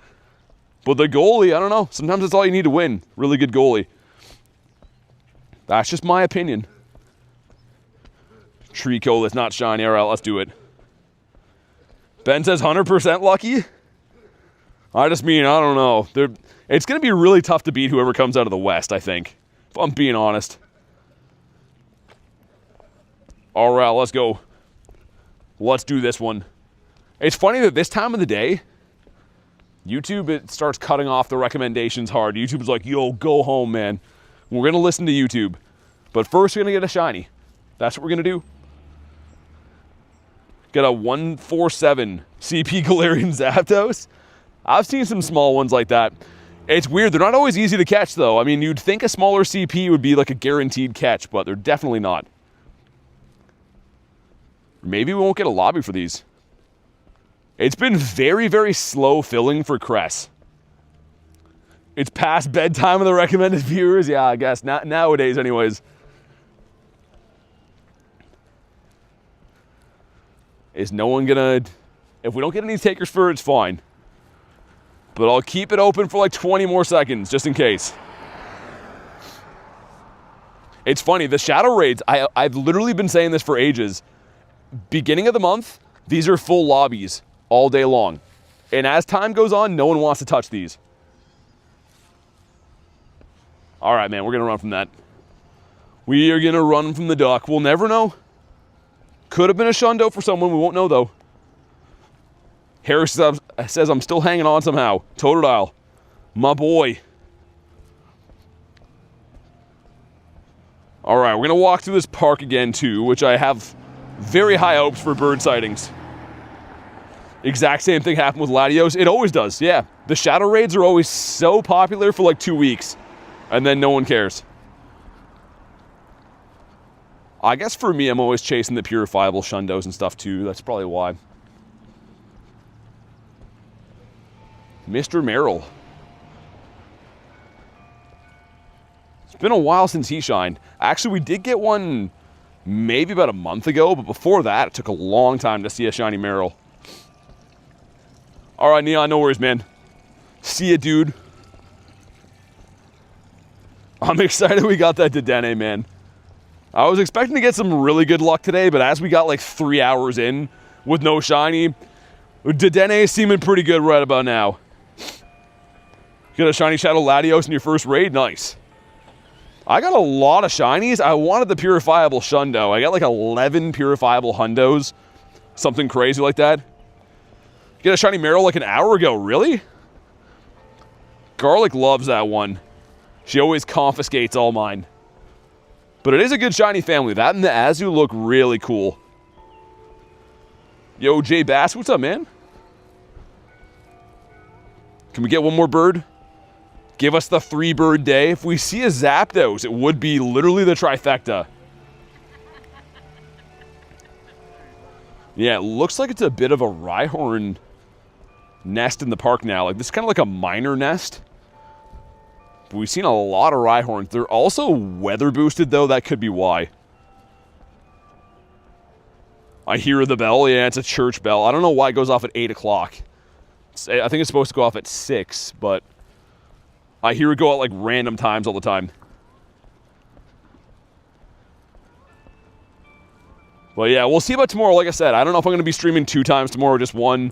But the goalie, I don't know. Sometimes that's all you need to win. Really good goalie. That's just my opinion. Trico that's not shiny. All right, let's do it. Ben says 100% lucky. I just mean, I don't know. It's going to be really tough to beat whoever comes out of the West, I think. If I'm being honest. All right, let's go. Let's do this one. It's funny that this time of the day, YouTube, it starts cutting off the recommendations hard. YouTube's like, yo, go home, man. We're going to listen to YouTube. But first, we're going to get a shiny. That's what we're going to do. Get a 147 CP Galarian Zapdos. I've seen some small ones like that. It's weird. They're not always easy to catch, though. I mean, you'd think a smaller CP would be like a guaranteed catch, but they're definitely not. Maybe we won't get a lobby for these. It's been very, very slow filling for Cress. It's past bedtime of the recommended viewers. Yeah, I guess. Nowadays, anyways. Is no one gonna... If we don't get any takers for it, it's fine. But I'll keep it open for like 20 more seconds, just in case. It's funny, the Shadow Raids, I've literally been saying this for ages. Beginning of the month, these are full lobbies all day long. And as time goes on, no one wants to touch these. All right, man, we're going to run from that. We are going to run from the duck. We'll never know. Could have been a shundo for someone. We won't know, though. Harris says I'm still hanging on somehow. Totodile. My boy. All right, we're going to walk through this park again, too, which I have very high hopes for bird sightings. Exact same thing happened with Latios. It always does, yeah. The shadow raids are always so popular for like 2 weeks, and then no one cares. I guess for me, I'm always chasing the purifiable Shundos and stuff too. That's probably why. Mr. Merrill. It's been a while since he shined. Actually, we did get one maybe about a month ago, but before that, it took a long time to see a shiny Merrill. All right, Neon, no worries, man. See ya, dude. I'm excited we got that Dedenne, man. I was expecting to get some really good luck today, but as we got like 3 hours in with no shiny, Dedenne is seeming pretty good right about now. Get a shiny Shadow Latios in your first raid? Nice. I got a lot of shinies. I wanted the purifiable Shundo. I got like 11 purifiable Hundos. Something crazy like that. Get a shiny Merrill like an hour ago. Really? Garlic loves that one. She always confiscates all mine. But it is a good shiny family. That and the Azu look really cool. Yo, Jay Bass, what's up, man? Can we get one more bird? Give us the 3-bird day. If we see a Zapdos, it would be literally the trifecta. Yeah, it looks like it's a bit of a Rhyhorn nest in the park now. Like, this is kind of like a minor nest. But we've seen a lot of Rhyhorns. They're also weather boosted, though. That could be why. I hear the bell. Yeah, it's a church bell. I don't know why it goes off at 8 o'clock. I think it's supposed to go off at 6, but I hear it go at like random times all the time. But yeah, we'll see about tomorrow. Like I said, I don't know if I'm going to be streaming 2 times tomorrow or just 1.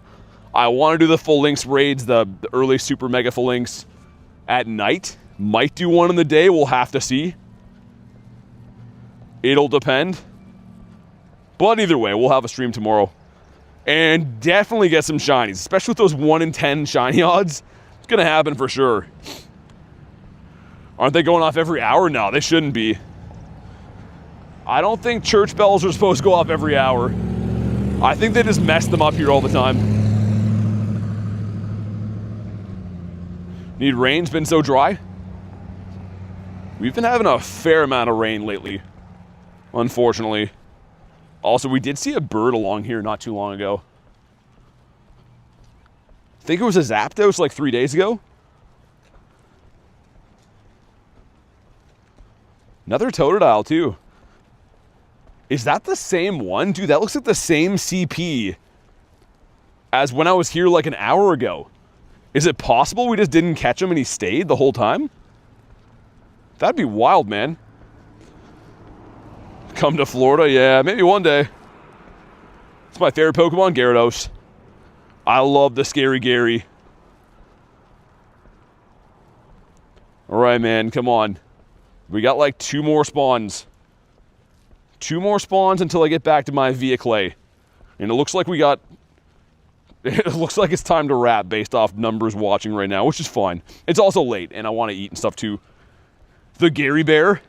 I want to do the full links raids, the early super mega full links at night. Might do one in the day. We'll have to see. It'll depend. But either way, we'll have a stream tomorrow. And definitely get some shinies, especially with those 1 in 10 shiny odds. It's going to happen for sure. Aren't they going off every hour? No, they shouldn't be. I don't think church bells are supposed to go off every hour. I think they just mess them up here all the time. Need rain? It's been so dry. We've been having a fair amount of rain lately, unfortunately. Also, we did see a bird along here not too long ago. I think it was a Zapdos like 3 days ago. Another Totodile too. Is that the same one? Dude, that looks like the same CP as when I was here like an hour ago. Is it possible we just didn't catch him and he stayed the whole time? That'd be wild, man. Come to Florida? Yeah, maybe one day. It's my favorite Pokemon, Gyarados. I love the Scary Gary. All right, man, come on. We got like 2 more spawns. 2 more spawns until I get back to my vehicle. And it looks like we got... It looks like it's time to wrap based off numbers watching right now, which is fine. It's also late, and I want to eat and stuff too. The Gary Bear.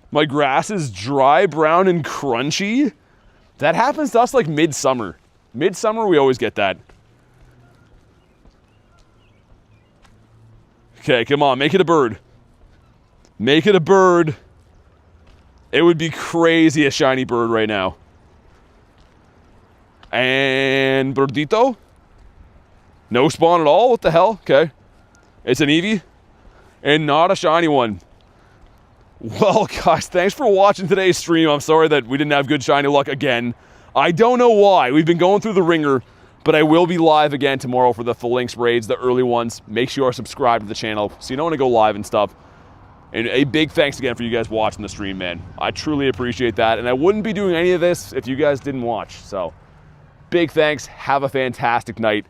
My grass is dry, brown, and crunchy. That happens to us like midsummer. Midsummer, we always get that. Okay, come on, make it a bird. Make it a bird. It would be crazy a shiny bird right now. And Birdito? No spawn at all? What the hell? Okay. It's an Eevee. And not a shiny one. Well, guys, thanks for watching today's stream. I'm sorry that we didn't have good shiny luck again. I don't know why. We've been going through the ringer, but I will be live again tomorrow for the full links raids, the early ones. Make sure you are subscribed to the channel so you don't want to go live and stuff. And a big thanks again for you guys watching the stream, man. I truly appreciate that. And I wouldn't be doing any of this if you guys didn't watch. So, big thanks. Have a fantastic night.